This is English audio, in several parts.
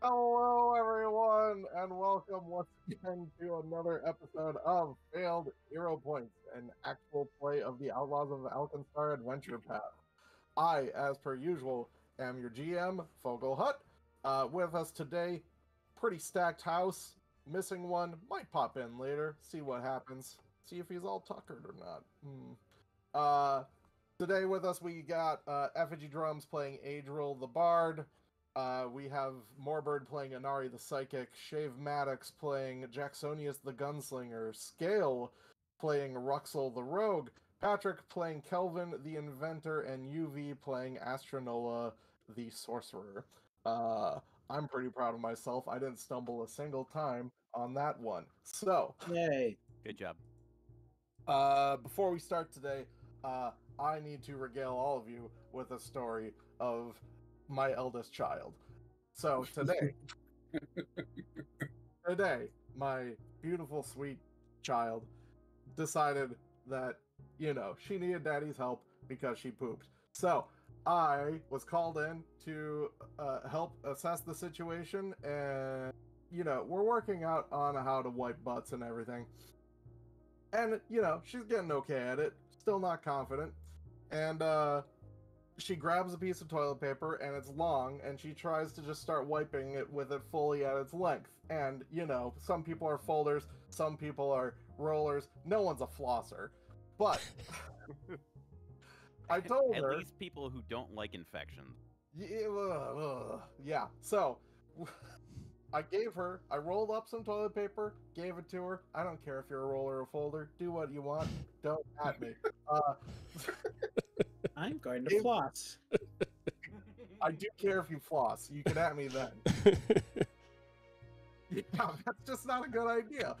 Hello, everyone, and welcome once again to another episode of Failed Hero Points, an actual play of the Outlaws of Alkenstar Adventure Path. I, as per usual, am your GM, Fogel Hut. With us today, pretty stacked house, missing one, might pop in later, see what happens, see if he's all tuckered or not. Today with us we got Effigy Drums playing Adriel the Bard. We have Moorbird playing Inari the Psychic, Shave Maddox playing Jacksonius the Gunslinger, Scale playing Ruxel the Rogue, Patrick playing Kelvin the Inventor, and UV playing Astronola the Sorcerer. I'm pretty proud of myself. I didn't stumble a single time on that one. So, Yay. Good job. before we start today, I need to regale all of you with a story of my eldest child. So today, my beautiful, sweet child decided that, she needed daddy's help because she pooped. So I was called in to help assess the situation, and, we're working out on how to wipe butts and everything. And, she's getting okay at it, still not confident. And, she grabs a piece of toilet paper, and it's long, and she tries to just start wiping it with it fully at its length. And, some people are folders, some people are rollers, no one's a flosser. But, I told her... At least people who don't like infections. Yeah, so... I rolled up some toilet paper, gave it to her. I don't care if you're a roller or folder. Do what you want. Don't at me. I'm going to floss. I do care if you floss. You can at me then. Yeah, that's just not a good idea.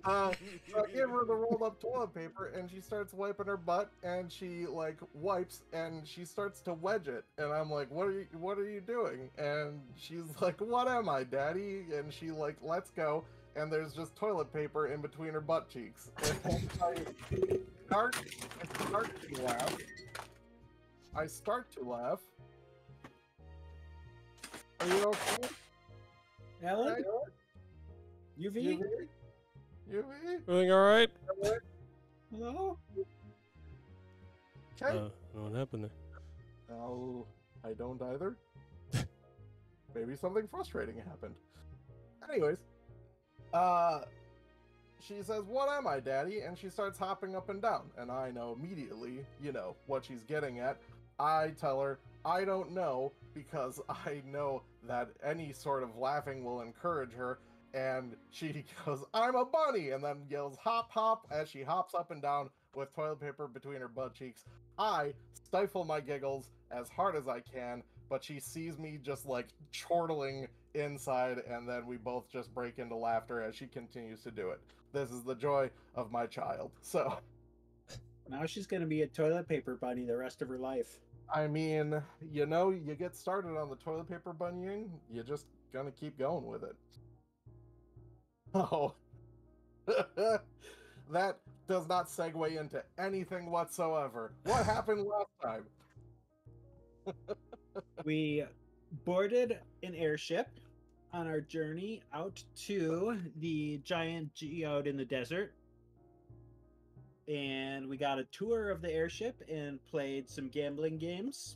So I give her the rolled up toilet paper, and she starts wiping her butt, and she wipes, and she starts to wedge it, and I'm like, what are you doing? And she's like, what am I, daddy? And she lets go, and there's just toilet paper in between her butt cheeks. And I start to laugh. Are you okay? Ellen? UV? UV? Everything all right? Hello? Okay. What happened there? No, I don't either. Maybe something frustrating happened. Anyways, she says, what am I, daddy? And she starts hopping up and down. And I know immediately, what she's getting at. I tell her, I don't know, because I know that any sort of laughing will encourage her. And she goes, I'm a bunny, and then yells, hop, hop, as she hops up and down with toilet paper between her butt cheeks. I stifle my giggles as hard as I can, but she sees me just chortling inside, and then we both just break into laughter as she continues to do it. This is the joy of my child. So, Now she's going to be a toilet paper bunny the rest of her life. I mean, you get started on the toilet paper bunnying, you're just gonna keep going with it. Oh, that does not segue into anything whatsoever. What happened last time? We boarded an airship on our journey out to the giant geode in the desert. And we got a tour of the airship and played some gambling games.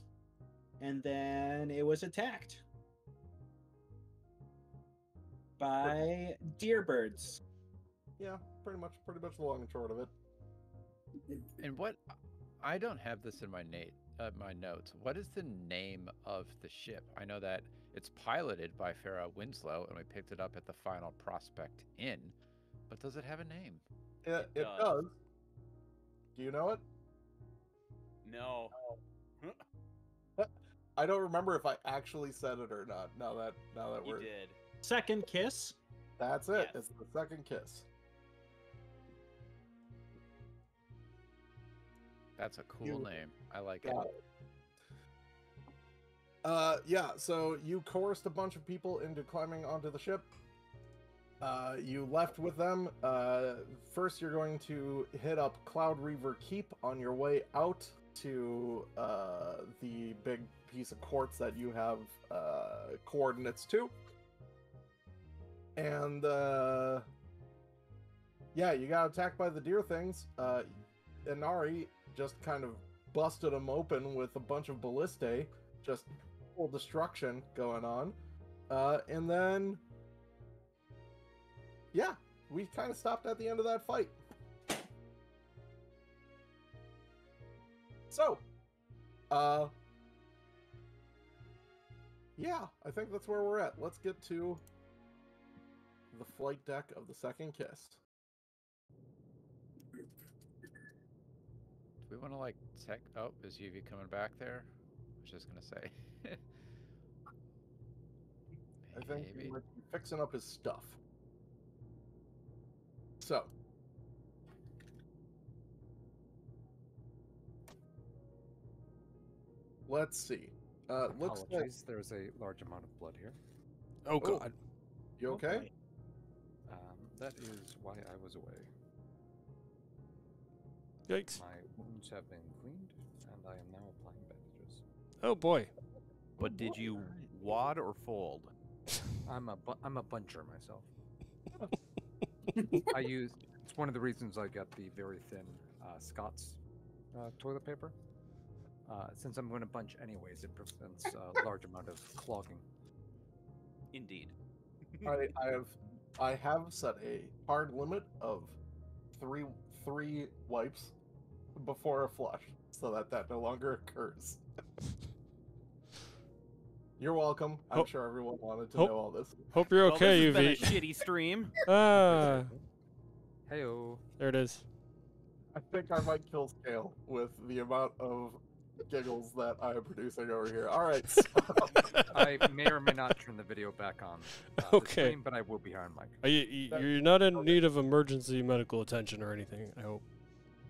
And then it was attacked by deer birds. Yeah, pretty much the long and short of it. And what I don't have this in my notes. What is the name of the ship? I know that it's piloted by Farrah Winslow, and we picked it up at the Final Prospect Inn. But does it have a name? It does. Do you know it? No. I don't remember if I actually said it or not. Now that You we're did. Second Kiss. That's it. Yes. It's the Second Kiss. That's a cool name. I like it. Yeah, so you coerced a bunch of people into climbing onto the ship. You left with them. First, you're going to hit up Cloud Reaver Keep on your way out to the big piece of quartz that you have coordinates to. And yeah, you got attacked by the deer things. Inari just kind of busted them open with a bunch of ballistae, just full destruction going on. And then, yeah, we kind of stopped at the end of that fight. So, yeah, I think that's where we're at. Let's get to the flight deck of the Second Kiss. Do we want to like tech? Oh, is UV coming back there? I was just gonna say. I think Maybe. he might be fixing up his stuff. So, let's see. Looks like Apologies, there's a large amount of blood here. Oh god. you okay? That is why I was away. Yikes. My wounds have been cleaned, and I am now applying bandages. Oh boy. But did you wad or fold? I'm a buncher myself. It's one of the reasons I got the very thin Scott's toilet paper. Since I'm going to bunch anyways, it prevents a large amount of clogging. Indeed. I have set a hard limit of three wipes before a flush, so that no longer occurs. You're welcome. I'm Hope- sure everyone wanted to hope- know all this. Hope you're Well, okay, this has been a UV. shitty stream. Ah, Heyo. there it is. I think I might kill scale with the amount of giggles that I am producing over here. All right. So, I may or may not turn the video back on. Okay. The stream, but I will be behind mic. Are you're not in need of emergency medical attention or anything, I hope.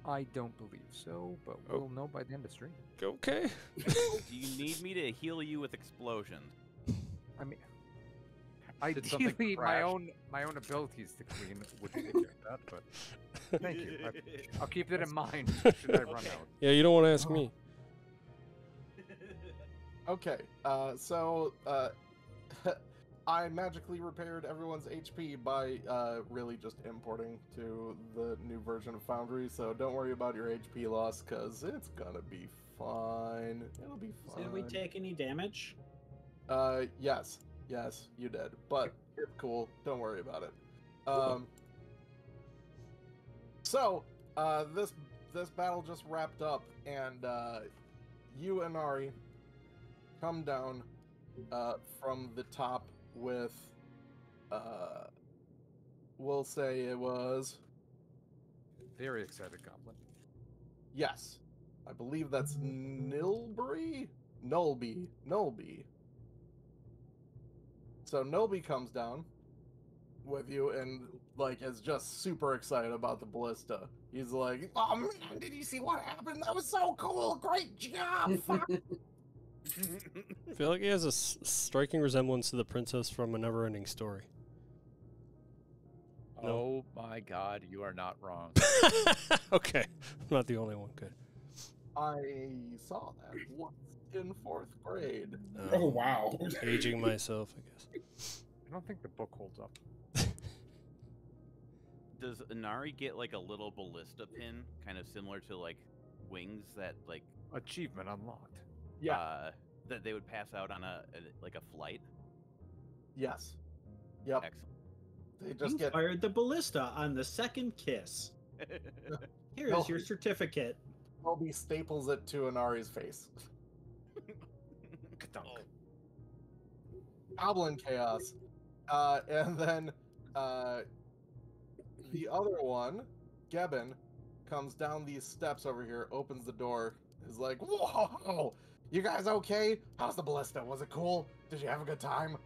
I don't believe so, but Oh. we'll know by the end of stream. Okay. Do you need me to heal you with explosions? I mean, Did something ideally, crash? my own abilities to clean would take care of that, but thank you. I'll keep it in mind should I run out. Yeah, you don't want to ask me. okay. So I magically repaired everyone's HP by really just importing to the new version of Foundry. So don't worry about your HP loss, because it's gonna be fine. It'll be fine. Did we take any damage? Yes, you did, but it's cool. Don't worry about it. So, this battle just wrapped up, and you and Ari come down from the top with, we'll say it was, Very excited, Goblin. yes, I believe that's Nilbury? Nulby. So Nulby comes down with you and like is just super excited about the ballista. He's like, "Oh man, did you see what happened? That was so cool! Great job!" Fuck." I feel like he has a striking resemblance to the princess from A Never-Ending Story. No. Oh my god, you are not wrong. Okay, I'm not the only one. Good. I saw that once in 4th grade. Oh wow. Aging myself, I guess. I don't think the book holds up. Does Inari get like a little ballista pin, kind of similar to like wings that like Achievement unlocked. Yeah. that they would pass out on a flight? Yes. Yep. Excellent. They just You get. fired the ballista on the second kiss. Here No. is your certificate. Nulby staples it to Inari's face. Ka-dunk. Goblin chaos. And then the other one, Gebin, comes down these steps over here, opens the door, is like, "Whoa! You guys okay? How's the ballista? Was it cool? Did you have a good time?"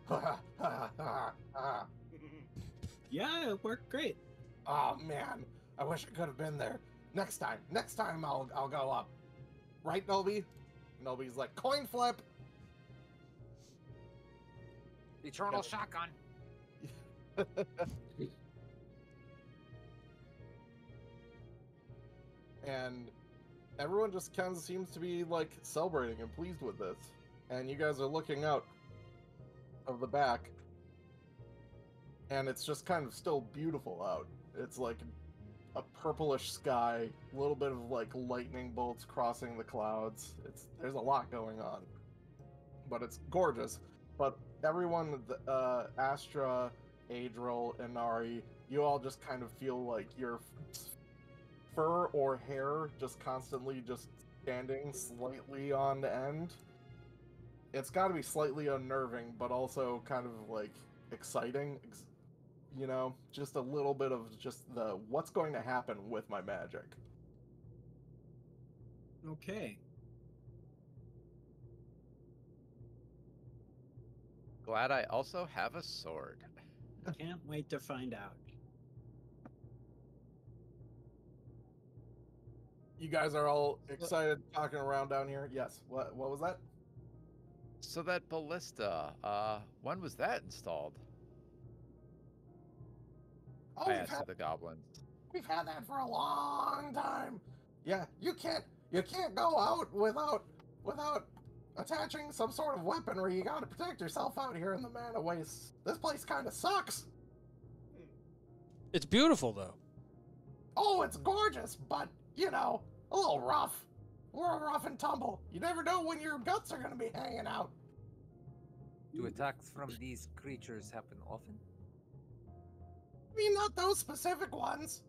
Yeah, it worked great. Oh man, I wish I could have been there. Next time I'll go up. Right, Nulby? Nulby's like, "Coin flip!" Eternal shotgun. And everyone just kind of seems to be like celebrating and pleased with this. And you guys are looking out of the back, and it's just kind of still beautiful out. It's like a purplish sky, a little bit of like lightning bolts crossing the clouds. There's a lot going on, but it's gorgeous. But everyone, Astra, Adril, and Nari, you all just kind of feel like your fur or hair just constantly just standing slightly on end. It's got to be slightly unnerving, but also kind of like exciting. You know, just a little bit of just the what's going to happen with my magic. Okay. Glad I also have a sword. Can't wait to find out. You guys are all excited talking around down here. Yes. What was that? So that ballista, when was that installed? Oh, I asked the goblins. we've had that for a long time. Yeah, you can't go out without attaching some sort of weaponry. You gotta protect yourself out here in the Mana Wastes. This place kind of sucks. It's beautiful though. Oh, it's gorgeous, but you know, a little rough. We're rough and tumble. You never know when your guts are gonna be hanging out. Do attacks from these creatures happen often? I mean, not those specific ones.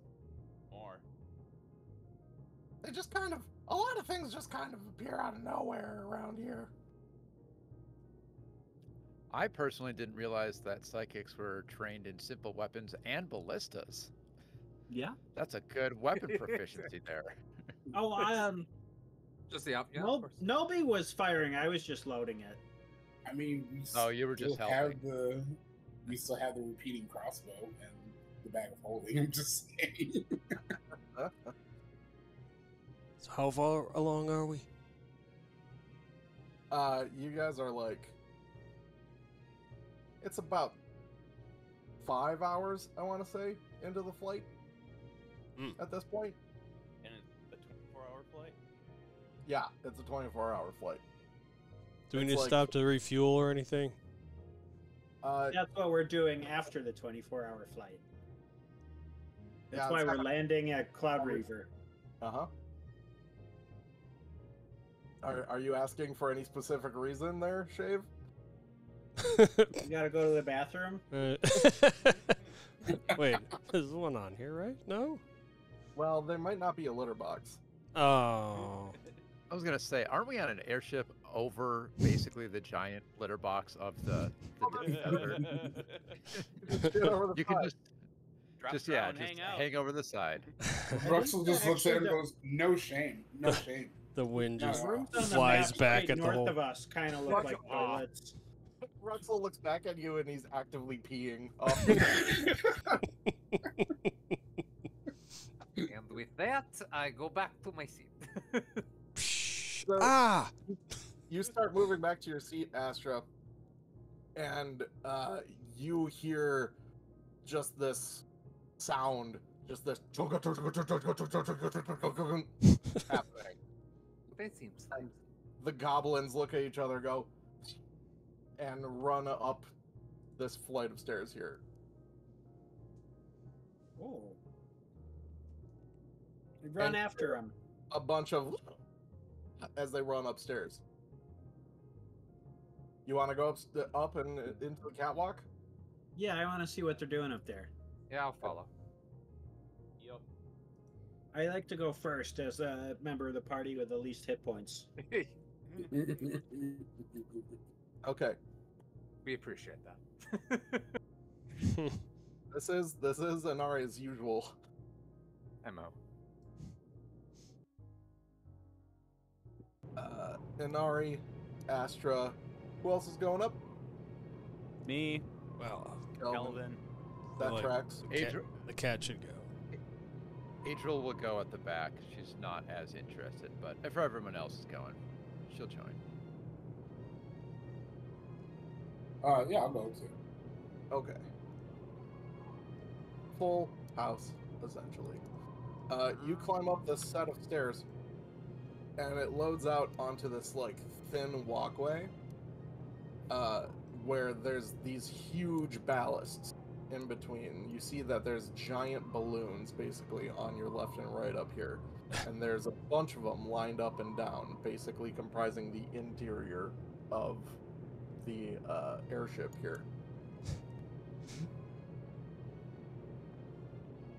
More. They just kind of, a lot of things just kind of appear out of nowhere around here. I personally didn't realize that psychics were trained in simple weapons and ballistas. Yeah. That's a good weapon proficiency there. Oh, Just the opposite. Yeah, no, of course. Nobi was firing. I was just loading it. I mean, Oh, you were just we still have the repeating crossbow and the bag of holding. I'm just saying. So how far along are we? You guys are like, it's about 5 hours, I want to say, into the flight. At this point. And it's a 24-hour flight? Yeah, it's a 24-hour flight. Do we It's need to like- stop to refuel or anything? That's what we're doing after the 24-hour flight. That's Yeah, why it's we're kinda- landing at Cloud Reaver. Uh-huh. Are you asking for any specific reason there, Shave? You gotta go to the bathroom. Wait, there's one on here, right? No? Well, there might not be a litter box. Oh. I was gonna say, aren't we on an airship over basically the giant litter box of the other? You can Drop just down, just hang out. hang over the side. Ruxel just looks at him and Actually, goes, "No shame, no shame." The wind just No. Rooms on the flies map back straight at the north hole. of us kind of look like Aw. toilets. Ruxel looks back at you and he's actively peeing. Oh, And with that, I go back to my seat. So- Ah! you start moving back to your seat, Astra, and you hear just this sound, just this happening. That seems The goblins look at each other, go, and run up this flight of stairs here. Oh. We run And- after him. A bunch of as they run upstairs. You want to go up and into the catwalk? Yeah, I want to see what they're doing up there. Yeah, I'll follow. Yep. I like to go first as a member of the party with the least hit points. Okay. We appreciate that. This is Inari's usual. MO. Inari, Astra. Who else is going up? Me, Well, Kelvin. That Like- tracks. the cat should go. Adriel will go at the back. She's not as interested, but if everyone else is going, she'll join. Yeah, I'll go too. Okay. Full house, essentially. You climb up this set of stairs, and it loads out onto this like thin walkway, where there's these huge ballasts, in between, you see that there's giant balloons basically on your left and right up here. And there's a bunch of them lined up and down, basically comprising the interior of the airship here.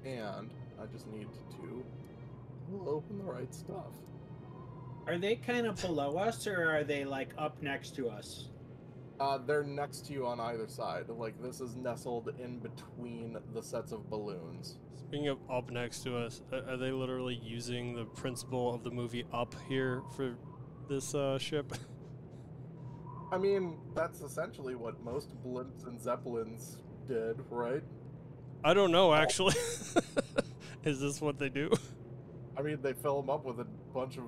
And I just need to open the right stuff. Are they kind of below us, or are they like up next to us? They're next to you on either side. Like, this is nestled in between the sets of balloons. Speaking of up next to us, are they literally using the principle of the movie Up here for this ship? I mean, that's essentially what most blimps and zeppelins did, right? I don't know, actually. Is this what they do? I mean, they fill them up with a bunch of...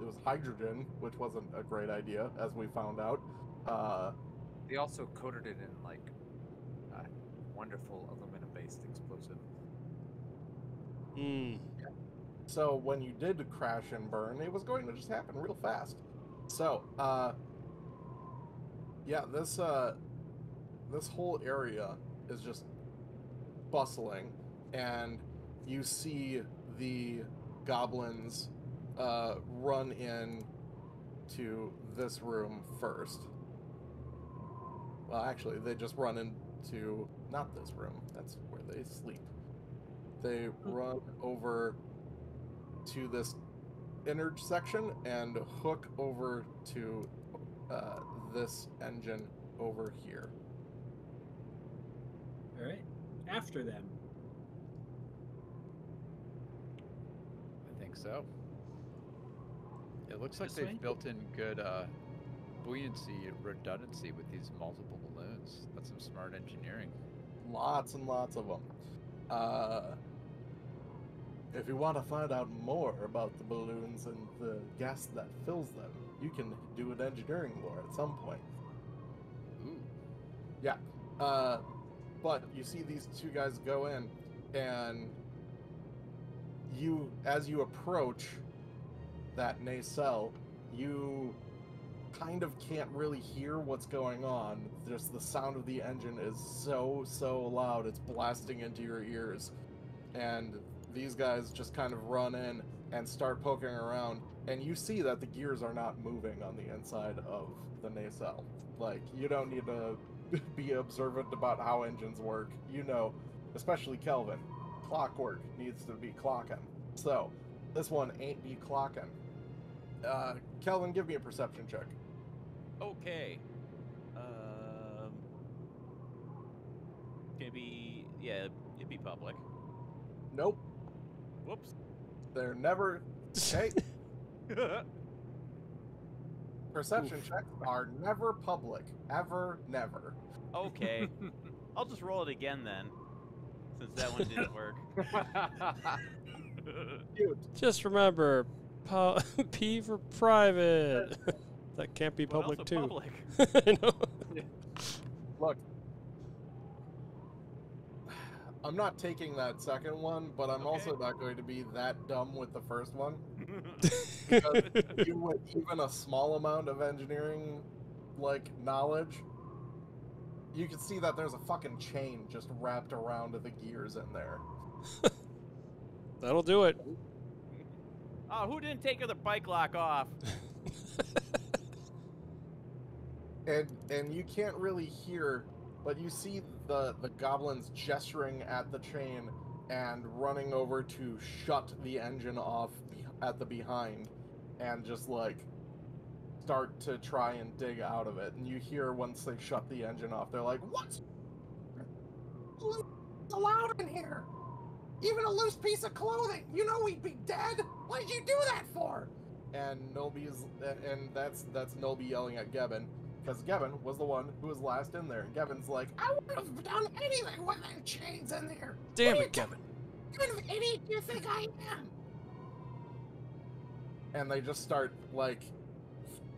It was hydrogen, which wasn't a great idea, as we found out. They also coated it in, like, a wonderful aluminum-based explosive. So when you did crash and burn, it was going to just happen real fast. So, yeah, this whole area is just bustling, and you see the goblins run in to this room first. Well, actually, they just run into not this room. That's where they sleep. They run over to this innards section and hook over to this engine over here. All right, after them. I think so. It looks like This they've way? built in good buoyancy redundancy with these multiple balloons. That's some smart engineering. Lots and lots of them. If you want to find out more about the balloons and the gas that fills them, you can do an engineering lore at some point. Ooh. Yeah. But you see these two guys go in, and as you approach that nacelle, you kind of can't really hear what's going on. Just the sound of the engine is so loud, it's blasting into your ears. And these guys just kind of run in and start poking around, and you see that the gears are not moving on the inside of the nacelle. Like, you don't need to be observant about how engines work. You know, especially Kelvin, clockwork needs to be clocking. So, this one ain't be clocking. Kelvin, give me a perception check. Okay. It'd be public. Nope, Whoops. they're never... Okay, perception checks are never public. Ever, never. Okay. I'll just roll it again then, since that one didn't work. Cute. Just remember, P for private. That can't be But public also too. public. I know. Look, I'm not taking that second one, but I'm also not going to be that dumb with the first one. Because you with even a small amount of engineering, like, knowledge, you can see that there's a fucking chain just wrapped around the gears in there. That'll do it. Oh, who didn't take the bike lock off? And you can't really hear, but you see the goblins gesturing at the chain and running over to shut the engine off at the behind, and just, like, start to try and dig out of it. And you hear once they shut the engine off, they're like, "What's allowed in here? Even a loose piece of clothing. You know we'd be dead. What did you do that for?" And that's Nobi yelling at Gebben, because Gebben was the one who was last in there. And Gebben's like, "I would have done anything with them chains in there. Damn What it, Kevin. kind of idiot do you think I am?" And they just start, like,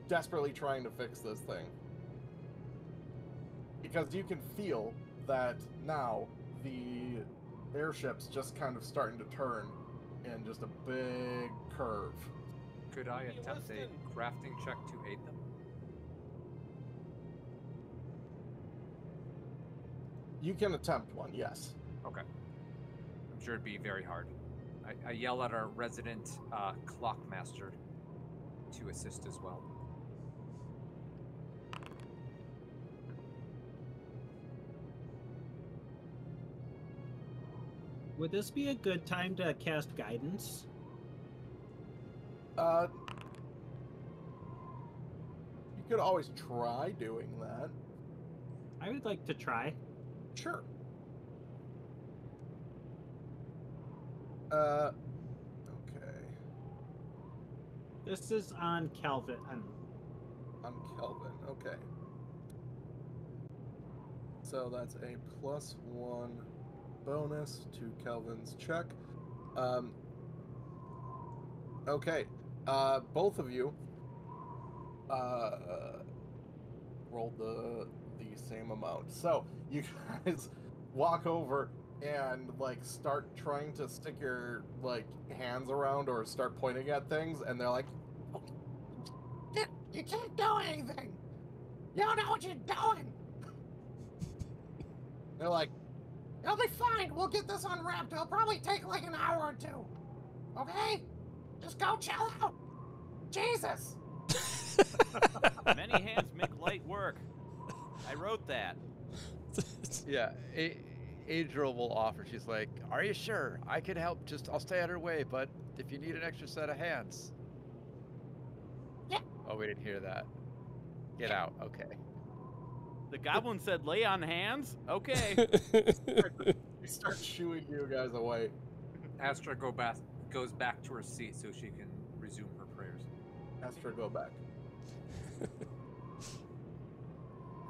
desperately trying to fix this thing. Because you can feel that now the airship's just kind of starting to turn in just a big curve. Could I Hey, attempt a listen. crafting check to aid them? You can attempt one, yes. Okay. I'm sure it'd be very hard. I yell at our resident clockmaster to assist as well. Would this be a good time to cast guidance? You could always try doing that. I would like to try. Sure. Okay. This is on Calvin. On Kelvin, okay. So that's a +1 bonus to Kelvin's check. Okay. Both of you rolled the same amount. So you guys walk over and like start trying to stick your like hands around or start pointing at things, and they're like, "You can't do anything. You don't know what you're doing." They're like, "It'll be fine. We'll get this unwrapped. It'll probably take like an hour or two. Okay? Just go chill out. Jesus." Many hands make light work. I wrote that. Yeah, Adriel will offer. She's like, "Are you sure? I can help. I'll stay out of her way, but if you need an extra set of hands." Yeah. Oh, we didn't hear that. Get out. Okay. The goblin said lay on hands? Okay. We start shooing you guys away. Astra goes back to her seat so she can resume her prayers. Astra, go back.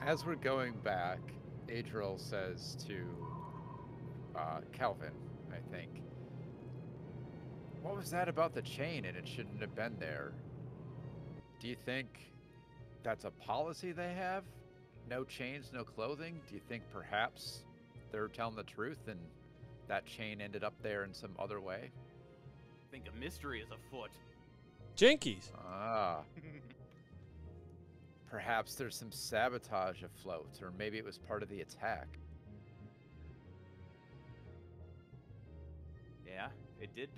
As we're going back, Adriel says to Calvin, I think, "What was that about the chain and it shouldn't have been there? Do you think that's a policy they have? No chains, no clothing? Do you think perhaps they're telling the truth and that chain ended up there in some other way?" I think a mystery is afoot. Jinkies. Ah. Perhaps there's some sabotage afloat, or maybe it was part of the attack. Yeah, it did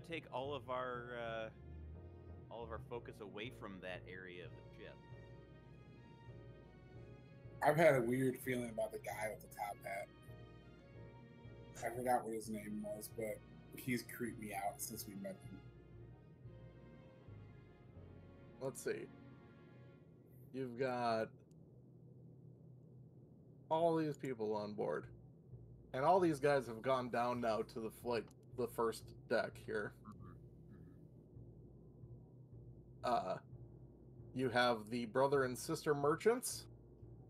take all of our focus away from that area of the ship. I've had a weird feeling about the guy with the top hat. I forgot what his name was, but he's creeped me out since we met him. Let's see. You've got all these people on board, and all these guys have gone down now to the first deck here. You have the brother and sister merchants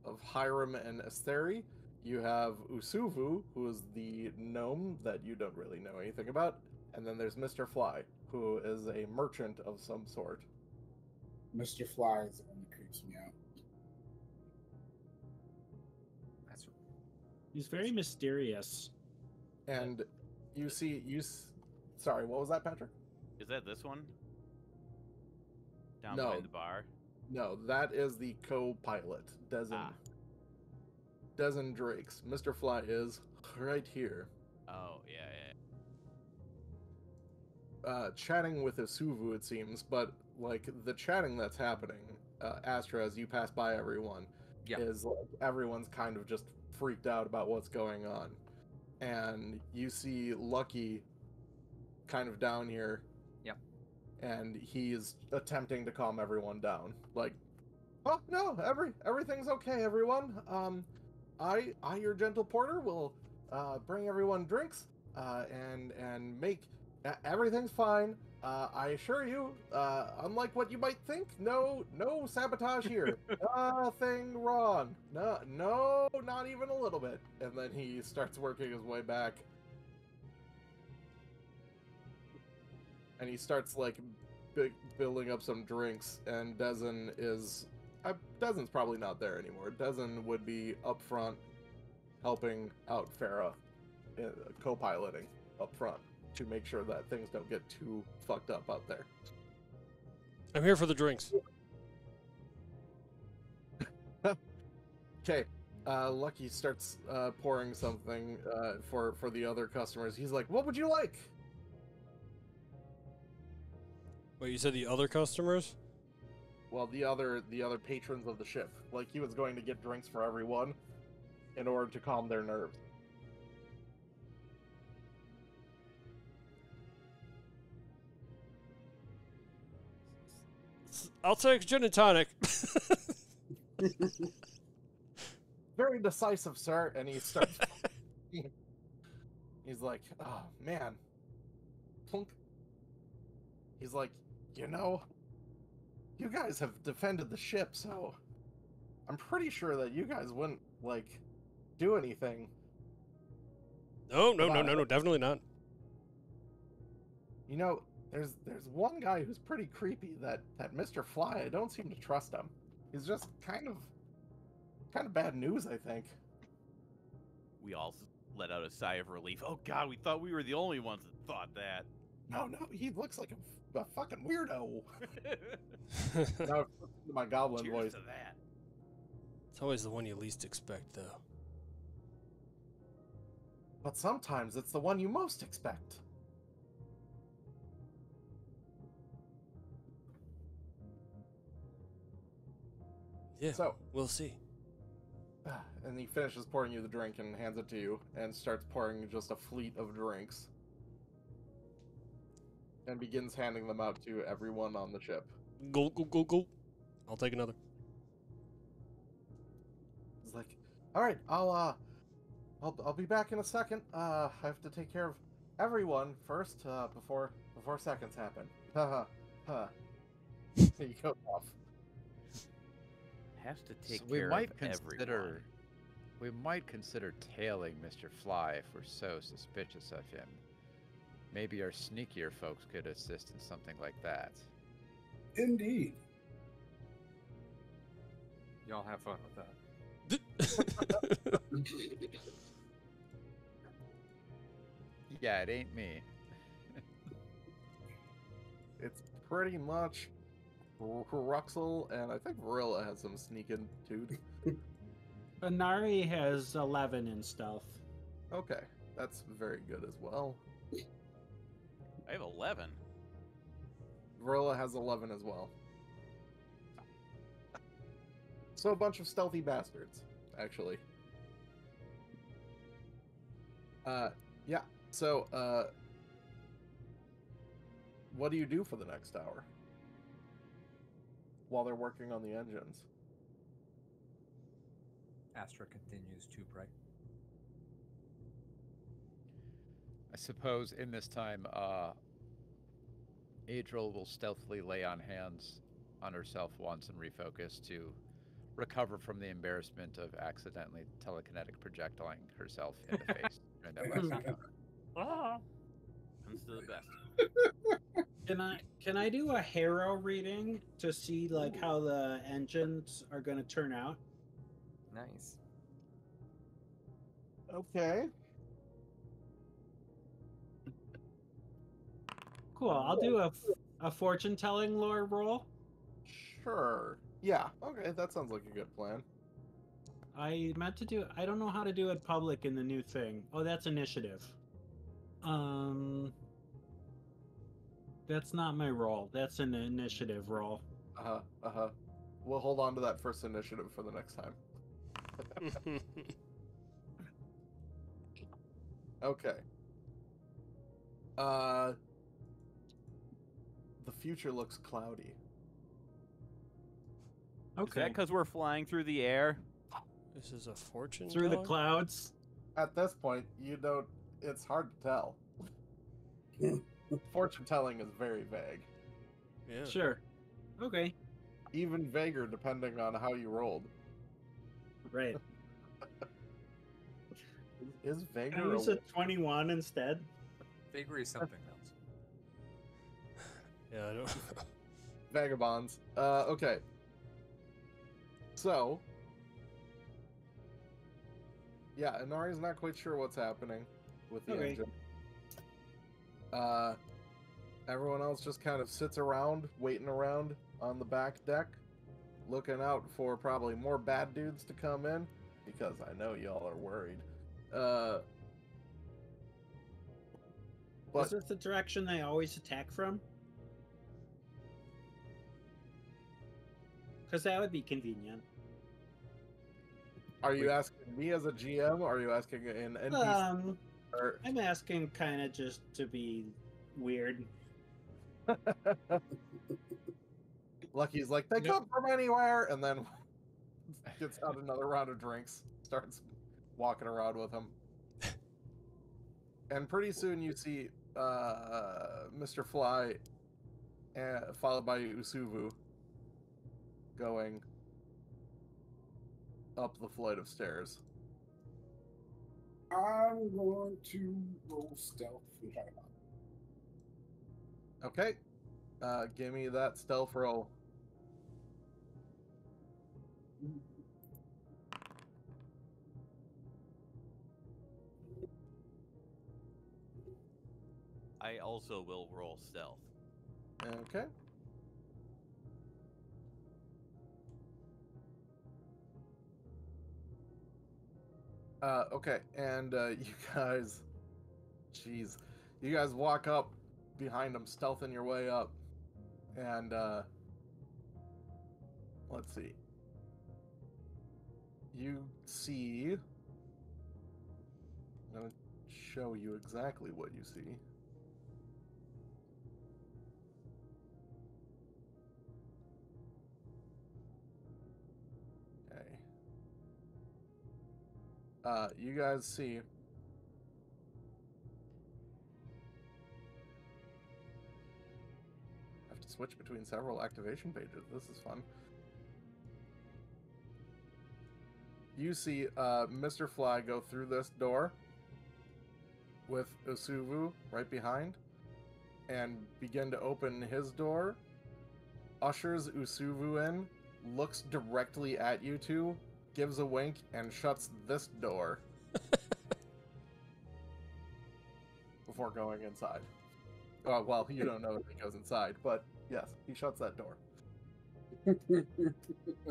of Hiram and Esteri. You have Usuvu, who is the gnome that you don't really know anything about, and then there's Mr. Fly, who is a merchant of some sort. Mr. Fly is the one that creeps me out. He's very mysterious. And you see, sorry, what was that, Patrick? Is that this one? Down No. behind the bar? No, that is the co-pilot, Dezen Drakes. Mr. Fly is right here, Oh, yeah. chatting with Isuvu, it seems, but like the chatting that's happening, Astra, as you pass by everyone, Yeah. is like everyone's kind of just freaked out about what's going on. And you see Lucky kind of down here. Yep. And he's attempting to calm everyone down. Like, "Oh no, everything's okay, everyone. I your gentle porter will bring everyone drinks and make everything's fine. I assure you, unlike what you might think, no sabotage here. Nothing wrong. No, not even a little bit." And then he starts working his way back. And he starts like building up some drinks, and Dezen's probably not there anymore. Dezen would be up front helping out Farah, co-piloting up front to make sure that things don't get too fucked up out there. I'm here for the drinks. Okay, Lucky starts pouring something for the other customers. He's like, "What would you like?" Wait, you said the other customers? Well, the other patrons of the ship. Like he was going to get drinks for everyone in order to calm their nerves. I'll take gin and tonic. Very decisive, sir. And he starts. He's like, "Oh man." Plunk. He's like, "You know, you guys have defended the ship, so I'm pretty sure that you guys wouldn't like do anything." No, definitely not. You know, there's one guy who's pretty creepy. That Mr. Fly. I don't seem to trust him. He's just kind of bad news, I think. We all let out a sigh of relief. Oh God, we thought we were the only ones that thought that. No, he looks like a fucking weirdo. Now it's my goblin Cheers voice. to that. It's always the one you least expect, though. But sometimes it's the one you most expect. Yeah, So, we'll see. and he finishes pouring you the drink and hands it to you, and starts pouring just a fleet of drinks. And begins handing them out to everyone on the ship. Go, go, go, go. I'll take another. He's like, "All right, I'll be back in a second. I have to take care of everyone first, before seconds happen." Ha ha. He goes off. Has to take So we care might of consider everyone. we might consider tailing Mr. Fly if we're so suspicious of him. Maybe our sneakier folks could assist in something like that. Indeed. Y'all have fun with that. Yeah, it ain't me. It's pretty much Ruxel, and I think Varilla has some sneaking too. Anari has 11 in stealth. Okay, that's very good as well. I have 11. Varilla has 11 as well. So a bunch of stealthy bastards, actually. Yeah. So, what do you do for the next hour? While they're working on the engines. Astra continues to pray. I suppose in this time, Adriel will stealthily lay on hands on herself once and refocus to recover from the embarrassment of accidentally telekinetic projectiling herself in the face. during that last Comes to the best. Can I do a Harrow reading to see like how the engines are going to turn out? Nice. Okay. Cool. I'll do a fortune telling lore roll. Sure. Yeah. Okay, that sounds like a good plan. I meant to do. I don't know how to do it public in the new thing. Oh, that's initiative. That's not my roll. That's an initiative roll. We'll hold on to that first initiative for the next time. Okay. The future looks cloudy. Is that because we're flying through the air? This is a fortune Through the teller? clouds. At this point, you don't. It's hard to tell. Fortune telling is very vague. Yeah. Sure. Okay. Even vaguer depending on how you rolled. Right. Is Can I vaguer use a 21 instead? Vagary is something else. Yeah, I don't. vagabonds? Okay. So, yeah, Inari's not quite sure what's happening with the Okay. engine. Everyone else just kind of sits around, waiting around on the back deck, looking out for probably more bad dudes to come in. because I know y'all are worried. Is But this the direction they always attack from? Because that would be convenient. are you asking me as a GM, or are you asking an NPC? Or... I'm asking kind of just to be weird. Lucky's like, they come from anywhere, and then gets out another round of drinks, starts walking around with him. And pretty soon you see Mr. Fly, followed by Usuvu, going up the flight of stairs. I'm going to roll stealth and try to hide. Okay. Give me that stealth roll. I also will roll stealth. Okay. Okay, and you guys, jeez, you guys walk up behind him, stealthing your way up, and let's see. You see, I'm gonna show you exactly what you see. You guys see I have to switch between several activation pages. This is fun. You see Mr. Fly go through this door with Usuvu right behind and begin to open his door, ushers Usuvu in, looks directly at you two, gives a wink, and shuts this door before going inside. Well, you don't know if he goes inside, but yes, he shuts that door.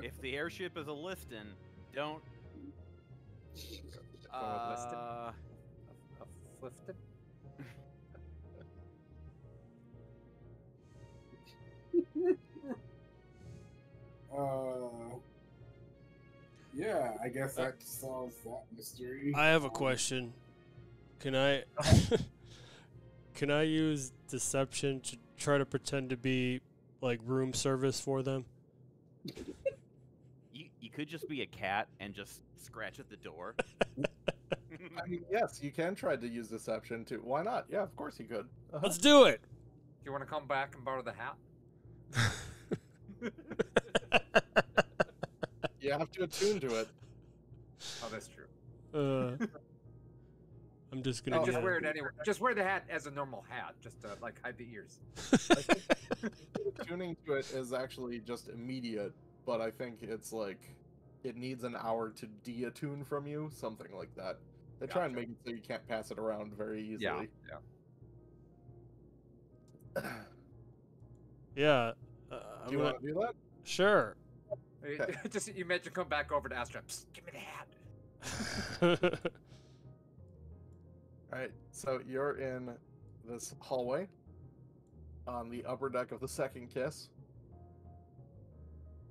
If the airship is a Liston, don't. Go with Liston? A Flifton? Yeah, I guess that solves that mystery. I have a question. Can I can I use deception to try to pretend to be like room service for them? You could just be a cat and just scratch at the door. I mean, yes, you can try to use deception too. Why not? Yeah, of course you could. Let's do it. Do you want to come back and borrow the hat? You have to attune to it. Oh, that's true. I'm just gonna Just get wear it anyway. Just wear the hat as a normal hat, just to like hide the ears. I think tuning to it is actually just immediate, but I think it's like it needs an hour to de-attune from you, something like that. They try and Gotcha. make it so you can't pass it around very easily. Yeah. Yeah. Do you want to do that? Sure. Okay. Just you mentioned come back over to Astra. Psst, give me the hat. Alright, so you're in this hallway on the upper deck of the second kiss,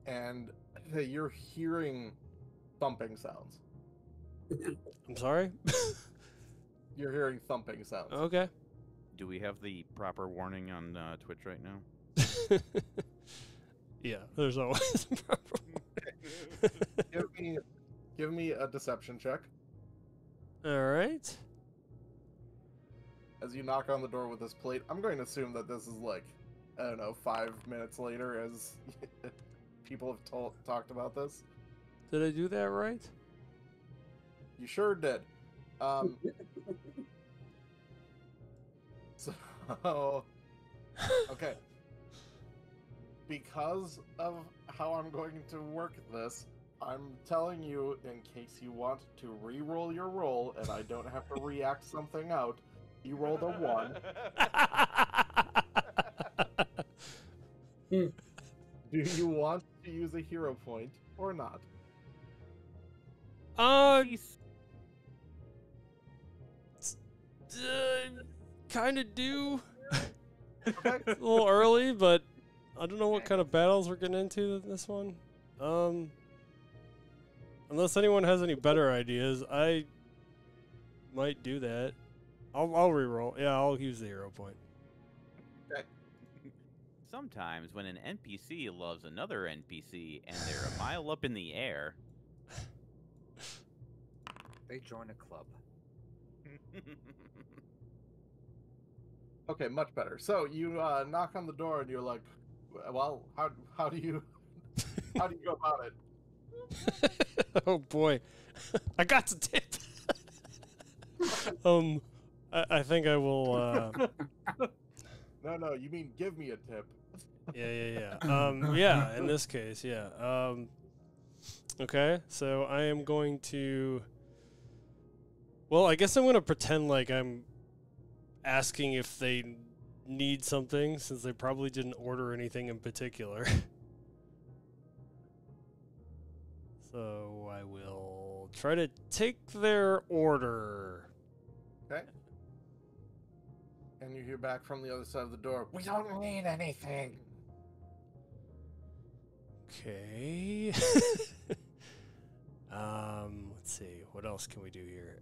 and you're hearing thumping sounds. I'm sorry. You're hearing thumping sounds. Okay. Do we have the proper warning on Twitch right now? Yeah, there's always a proper Give me a deception check. All right. As you knock on the door with this plate, I'm going to assume that this is like, I don't know, 5 minutes later as people have talked about this. Did I do that right? You sure did. So, okay. Because of how I'm going to work this, I'm telling you in case you want to re-roll your roll and I don't have to react something out. You rolled a 1. Do you want to use a hero point or not? He's- Kind of do. Okay. It's a little early, but I don't know what kind of battles we're getting into in this one. Unless anyone has any better ideas, I might do that. I'll reroll. Yeah, I'll use the hero point. Sometimes when an NPC loves another NPC and they're a mile up in the air. They join a club. Okay, much better. So you knock on the door and you're like, well, how do you go about it? Oh boy, I got the tip. I think I will. No, you mean give me a tip. Yeah. Yeah. In this case, yeah. Okay, so I am going to. Well, I guess I'm going to pretend like I'm asking if they need something, since they probably didn't order anything in particular. So I will try to take their order. Okay. And you hear back from the other side of the door. We don't need anything. Okay. Let's see. What else can we do here?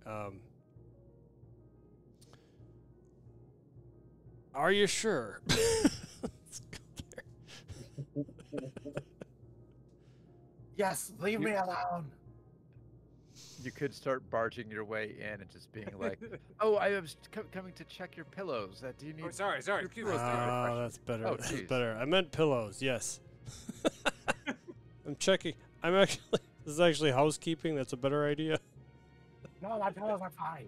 Are you sure? Let's go there. Yes, leave me alone. You could start barging your way in and just being like, "Oh, I was coming to check your pillows. Do you need?" Oh, sorry. Excuse me. Oh, that's better. Oh, That's jeez. better. I meant pillows. Yes. I'm checking. I'm actually. This is actually housekeeping. That's a better idea. No, my pillows are fine.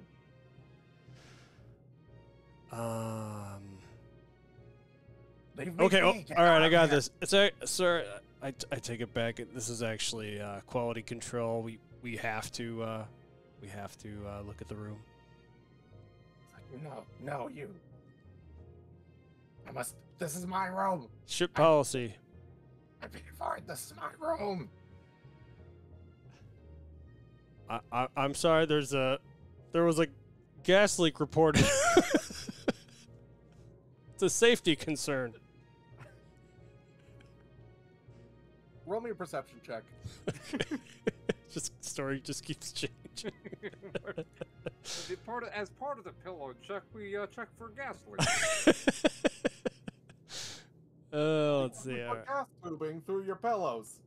Leave me Okay. Oh, be, get all right. out I of got here. this. Sir. I take it back. This is actually quality control. We have to look at the room. No, you. This is my room. Ship policy. I paid for it. This is my room. I'm sorry. There was a gas leak reported. It's a safety concern. Roll me a perception check. Just story just keeps changing. As part of the pillow check, we check for gas leaks. Let's see. Put gas tubing through your pillows.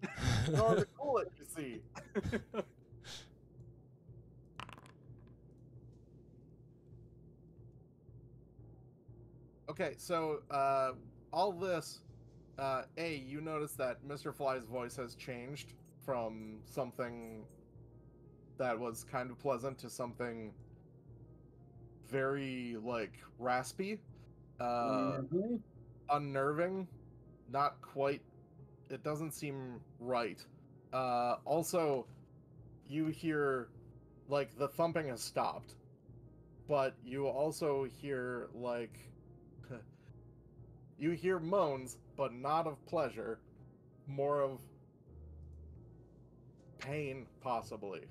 In order to cool it, you see. Okay, so all this, you notice that Mr. Fly's voice has changed from something that was kind of pleasant to something very, like, raspy, unnerving, not quite, it doesn't seem right. Also, you hear, like, the thumping has stopped, but you also hear, like, you hear moans, but not of pleasure, more of pain, possibly.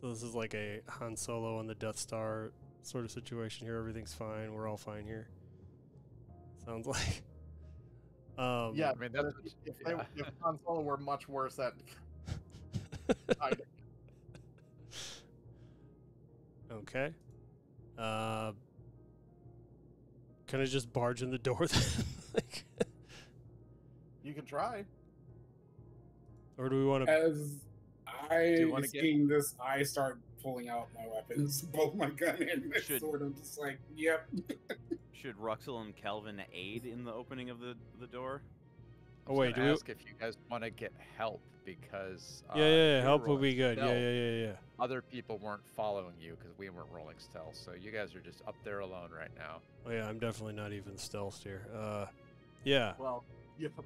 So this is like a Han Solo on the Death Star sort of situation here. Everything's fine. We're all fine here. Sounds like. Yeah, I mean, that's if Han Solo were much worse at hiding. Okay. Can I just barge in the door then? Like, You can try. or do we want to? As I you wanna is get- seeing this, I start pulling out my weapons, both my gun and my Should- sword. I'm just like, yep. Should Ruxel and Kelvin aid in the opening of the door? Oh wait, do we? ask if you guys want to get help because Yeah. you Help were would be rolling good. stealth. Yeah. Other people weren't following you because we weren't rolling stealth, so you guys are just up there alone right now. Oh yeah, I'm definitely not even stealthed here. Yeah. Well,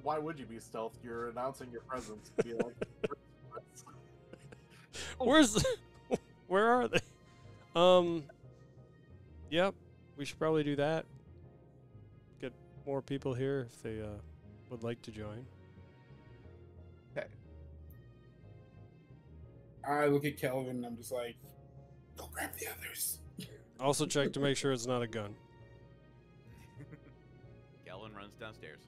why would you be stealthed? You're announcing your presence. Be like, Where are they? Yep. We should probably do that. Get more people here if they would like to join. okay. I look at Kelvin and I'm just like, go grab the others. Also check to make sure it's not a gun. Galen runs downstairs.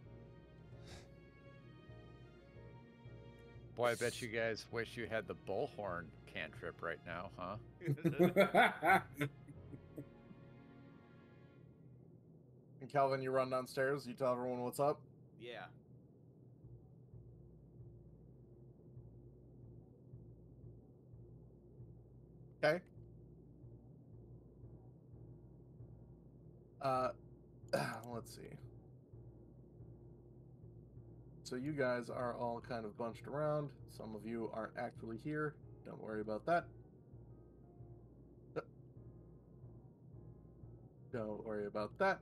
Boy, I bet you guys wish you had the bullhorn cantrip right now, huh? And Calvin, you run downstairs. You tell everyone what's up. Yeah. Okay. Let's see. So you guys are all kind of bunched around. Some of you aren't actually here. Don't worry about that. Don't worry about that.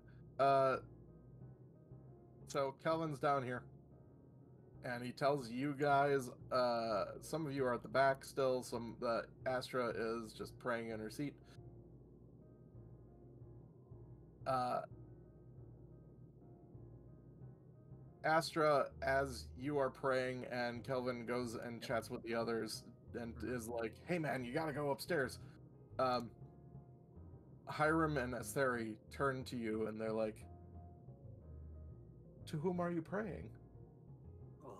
So Kelvin's down here. And he tells you guys, some of you are at the back still. Astra is just praying in her seat. Astra, as you are praying, and Kelvin goes and chats with the others, and is like, "Hey man, you gotta go upstairs." Hiram and Esteri turn to you, and they're like, "To whom are you praying?" Oh,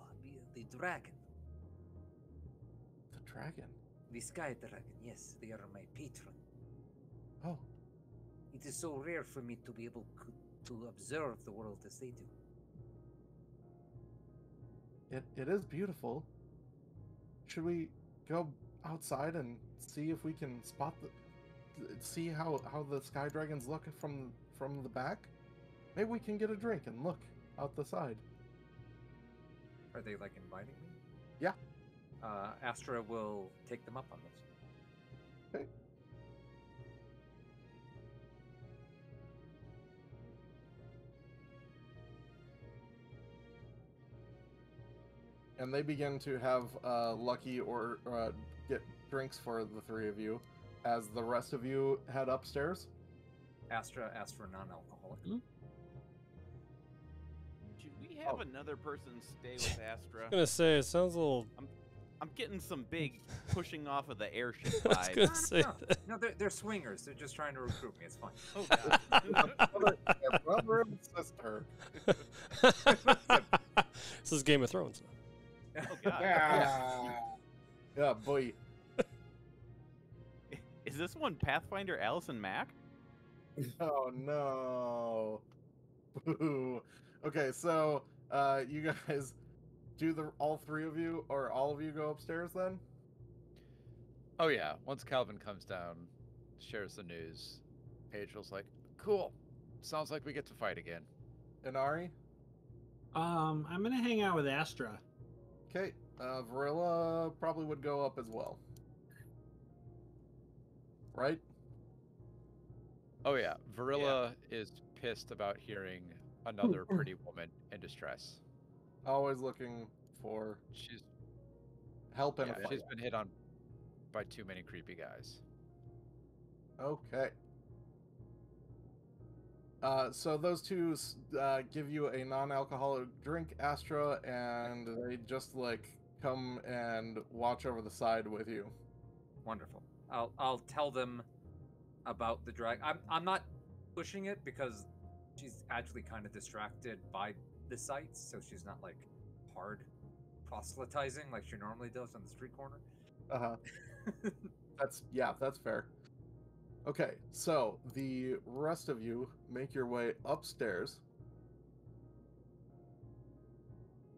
the dragon. The dragon. The sky dragon, yes, they are my patron. Oh, It is so rare for me to be able to observe the world as they do. it is beautiful. Should we go outside and see if we can see how the sky dragons look from the back? Maybe we can get a drink and look out the side. Are they like inviting me? Yeah. Astra will take them up on this. Okay. And they begin to have Lucky or get drinks for the three of you, as the rest of you head upstairs. Astra asked for non-alcoholic. Should we have another person stay with Astra? I was gonna say, it sounds a little. I'm getting some big pushing off of the airship I was gonna vibes. say No, they're swingers. They're just trying to recruit me. It's fine. Oh god. Their brother and sister. This is Game of Thrones. Oh god. Yeah, boy. Is this one Pathfinder Allison Mack? Oh no. Boo. Okay, so you guys do all three of you or all of you go upstairs then? Oh yeah, once Calvin comes down, shares the news, Pagel's like, cool, sounds like we get to fight again. And Ari? I'm gonna hang out with Astra. Okay, Varilla probably would go up as well. Right? Oh yeah, Varilla is pissed about hearing another pretty woman in distress. Always looking for She's help and a she's fight. been hit on by too many creepy guys. Okay. So those two give you a non-alcoholic drink, Astra, and they just like come and watch over the side with you. Wonderful. I'll tell them about the drag. I'm not pushing it because she's actually kind of distracted by the sights, so she's not like hard proselytizing like she normally does on the street corner. Uh-huh. That's fair. Okay, so the rest of you make your way upstairs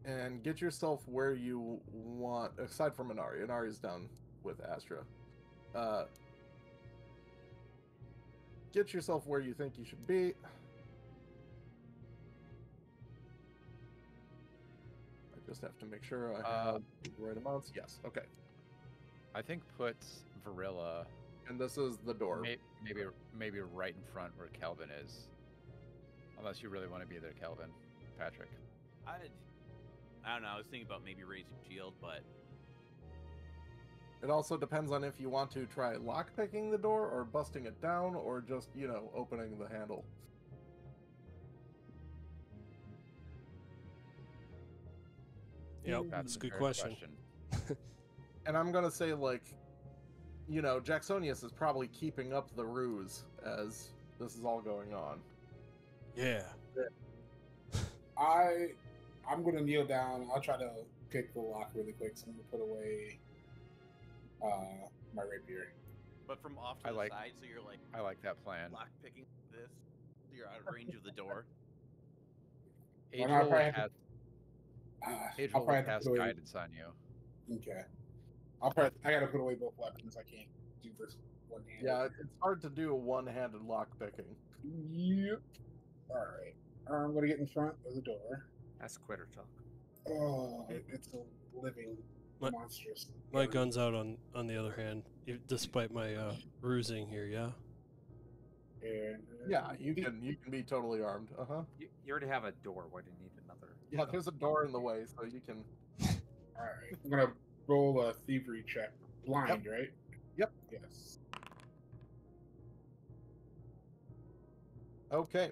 and get yourself where you want, aside from Inari. Inari's down with Astra. Get yourself where you think you should be. I just have to make sure I have the right amounts. Yes, okay. I think put Varilla And this is the door. maybe right in front where Kelvin is. Unless you really want to be there, Kelvin. Patrick. I don't know. I was thinking about maybe raising shield, but It also depends on if you want to try lockpicking the door or busting it down or just, opening the handle. Yep, That's that's a a good fair question. And I'm going to say, like, you know, Jacksonius is probably keeping up the ruse as this is all going on. Yeah. I'm gonna kneel down. I'll try to pick the lock really quick. So I'm gonna put away my rapier. But from off to I the like- side, so you're like I like that plan. lock picking this. So you're out of range of the door. Well, I'll Adriel probably have has, I'll Adriel probably will have to cast put away. guidance on you. Okay. I gotta put away both weapons. I can't do this one hand. Yeah, it's hard to do a one-handed lock picking. Yep. All right. I'm gonna get in front of the door. That's quitter talk. Oh, it's a living My- monstrous. My gun's out on the other hand, despite my rusing here. Yeah. And, Yeah, you can be totally armed. You already have a door. Why do you need another? Yeah, there's a door in the way, so you can. All right. I'm gonna roll a thievery check. Blind, right? Yep. Yes. Okay.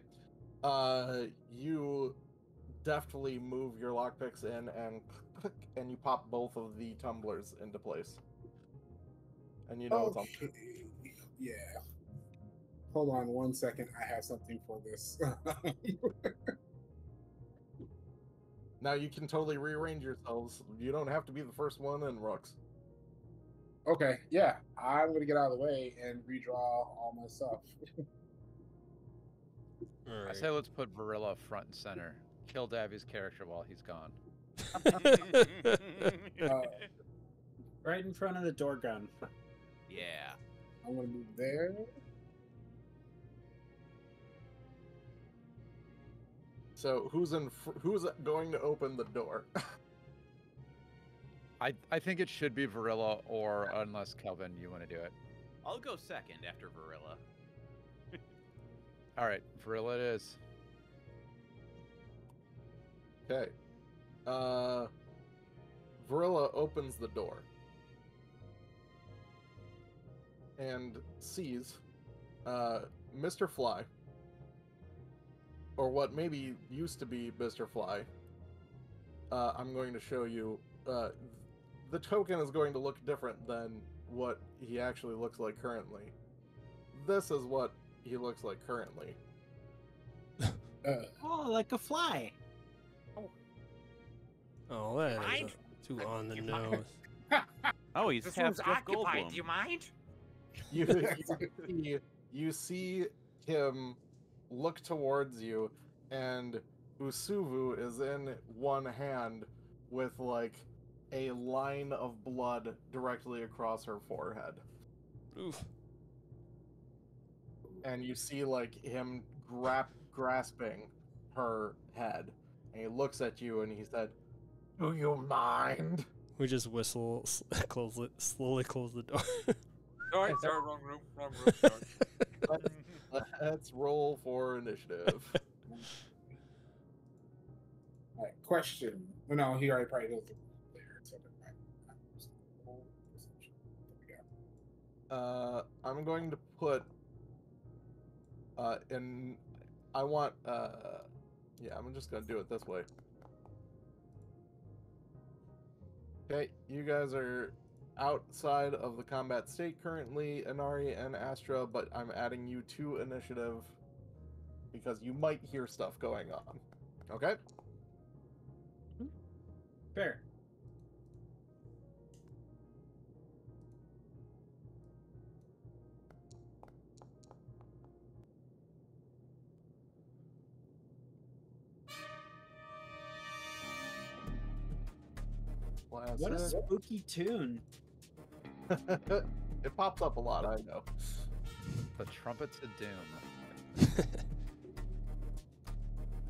You deftly move your lockpicks in and click, and you pop both of the tumblers into place. And you know it's on. Okay. Yeah. Hold on 1 second. I have something for this. Now you can totally rearrange yourselves. You don't have to be the first one in, Rux. Okay. Yeah. I'm gonna get out of the way and redraw all my stuff. All I right. say let's put Varilla front and center. Kill Davi's character while he's gone. Right in front of the door gun. Yeah. I'm gonna move there. So who's going to open the door? I think it should be Varilla, or unless Kelvin, you want to do it. I'll go second after Varilla. All right, Varilla it is. Okay. Varilla opens the door and sees Mr. Fly, or what maybe used to be Mr. Fly. I'm going to show you. The token is going to look different than what he actually looks like currently. This is what he looks like currently. Oh, like a fly. Oh, that is Mind? too on the You nose. mind? Oh, he's This half room's Jeff occupied. Goldblum. Do you mind? You see him look towards you, and Usuvu is in one hand with like a line of blood directly across her forehead. Oof. And you see like him grasping her head, and he looks at you and he said, "Do you mind?" We just whistle, slowly close the door. Sorry, wrong room, sorry. Let's roll for initiative. All right, question. Well, no, he already probably knows there. So there we go. I'm going to put in. I want. Yeah, I'm just gonna do it this way. Okay, you guys are outside of the combat state currently, Inari and Astra, but I'm adding you to initiative because you might hear stuff going on. Okay? Fair. What a Classic. spooky tune. It pops up a lot, I know. The Trumpets of Doom.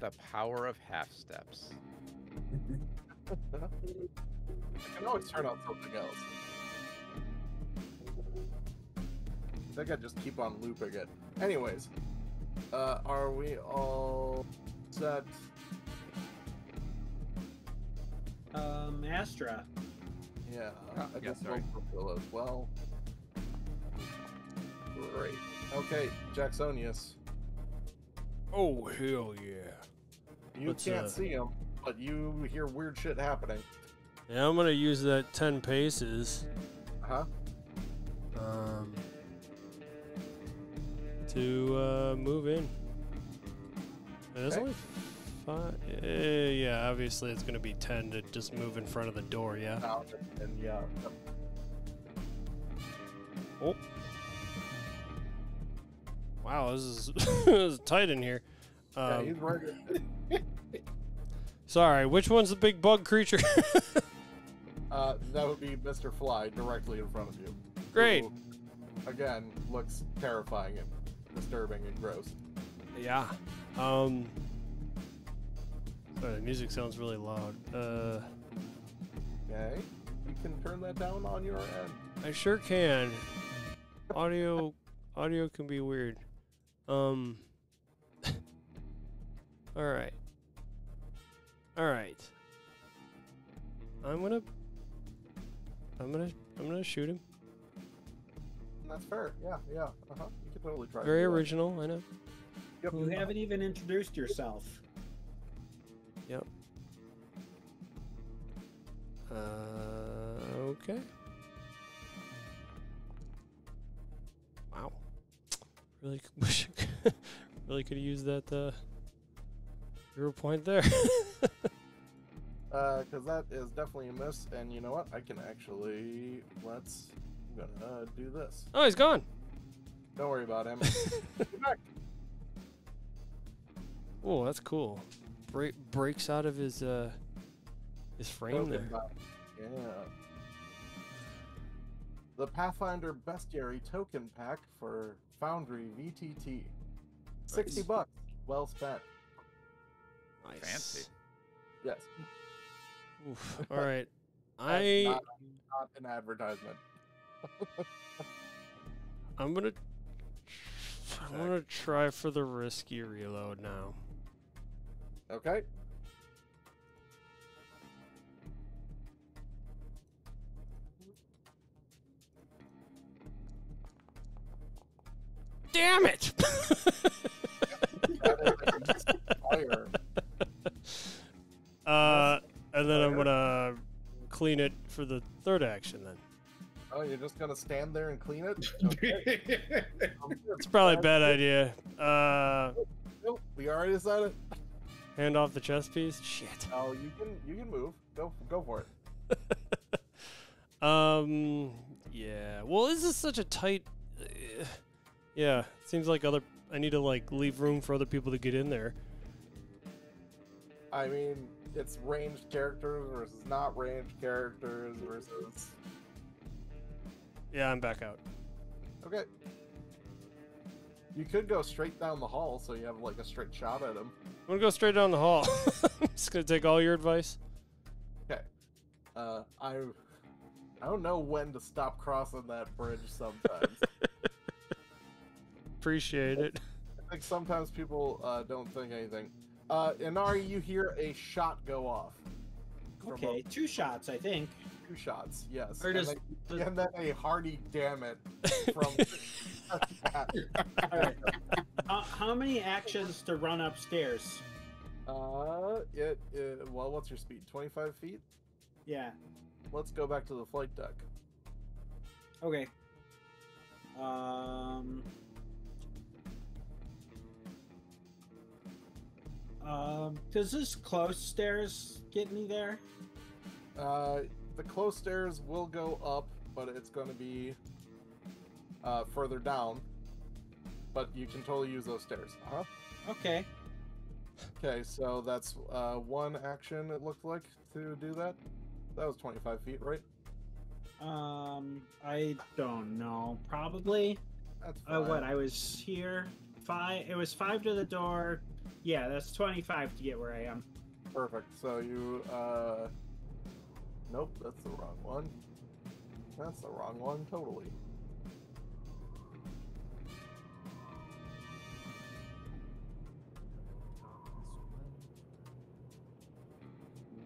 The power of half steps. I can always turn on something else. I think I just keep on looping it. Anyways, are we all set? Astra. Yeah, I yeah, just sorry. rolled for Phil as well. Great. Okay, Jacksonius. Oh, hell yeah. You Let's, can't see him, but you hear weird shit happening. Yeah, I'm going to use that 10 paces. Huh? to move in. There's Okay. only 5. Yeah, obviously it's gonna be 10 to just move in front of the door. Yeah. Out and yeah. Oh. Wow, this is this is tight in here. Yeah, he's right. Sorry, which one's the big bug creature? That would be Mr. Fly directly in front of you. Great. Who, again, looks terrifying and disturbing and gross. Yeah. Sorry, the music sounds really loud. Okay. You can turn that down on your end. I sure can. Audio can be weird. All right. I'm gonna shoot him. That's fair. Yeah. You can totally try. to Very do that. original, I know. Yep. You haven't even introduced yourself. Yep. Okay. Wow. Really wish really could have used that 0 point there. Because that is definitely a miss, and you know what? I can actually I'm gonna do this. Oh, he's gone. Don't worry about him. Get back. Oh, that's cool. Breaks out of his frame Token there. back. Yeah. The Pathfinder Bestiary token pack for Foundry VTT. $60. Well spent. Nice. Fancy. Yes. Oof. All right. That's not an advertisement. I'm gonna try for the risky reload now. Okay. Damn it! Fire. And then I'm gonna clean it for the third action then. Oh, you're just gonna stand there and clean it? Okay. It's probably a bad idea. Nope, we already decided. Hand off the chess piece. Shit. Oh, you can move. Go for it. Yeah. Well, this is such a tight. Yeah. Seems like I need to like leave room for other people to get in there. I mean, it's ranged characters versus not ranged characters versus. Yeah, I'm back out. Okay. You could go straight down the hall, so you have like a straight shot at him. I'm gonna go straight down the hall. I'm just gonna take all your advice. Okay. I don't know when to stop crossing that bridge sometimes. Appreciate it. I think sometimes people don't think anything. Inari, you hear a shot go off. From Okay, 2 shots, I think. 2 shots, yes. Or does And then a hearty damn it from. Alright. How many actions to run upstairs? Well, what's your speed? 25 feet? Yeah. Let's go back to the flight deck. Okay. Does this close stairs get me there? The close stairs will go up, but it's going to be further down. But you can totally use those stairs. Okay. Okay, so that's 1 action, it looked like, to do that. That was 25 feet, right? I don't know. Probably. That's fine. What? I was here. 5. It was 5 to the door. Yeah, that's 25 to get where I am. Perfect. So you, nope, that's the wrong one. That's the wrong one, totally.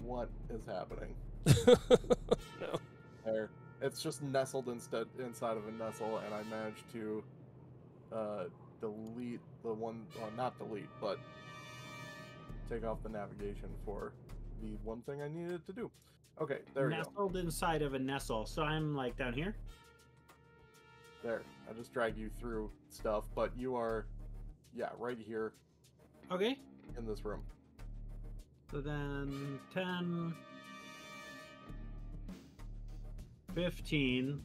What is happening? No. There. It's just nestled inside of a nestle, and I managed to delete the one, well, not delete, but take off the navigation for the one thing I needed to do. Okay, there we go. Nestled inside of a nestle. So I'm like down here. There. I just dragged you through stuff, but you are, yeah, right here Okay. in this room. So then 10, 15,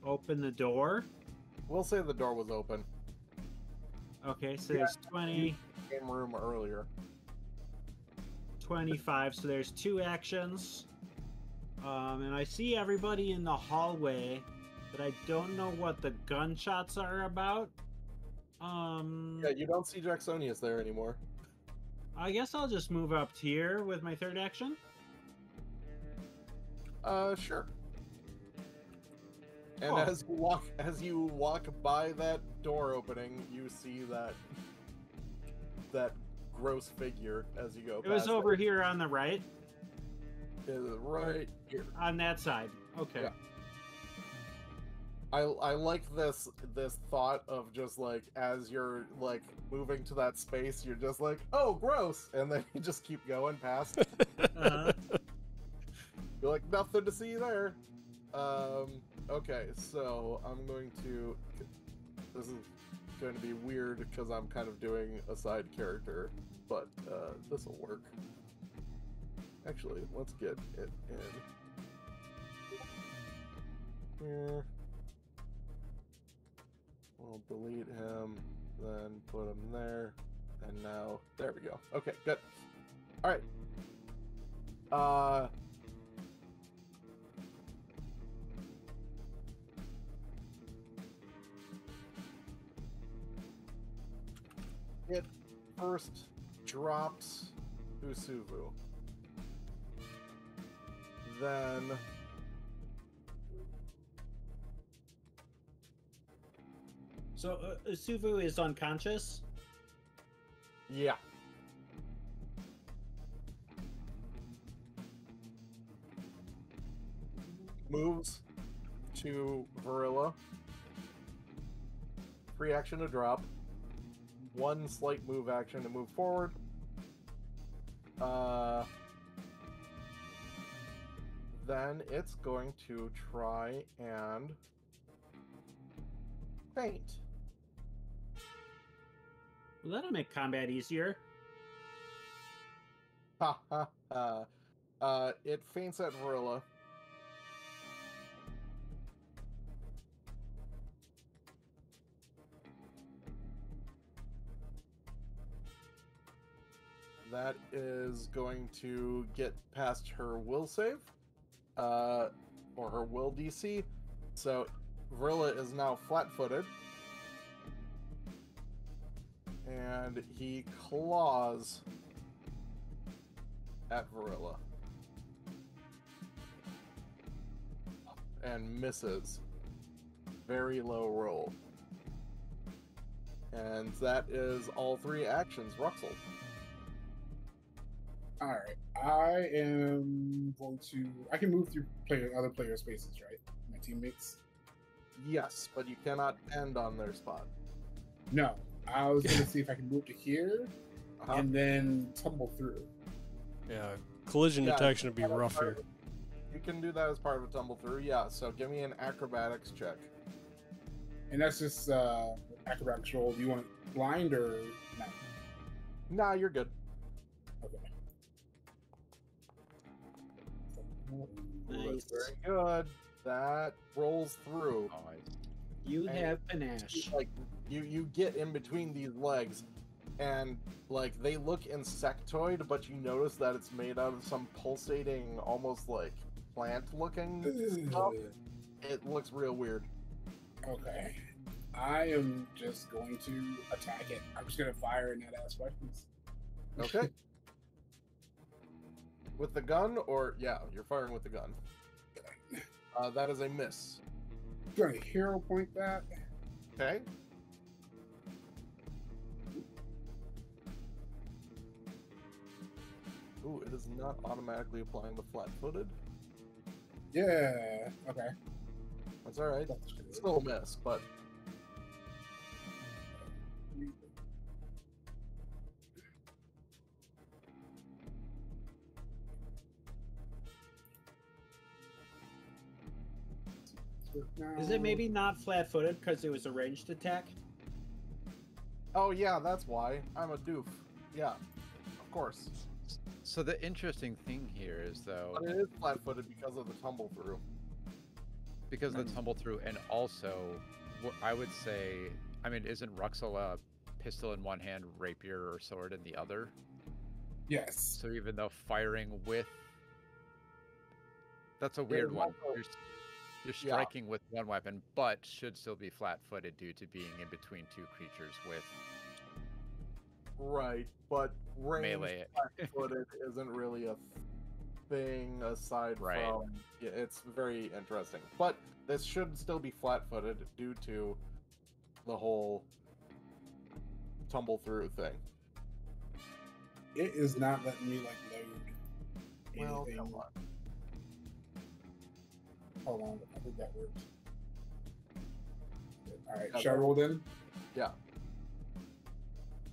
open the door. We'll say the door was open. Okay, so there's 20, Same room earlier. 25, so there's 2 actions. And I see everybody in the hallway, but I don't know what the gunshots are about. Yeah, you don't see Jacksonius there anymore. I guess I'll just move up here with my 3rd action. Sure. And Cool. as you walk by that door opening, you see that gross figure as you go. It was past over here on the right, It is right here. on that side. Okay. Yeah. I like this thought of just like as you're like moving to that space, you're just like, oh, gross, and then you just keep going past. Uh-huh. You're like, nothing to see there. Okay, so I'm going to. This is going to be weird because I'm kind of doing a side character, but this will work. Actually, let's get it in here. We'll delete him, then put him there, and now there we go. Okay, good. All right. It first drops Usuvu. Then So Usuvu is unconscious. yeah. Moves to Varilla. Free action to drop. 1 slight move action to move forward. Then it's going to try and faint. Well, that'll make combat easier. Ha ha ha. It faints at Varilla. That is going to get past her will save, or her will DC. So Varilla is now flat-footed, and he claws at Varilla and misses. Very low roll. And that is all 3 actions. Ruxel. Alright. I am going to. I can move through other player spaces, right? My teammates? Yes, but you cannot end on their spot. No. I was going to see if I can move to here and then tumble through. Yeah, collision Yeah, detection would be rough here. You can do that as part of a tumble through, yeah. So give me an acrobatics check. And that's just acrobatics roll. Do you want blind or no? Nah, you're good. Okay. Nice. Very good. That rolls through. You And have panache. Like you get in between these legs, and like they look insectoid, but you notice that it's made out of some pulsating, almost like plant-looking stuff. It looks real weird. Okay. I am just going to attack it. I'm just going to fire in that ass weapons. Okay. With the gun, or yeah, you're firing with the gun. That is a miss. Going to hero point that. Okay. Ooh, it is not automatically applying the flat-footed. Yeah. Okay. That's all right. It's still a miss, but Is it maybe not flat-footed because it was a ranged attack? Oh yeah, that's why. I'm a doof. Yeah, of course. So the interesting thing here is, though, But it is flat-footed because of the tumble through. because of the tumble through, and also, I would say, I mean, isn't Ruxel a pistol in one hand, rapier or sword in the other? Yes. So even though firing with, that's a weird one. You're striking with one weapon, but should still be flat-footed due to being in between two creatures with Right, but melee. flat-footed isn't really a thing aside from. Yeah, it's very interesting. But this should still be flat-footed due to the whole tumble through thing. It is not letting me like load Well, anything. come on. Hold on, I think that worked. All right, Yeah, should I roll then? Yeah.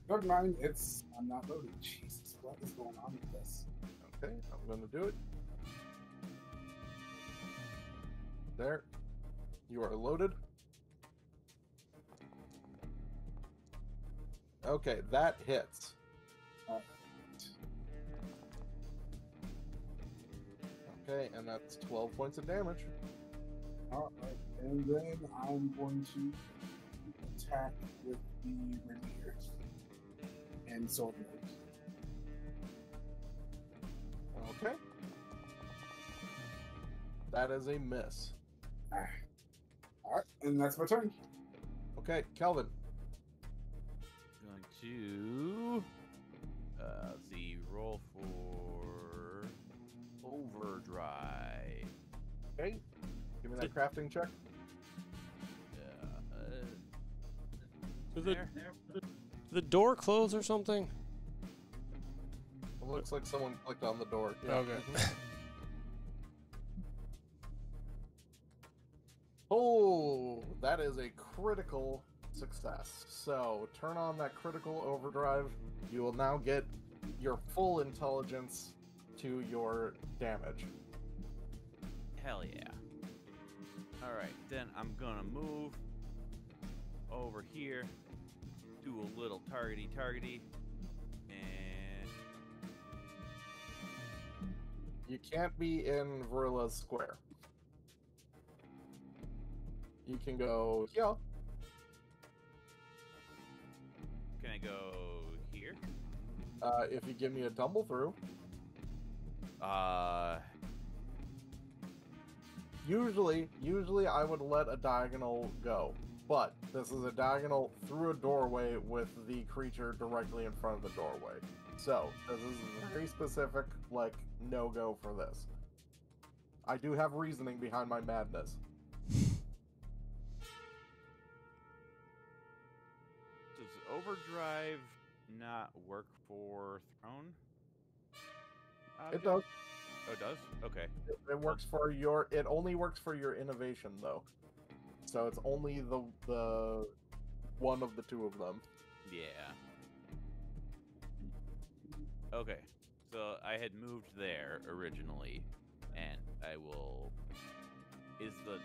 Never mind, I'm not loaded. Jesus, what is going on with this? Okay, I'm gonna do it. There. You are loaded. Okay, that hits. Okay, and that's 12 points of damage. All right, and then I'm going to attack with the rapier and sword mode. Okay. That is a miss. All right, and that's my turn. Okay, Kelvin. Going to let's see, roll for overdrive. Okay. Give me that crafting check. Did the door close or something? It looks like someone clicked on the door. Yeah. Okay. Oh, that is a critical success. So turn on that critical overdrive. You will now get your full intelligence to your damage. Hell yeah. Alright, then I'm gonna move over here, do a little targety, and You can't be in Verilla's square. You can go here. can I go here? If you give me a tumble through. Usually I would let a diagonal go, but this is a diagonal through a doorway with the creature directly in front of the doorway. So this is very specific, like, no-go for this. I do have reasoning behind my madness. Does overdrive not work for throne? It does. Oh, it does? Okay. It works for your. It only works for your innovation, though. So it's only the one of the two of them. Yeah. Okay. So I had moved there originally, and I will. Is the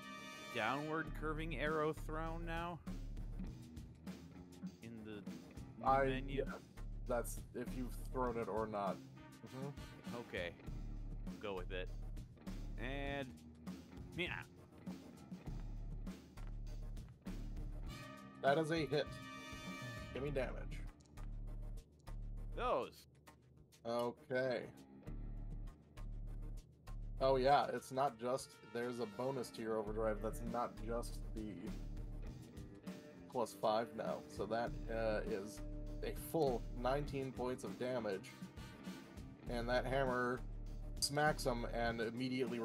downward curving arrow thrown now? In the menu? Yeah, that's if you've thrown it or not. Okay. Go with it. And yeah. That is a hit. Give me damage. Those. Okay. Oh yeah, it's not just, there's a bonus to your overdrive that's not just the +5 now. So that is a full 19 points of damage. And that hammer smacks him and immediately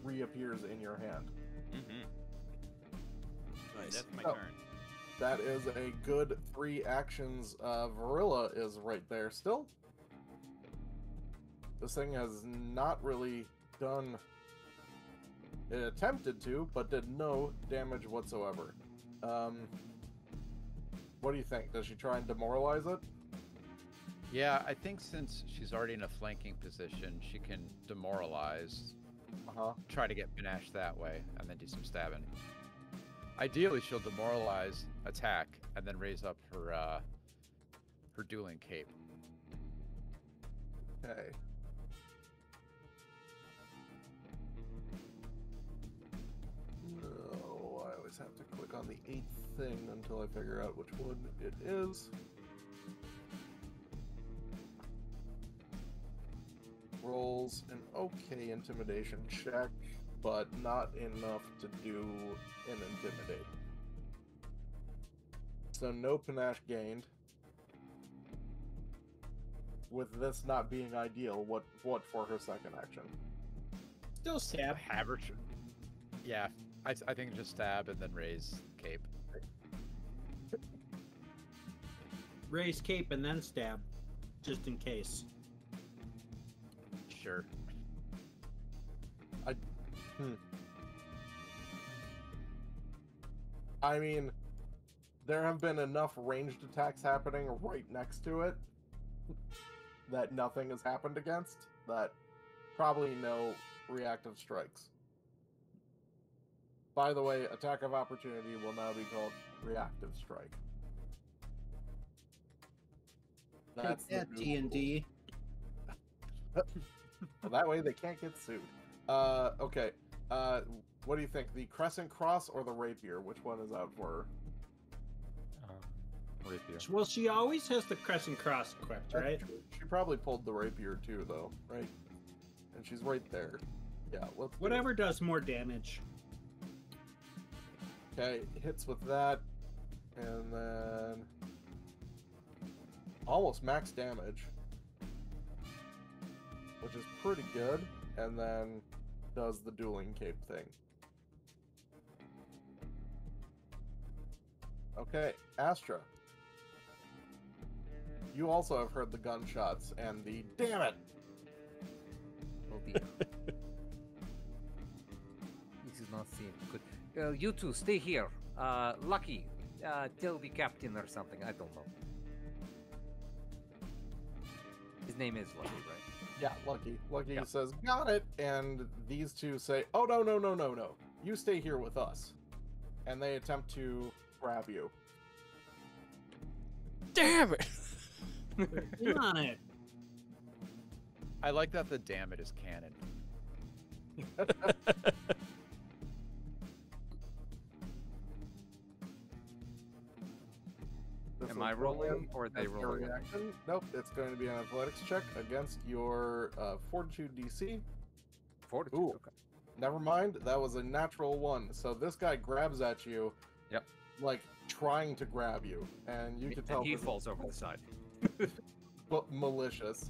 reappears in your hand. Right, that's my Oh. turn. That is a good 3 actions. Verilla is right there still. This thing has not really done... It attempted to, but did no damage whatsoever. What do you think? Does she try and demoralize it? Yeah, I think since she's already in a flanking position, she can demoralize. try to get panache that way, and then do some stabbing. Ideally, she'll demoralize, attack, and then raise up her her dueling cape. Okay. No, I always have to click on the 8th thing until I figure out which one it is. Rolls an okay intimidation check, but not enough to do an intimidate. So no panache gained. With this not being ideal, what for her second action? Still stab. Have her. Yeah, I think just stab and then raise cape. Raise cape and then stab, just in case. Sure. I mean, there have been enough ranged attacks happening right next to it that nothing has happened against, that probably no reactive strikes. By the way, attack of opportunity will now be called reactive strike. That's Take that, D&D. Well, that way they can't get sued. Okay. What do you think? The crescent cross or the rapier? Which one is out for her? Rapier. Well, she always has the crescent cross equipped, That's right? true. She probably pulled the rapier too, though, right? And she's right there. Yeah, let's do it. Whatever does more damage. Okay, hits with that, and then almost max damage, which is pretty good, and then does the dueling cape thing. Okay, Astra. You also have heard the gunshots and the damn it! Oh dear. This is not seem good. You two, stay here. Lucky, tell the captain or something. I don't know. His name is Lucky, right? Yeah, Lucky. Lucky Yeah. says, got it! And these two say, oh, no, no, no, no, no. You stay here with us. And they attempt to grab you. Damn it! In on it. I like that the damn it is canon. This Am will I go rolling, in or are they as your rolling? reaction. Nope, it's going to be an athletics check against your fortitude DC. Fortitude. Ooh. Okay. Never mind, that was a natural 1. So this guy grabs at you. Yep. Like, trying to grab you. And you can tell And he this is falls over the side. malicious.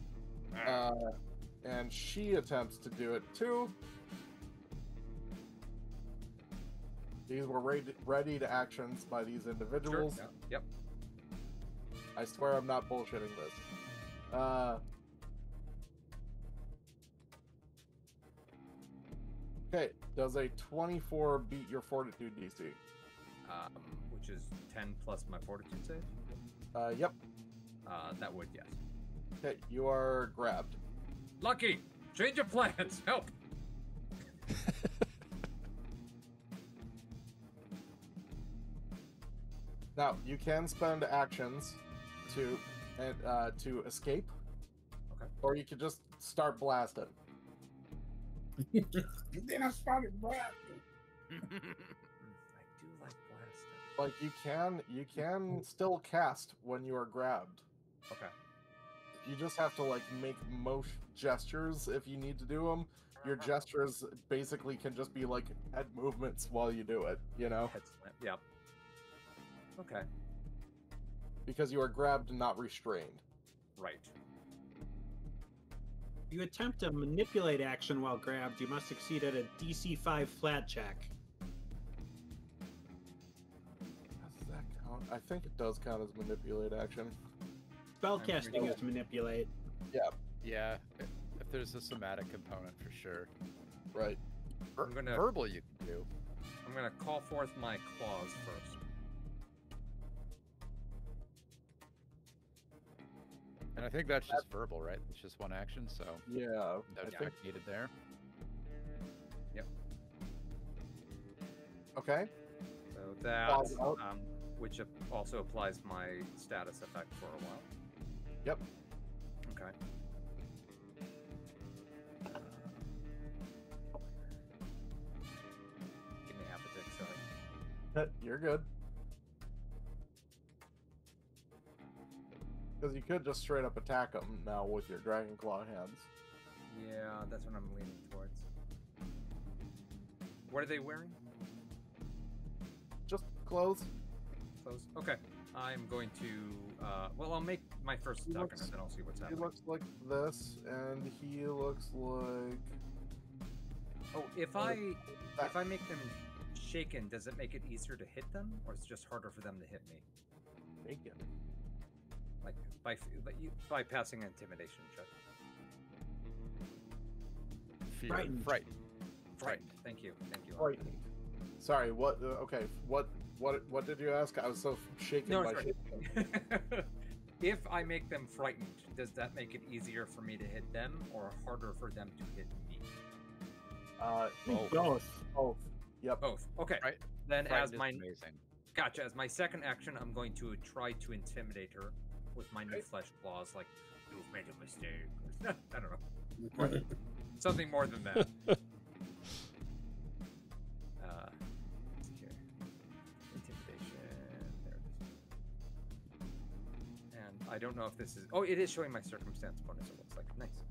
And she attempts to do it too. These were ready to actions by these Sure. individuals. Yeah. Yep. I swear I'm not bullshitting this. Okay, does a 24 beat your fortitude DC? Which is 10 plus my fortitude save. Yep. That would, yes. Okay, you are grabbed. Lucky, change of plans. Help. Now, you can spend actions to escape. Okay. Or you could just start blasting. Then I started blasting. I do like blasting. Like you can still cast when you are grabbed. Okay. You just have to like make motion gestures if you need to do them. Your gestures basically can just be like head movements while you do it, you know? Head slam. Yep. Okay. Because you are grabbed and not restrained. Right. If you attempt to manipulate action while grabbed, you must succeed at a DC 5 flat check. Does that count? I think it does count as manipulate action. Spellcasting is manipulate. Yeah, if there's a somatic component for sure. Right. I'm gonna Verbal you can do. I'm gonna call forth my claws first. And I think that's just verbal, right? It's just one action, so Yeah. no I attack think needed there. Okay. So that, Pause out. which also applies my status effect for a while. Yep. Okay. Give me half a tick, sorry. You're good. Because you could just straight up attack them now with your Dragon Claw hands. Yeah, that's what I'm leaning towards. What are they wearing? Just clothes. Clothes. Okay. I'm going to, well, I'll make my first He duck looks- and then I'll see what's He happening. looks like this, and he looks like... Oh, if I make them shaken, does it make it easier to hit them, or is it just harder for them to hit me? Bacon. Like by passing an intimidation check. Fear. Frightened. Frightened. Frightened. Thank you. Thank you. Frightened. Sorry, what? Okay, what did you ask? I was so shaken No, by it's shaking. right. If I make them frightened, does that make it easier for me to hit them, or harder for them to hit me? Both. Both. Yep. Both. Okay. Right. Then as Frightened is my amazing. gotcha, as my second action, I'm going to try to intimidate her with my new flesh claws, like you've made a mistake. I don't know. Something more than that. Let's see here. Intimidation. There it is. And I don't know if this is. Oh, it is showing my circumstance bonus. It looks like nice.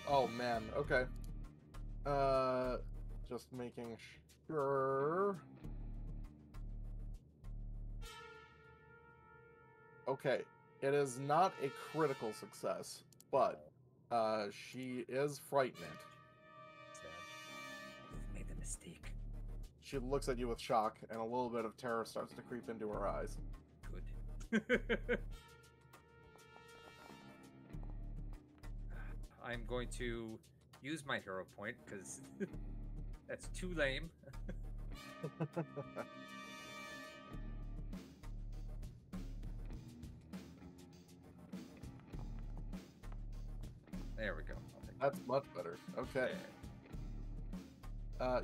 Oh man. Okay. Just making sure. Okay, it is not a critical success, but she is frightened. Sad. You've made a mistake. She looks at you with shock, and a little bit of terror starts to creep into her eyes. Good. I'm going to use my hero point because that's too lame. There we go. I'll take that. That's much better. Okay.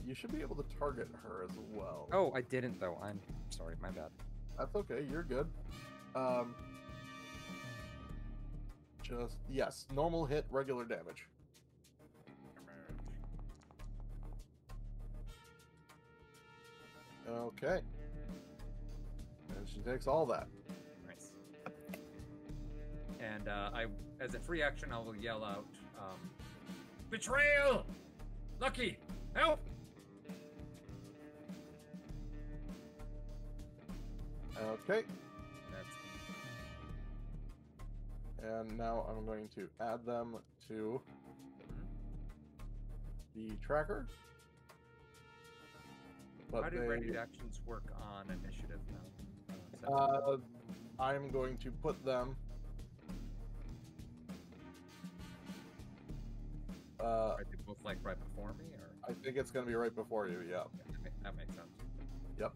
You should be able to target her as well. Oh, I didn't though. I'm sorry. My bad. That's okay. You're good. Just yes, normal hit, regular damage. Okay. And she takes all that. Nice. And as a free action, I will yell out, "Betrayal! Lucky, help!" Okay. That's And now I'm going to add them to the tracker. But how do they, ready actions work on initiative now? I'm going to put them. Are they both like right before me, or I think it's going to be right before you. Yeah. that makes sense. Yep.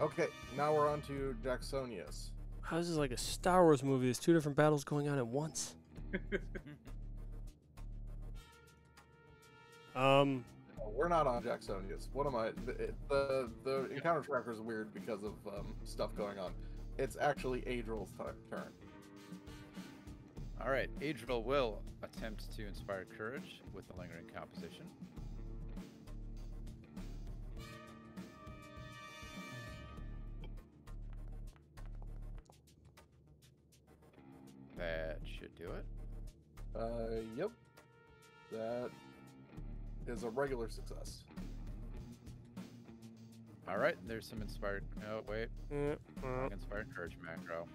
Okay. Now we're on to Jacksonius. How is this like a Star Wars movie? There's two different battles going on at once. We're not on Jacksonius. What am I? The encounter tracker is weird because of stuff going on. It's actually Adriel's turn. All right, Adriel will attempt to inspire courage with the lingering composition. That should do it. Yep. That is a regular success. All right, there's some inspired. Oh wait, Yeah, inspired courage macro.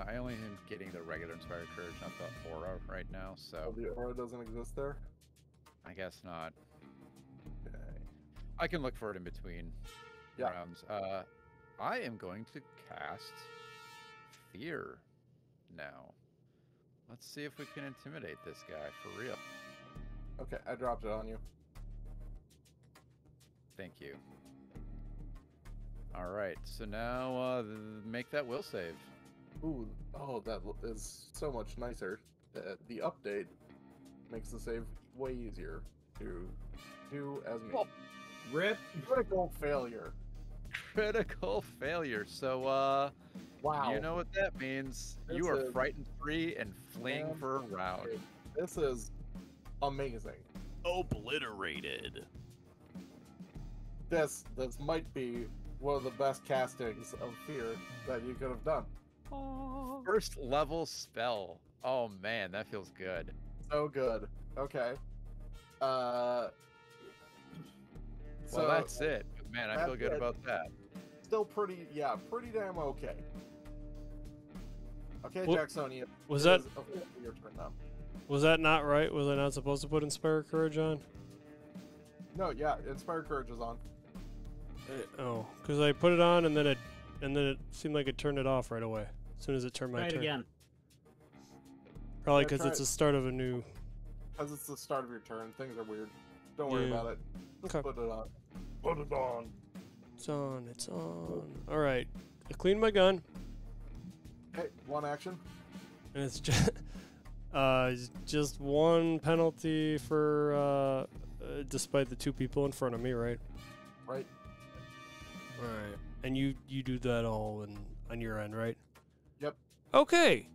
I only am getting the regular inspired courage, not the aura right now, so Oh, the aura doesn't exist there? I guess not. Okay. I can look for it in between Yeah. rounds. I am going to cast Fear now. Let's see if we can intimidate this guy for real. Okay, I dropped it on you. Thank you. All right, so now make that will save. Ooh, oh, that is so much nicer. The update makes the save way easier to do as me. Oh. Rip. Critical failure. Critical failure. So, Wow. you know what that means. This You are is- frightened free and fleeing Man, for a round. This is amazing. Obliterated. This might be one of the best castings of fear that you could have done. First level spell. Oh man, that feels good. So good. Okay. Well, So that's it. Man, I feel that's good it. about that. still pretty damn okay. Okay, Well, Jacksonia. was it that- is officially your turn now? Was that not right? Was I not supposed to put Inspire Courage on? No, yeah, Inspire Courage is on. Oh, because I put it on and then it seemed like it turned it off right away as soon as it turned my Try it turn. again. Probably Yeah, because try it's it. the start of a new. Because it's the start of your turn. Things are weird. Don't worry Yeah. about it. Okay. Put it on. Put it on. It's on. It's on. All right. I cleaned my gun, Okay, one action. and it's just one penalty for despite the two people in front of me, right? Right. All right. And you do that all on your end, right? Yep. Okay.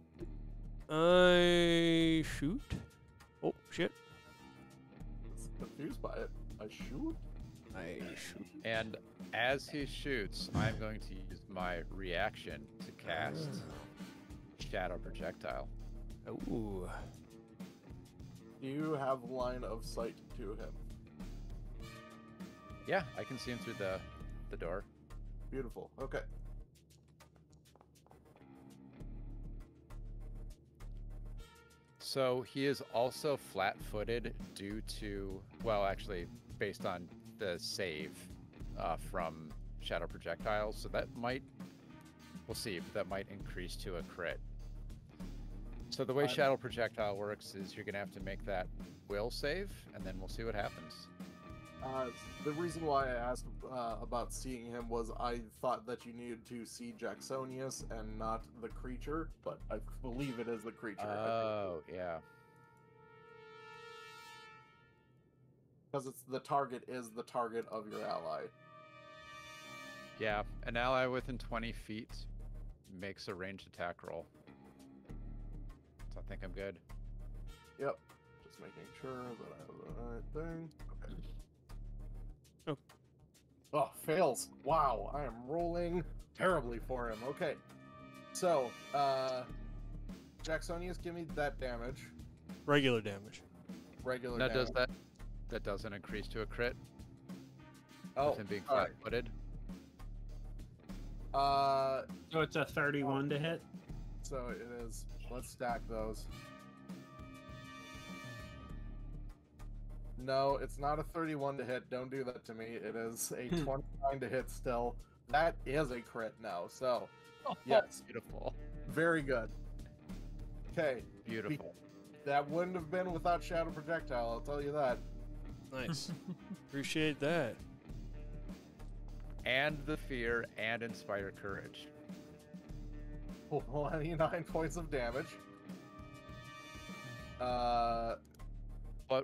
I shoot. Oh shit. Confused by it. I shoot. I shoot. And as he shoots, I'm going to use my reaction to cast Shadow Projectile. Ooh. Do you have line of sight to him? Yeah, I can see him through the door. Beautiful. Okay. So he is also flat-footed due to, well, actually, based on the save from Shadow Projectile. So that might, we'll see, but that might increase to a crit. So the way Shadow Projectile works is you're going to have to make that will save, and then we'll see what happens. The reason why I asked about seeing him was I thought that you needed to see Jacksonius and not the creature, but I believe it is the creature. Oh, yeah. Because it's the target is the target of your ally. Yeah, an ally within 20 feet makes a ranged attack roll. So I think I'm good. Yep. Just making sure that I have the right thing. Okay. Oh, fails. Wow, I am rolling terribly for him. Okay. So, Jacksonius, give me that damage. Regular damage. Regular Now, damage. that doesn't increase to a crit? Oh, With him being sorry. flat-footed? So it's a 31 to hit. So it is. Let's stack those. No, it's not a 31 to hit. Don't do that to me. It is a 29 to hit still. That is a crit now. So, yes, Beautiful. very good. Okay, Beautiful. that wouldn't have been without Shadow Projectile, I'll tell you that. Nice. Appreciate that. And the fear and Inspire Courage. 29 points of damage. But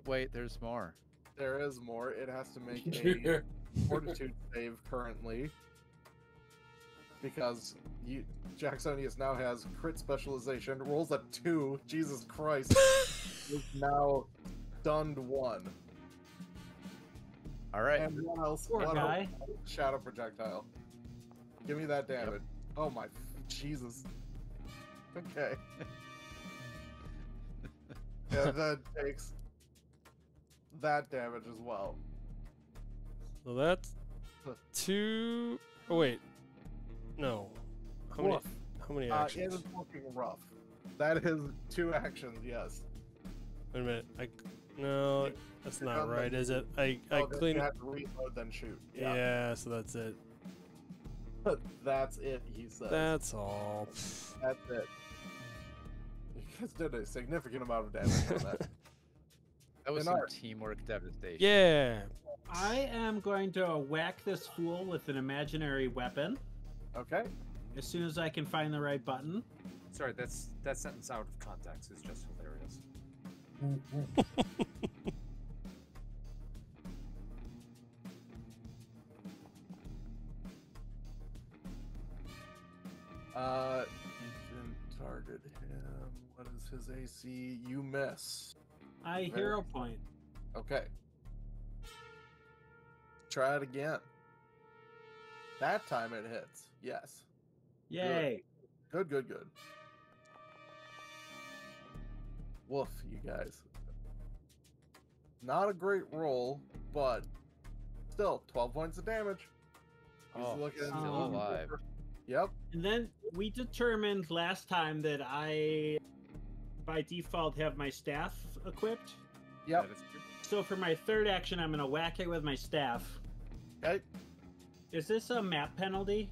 wait, there's more. There is more. It has to make a fortitude save currently. Because Jacksonius now has crit specialization. Rolls a 2. Jesus Christ. Is now stunned 1. All right. And what else? Poor What guy. else? Shadow Projectile. Give me that damage. Oh my Jesus. Okay. Yeah, that takes that damage as well. So that's 2. Oh wait. No. How many? Woof. How many It actions? is looking rough. That is 2 actions, yes. Wait a minute. No, that's not right, is it? I Oh, then clean. you have to reload, then shoot. Yeah, so that's it. That's it, he says. That's all. That's it. You guys did a significant amount of damage on that. That was And some Art. teamwork devastation. Yeah. I am going to whack this fool with an imaginary weapon. Okay. as soon as I can find the right button. Sorry, that sentence out of context is just hilarious. You didn't target him. What is his AC? You miss. I hero point. Okay. Try it again. That time it hits. Yes. Yay. Good, good, good. Woof, you guys. Not a great roll, but still 12 points of damage. He's Oh, looking still alive. Yep. And then we determined last time that I, by default, have my staff equipped. Yep. That is true. So for my third action, I'm going to whack it with my staff. Okay. Is this a map penalty?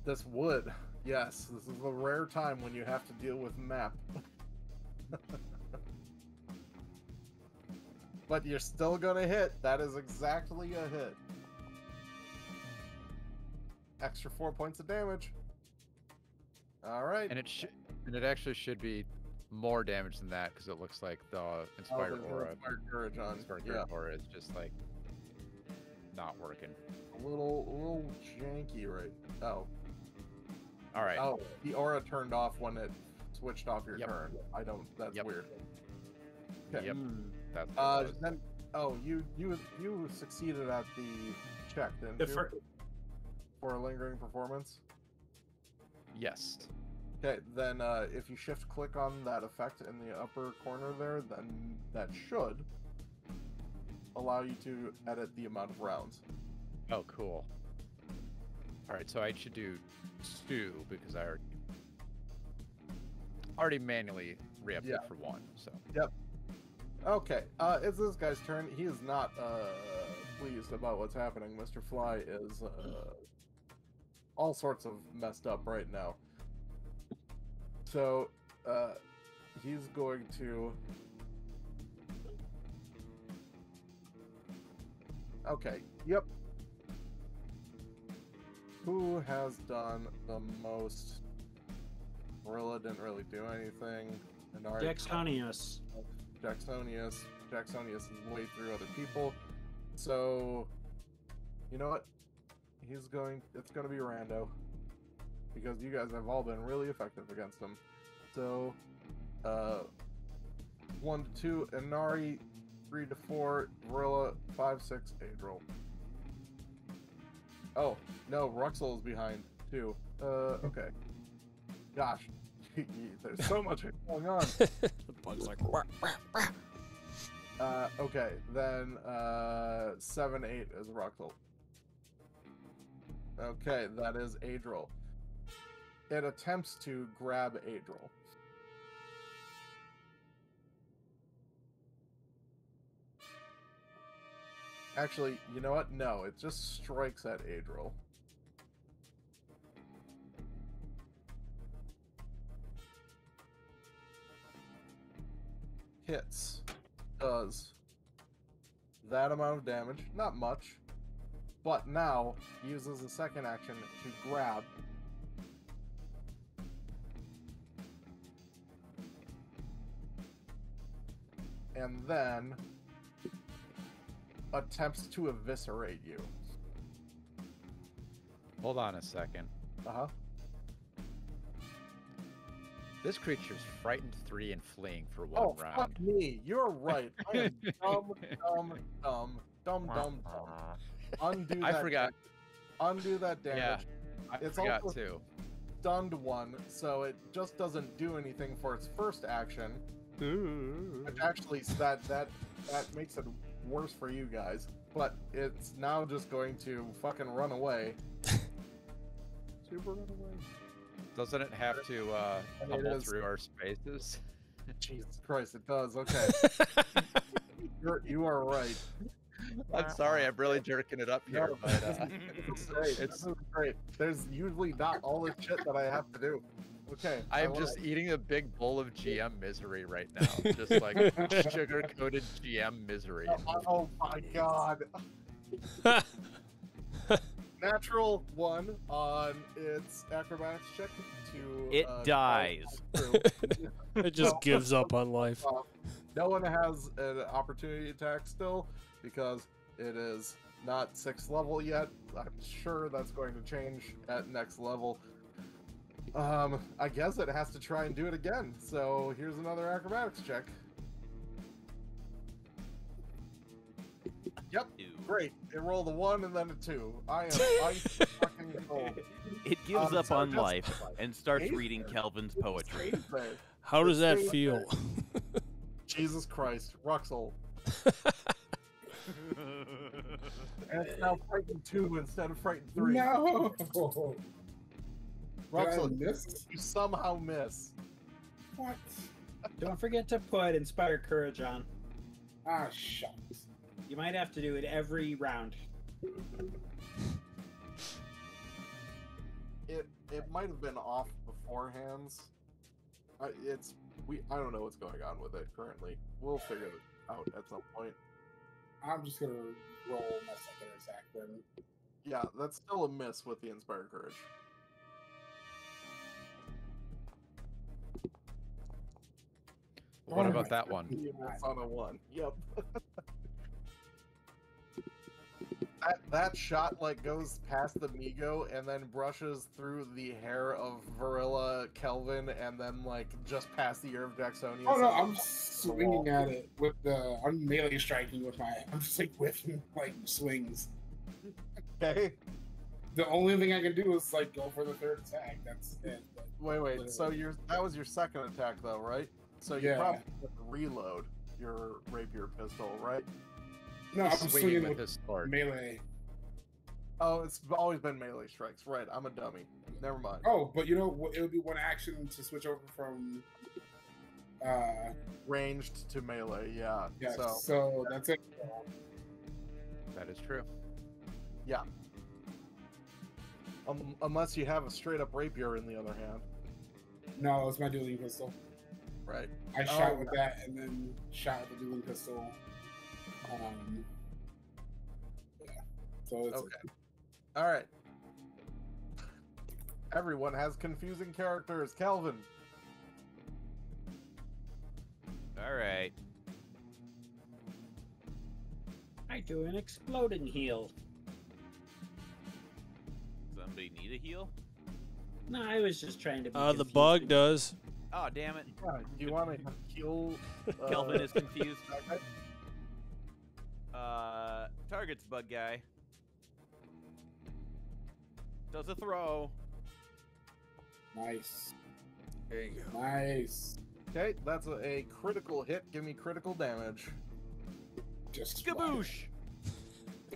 This would. Yes. This is a rare time when you have to deal with map. But you're still gonna hit. That is exactly a hit. Extra 4 points of damage. All right. And it actually should be more damage than that because it looks like the inspired there's no aura. Inspired Courage on. Inspired Yeah. aura is just like not working. A little janky, right? Oh. All right. Oh, the aura turned off when it switched off your Yep. turn. I don't. That's Yep. weird. Okay. Yep. That's what it was. Then. Oh, you succeeded at the check, didn't The you? fir- For a lingering performance. Yes. Okay, then if you shift click on that effect in the upper corner there, then that should allow you to edit the amount of rounds. Oh, cool. All right, so I should do 2 because I already manually re-upped Yeah. it for 1. So. Yep. Okay, it's this guy's turn. He is not pleased about what's happening. Mr. Fly is all sorts of messed up right now. So he's going to. Okay. Yep. Who has done the most? Gorilla didn't really do anything. Jacksonius. Jacksonius is way through other people. So, you know what? It's going to be Rando. Because you guys have all been really effective against him. So, 1 to 2, Inari, 3 to 4, Gorilla, 5, 6, Adril. Oh, no, Ruxel is behind, too. Okay. Gosh, there's so much going on. The bug's like, "Wah, wah, wah." Okay, then 7, 8 is Ruxel. Okay, that is Adril. It attempts to grab Adril. Actually, you know what? No, it just strikes at Adril. Hits. Does that amount of damage. Not much. But now uses a second action to grab. And then attempts to eviscerate you. Hold on a second. Uh-huh. This creature's frightened 3 and fleeing for 1 Oh, round. fuck me. You're right. I am dumb. Undo that. I forgot. Undo that damage. Yeah, I It's forgot also too. stunned 1, so it just doesn't do anything for its first action. Which actually, that makes it worse for you guys. But it's now just going to fucking run away. Super run away. Doesn't it have to And it tumble is- through our spaces? Jesus Christ, it does. Okay. You are right. I'm sorry, I'm really jerking it up here, No, but this is great. This is great. There's usually not all this shit that I have to do. Okay. I'm just eating a big bowl of GM misery right now. Just like sugar-coated GM misery. Oh my god. natural 1 on its acrobatics check to. It dies. It just gives up on life. No one has an opportunity attack still because it is not 6th level yet. I'm sure that's going to change at next level. I guess it has to try and do it again. So here's another acrobatics check. Yep, great. It rolled a 1 and then a 2. I am fucking cold. It gives up so on just life and starts stay reading there. Kelvin's poetry. Stay there. How does that Stay feel? there. Jesus Christ, Ruxel. And it's now frightened 2 instead of frightened 3. No. Ruxel, Did I miss? you somehow miss. What? Don't forget to put Inspire Courage on. Ah, shucks. You might have to do it every round. It might have been off beforehand. I don't know what's going on with it currently. We'll figure it out at some point. I'm just gonna roll my second attack then. Yeah, that's still a miss with the Inspire Courage. What about that one? It's on a 1. Yep. that shot like goes past the Migo and then brushes through the hair of Varilla Kelvin and then like just past the ear of Daxonius. Oh no, I'm swinging at it with the. I'm melee striking with my. I'm just like whipping like swings. Okay. The only thing I can do is like go for the third attack. That's it. But Wait. literally. So that was your second attack though, right? So you Yeah. probably have to reload your rapier pistol, right? No, I'm Swinging swinging with with his sword. melee. Oh, it's always been melee strikes, right? I'm a dummy. Never mind. Oh, but you know, it would be one action to switch over from. Ranged to melee, yeah. Yeah. So So that's it. That is true. yeah. Unless you have a straight up rapier in the other hand, No, it's my dueling pistol. right? I shot Oh, with that and then shot with the dueling pistol. Yeah. So it's Okay. All right. Everyone has confusing characters. Kelvin. All right. I do an exploding heal. Somebody need a heal? No, I was just trying to be The bug confusing. does. Oh, damn it. Do you want to heal? Kelvin is confused. Okay. Target's bug guy. Does a throw. nice. There you go. Nice. Okay, that's a critical hit. Give me critical damage. Just Skaboosh!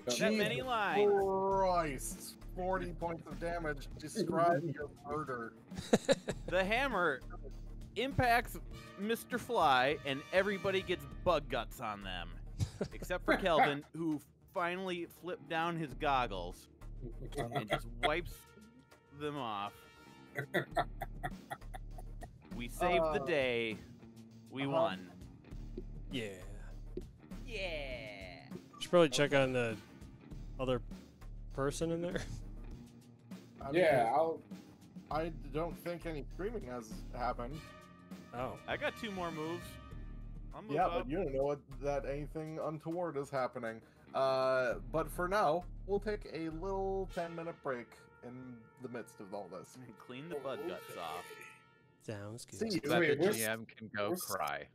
That That many lines. Christ. 40 points of damage. Describe your murder. The hammer impacts Mr. Fly, and everybody gets bug guts on them. Except for Kelvin, who finally flipped down his goggles and just wipes them off. We saved the day. We won. Yeah. Yeah. Should probably check on the other person in there. I mean, Yeah, I don't think any screaming has happened. Oh. I got 2 more moves. I'll move Yeah, up. but you don't know that anything untoward is happening. But for now, we'll take a little 10-minute break in the midst of all this. And clean the bug guts off. Sounds good. See you. So that Wait, the where's- GM can go where's- cry.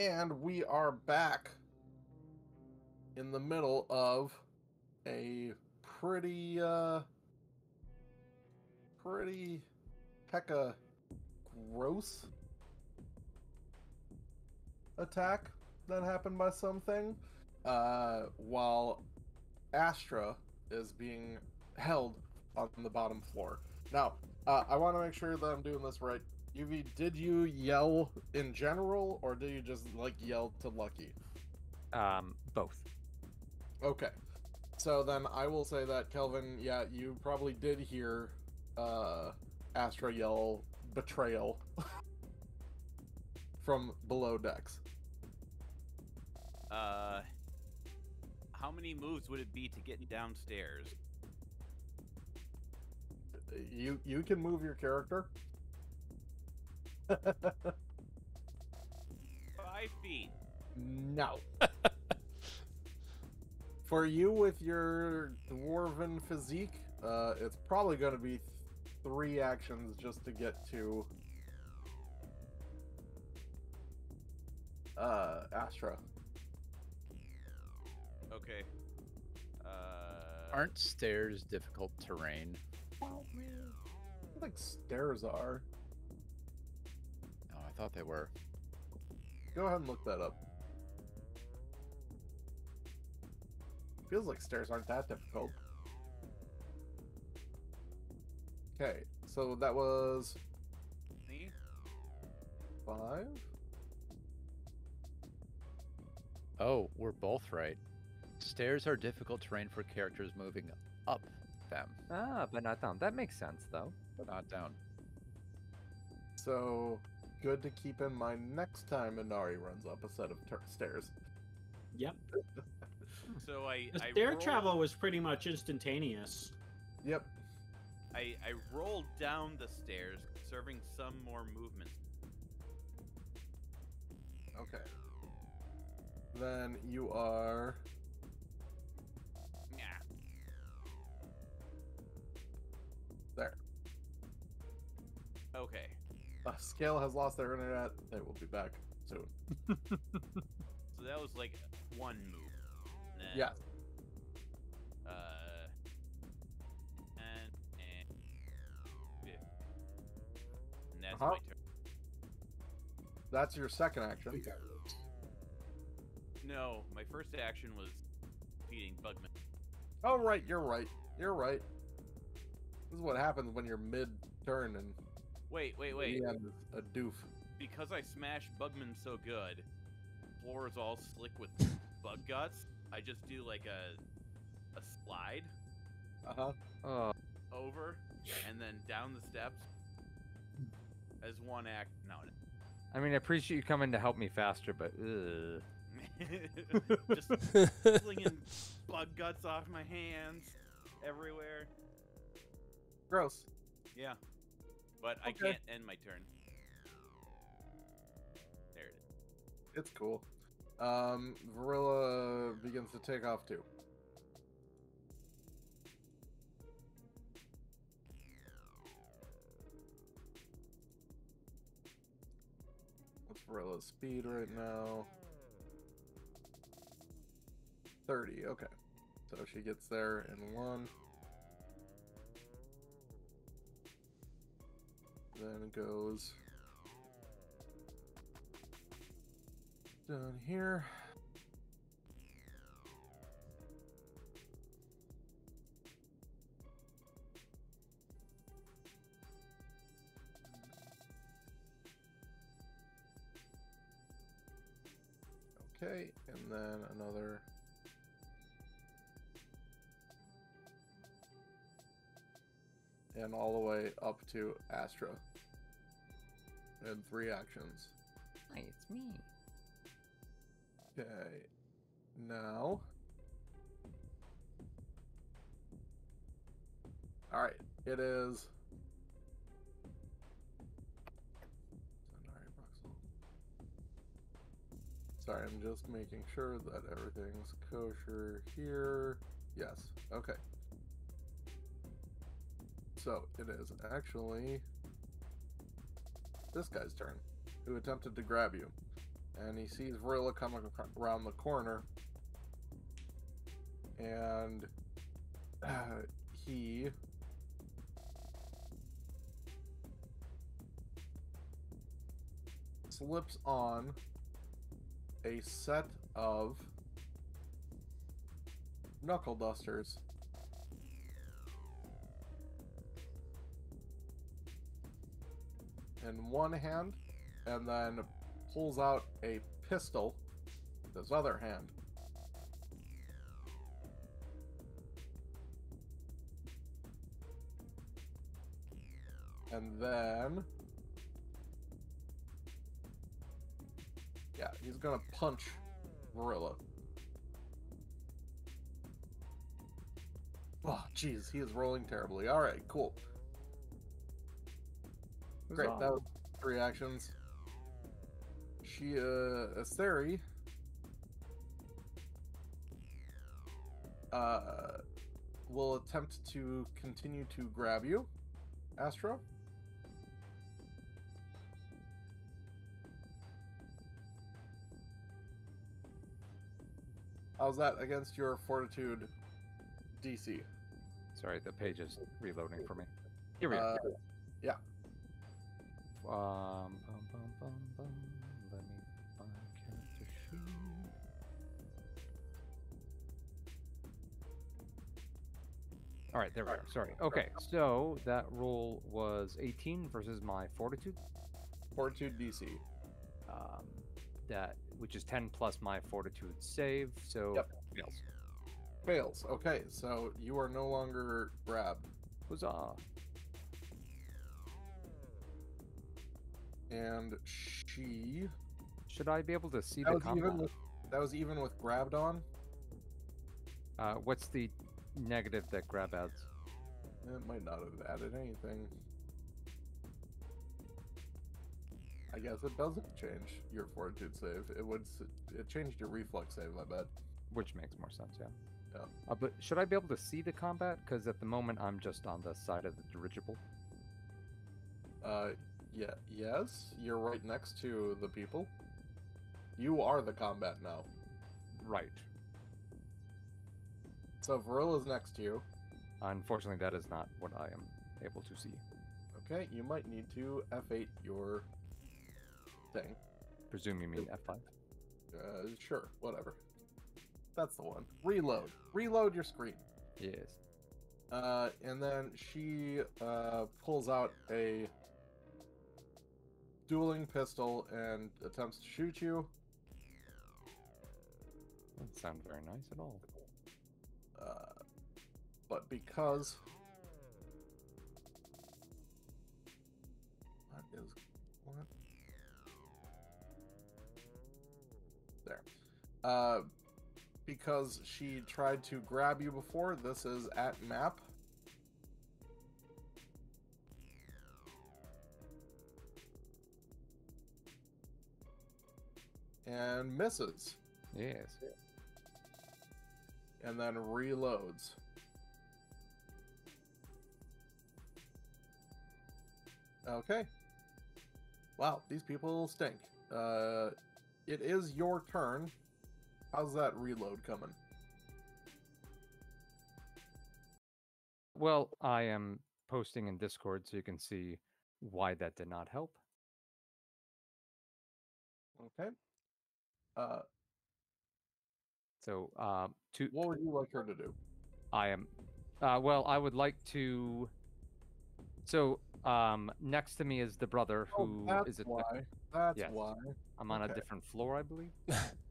And we are back in the middle of a pretty hecka gross attack that happened by something, while Astra is being held on the bottom floor. Now, I want to make sure that I'm doing this right. UV, did you yell in general, or did you just like yell to Lucky? Both. Okay. So then I will say that, Kelvin, yeah, you probably did hear Astra yell betrayal from below decks. How many moves would it be to get downstairs? You can move your character. 5 feet. No. For you with your dwarven physique, it's probably going to be 3 actions just to get to Astra. Okay. Aren't stairs difficult terrain? I think stairs are. No, I thought they were. Go ahead and look that up. Feels like stairs aren't that difficult. Okay, so that was Me? 5. Oh, we're both right. Stairs are difficult terrain for characters moving up them, Ah, but not down. That makes sense, though. but not down. So good to keep in mind next time Inari runs up a set of stairs. Yep. So The I stair rolled- travel was pretty much instantaneous. Yep. I rolled down the stairs, serving some more movement. Okay. Then you are Yeah. there. Okay. Scale has lost their internet. They will be back soon. So that was like one move. And then, Yeah. And that's Uh-huh. my turn. That's your second I action. think that works. No, my first action was defeating Bugman. Oh, right. You're right. You're right. This is what happens when you're mid-turn and Wait. the end is a doof. Because I smashed Bugman so good, floor is all slick with bug guts. I just do like a slide Uh-huh. Oh, over and then down the steps as one act. No. I mean, I appreciate you coming to help me faster, but Just slinging bug guts off my hands everywhere. Gross. Yeah. But I Okay. can't end my turn. There it is. It's cool. Varilla begins to take off too. What's Varilla's speed right now? 30, okay. So she gets there in 1. Then goes down here. Okay, and then another. And all the way up to Astra. And 3 actions. hi, it's me. Okay. Now. Alright. It is. Sorry, I'm just making sure that everything's kosher here. Yes. Okay. So it is actually this guy's turn, who attempted to grab you. and he sees Vrilla coming around the corner, and he slips on a set of knuckle dusters. In one hand, and then pulls out a pistol with his other hand. And then, yeah, he's gonna punch Vrilla. Oh, jeez, he is rolling terribly. All right, cool. Great, that was 3 actions. Asteri will attempt to continue to grab you, Astro. How's that against your fortitude DC? Sorry, the page is reloading for me. Here we go. Yeah. Bum, bum, bum, bum. Let me find character sheet. All right, there we are. Sorry. Okay, so that roll was 18 versus my fortitude. Fortitude DC. Which is 10 plus my fortitude save, so Yep. fails. Fails. Okay, so you are no longer grabbed. Huzzah. And she... Should I be able to see the combat? That was even with grabbed on? What's the negative that grab adds? It might not have added anything. I guess it doesn't change your fortitude save. It changed your reflex save, I bet. Which makes more sense, yeah. Yeah. But should I be able to see the combat? Because at the moment I'm just on the side of the dirigible. Yeah, yes, you're right next to the people. You are the combat now. Right. So Vrilla's next to you. Unfortunately, that is not what I am able to see. Okay, you might need to F8 your thing. Presume you mean F5? Sure, whatever. That's the one. Reload. Reload your screen. Yes. And then she pulls out a dueling pistol and attempts to shoot you. Doesn't sound very nice at all. But because... What? There. Because she tried to grab you before, this is at map. And misses. Yes. And then reloads. Okay. Wow, these people stink. It is your turn. How's that reload coming? Well, I am posting in Discord so you can see why that did not help. Okay. So, what would you like her to do? I am, well, I would like to. So, next to me is the brother who that's is it? Why. That's yes. why. I'm on a different floor, I believe.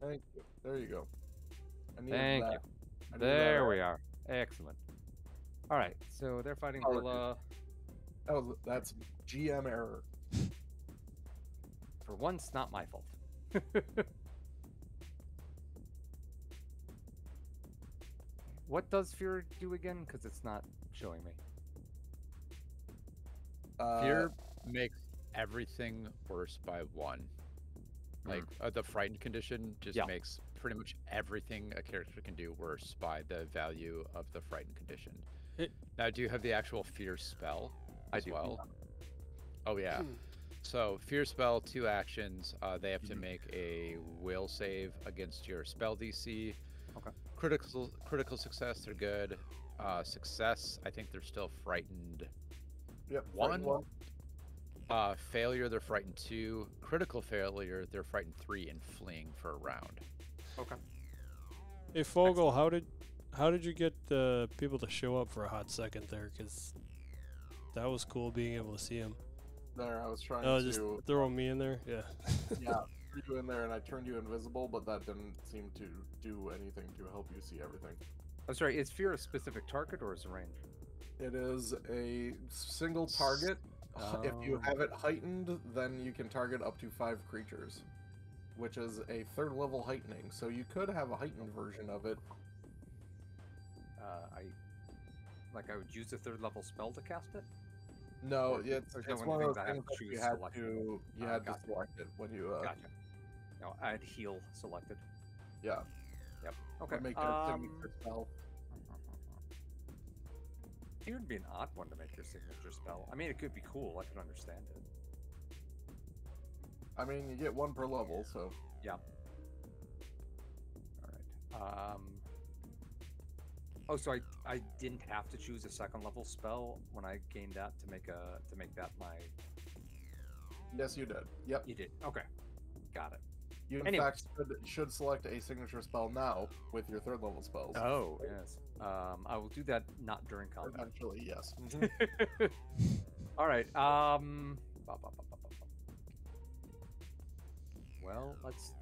Thank you. There you go. Thank you. There we are. Excellent. All right, so they're fighting Vrilla. That's GM error. For once, not my fault. What does fear do again? Because it's not showing me. Fear makes everything worse by 1. Like the frightened condition just makes pretty much everything a character can do worse by the value of the frightened condition. Now, do you have the actual fear spell as well? Oh yeah. So fear spell, 2 actions. They have to make a will save against your spell DC. Okay. Critical success, they're good. Success, I think they're still frightened. Yep. 1. One. Failure, they're frightened 2. Critical failure, they're frightened 3 and fleeing for a round. Okay. Hey Fogel, how did you get the people to show up for a hot second there? Because that was cool being able to see him. There, I was trying Oh, to just throw me in there. Yeah. yeah, threw you in there and I turned you invisible, but that didn't seem to do anything to help you see everything. I'm sorry, is fear a specific target or is it range? It is a single target. If you have it heightened, then you can target up to 5 creatures, which is a 3rd level heightening. So you could have a heightened version of it. I would use a 3rd level spell to cast it. No, Or- it's or is that one one of of those the things I have things to that choose you had selected? to Gotcha. select it when you Gotcha. No, I had heal selected. yeah. Yep. Okay. Make your signature spell. It would be an odd one to make your signature spell. I mean, it could be cool. I could understand it. I mean, you get 1 per level, so Yeah. All right. Oh, so I didn't have to choose a 2nd level spell when I gained that to make that my. yes, you did. Yep. You did. Okay. Got it. You in Anyways. fact should select a signature spell now with your 3rd level spells. Oh yes. I will do that not during combat. Eventually, yes. All right. Well,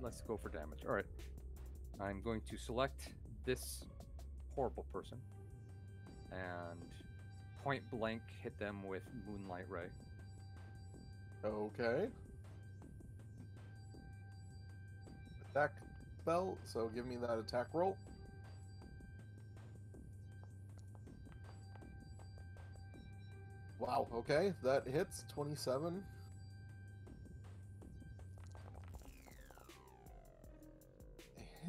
let's go for damage. All right. I'm going to select this horrible person and point blank hit them with Moonlight Ray. Okay. Attack spell, so give me that attack roll. Wow, okay, that hits 27.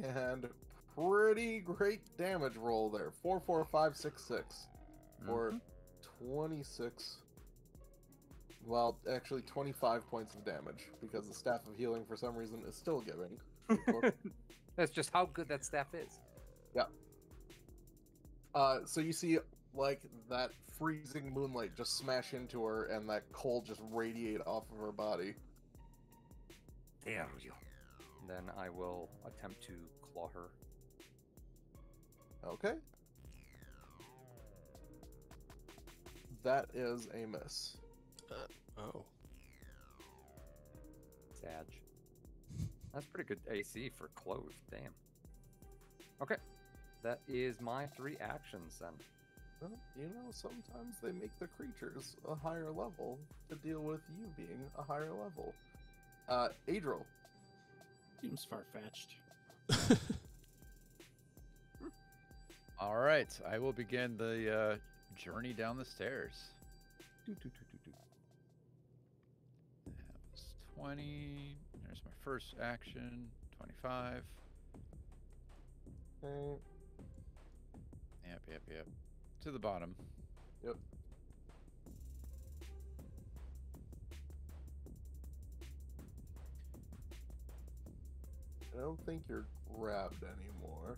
And pretty great damage roll there. 4, 4, 5, 6, 6. For 26. Well, actually 25 points of damage, because the Staff of Healing for some reason is still giving. That's just how good that staff is. Yeah. So you see, like, that freezing moonlight just smash into her, and that cold just radiate off of her body. There you. Then I will attempt to claw her. Okay. That is a miss. Oh. Sag. That's pretty good AC for clothes. Damn. Okay. That is my 3 actions then. Well, you know, sometimes they make the creatures a higher level to deal with you being a higher level. Adriel. Seems far-fetched. All right, I will begin the journey down the stairs. That was 20. There's my first action. 25. Okay. Yep. To the bottom. Yep. I don't think you're grabbed anymore.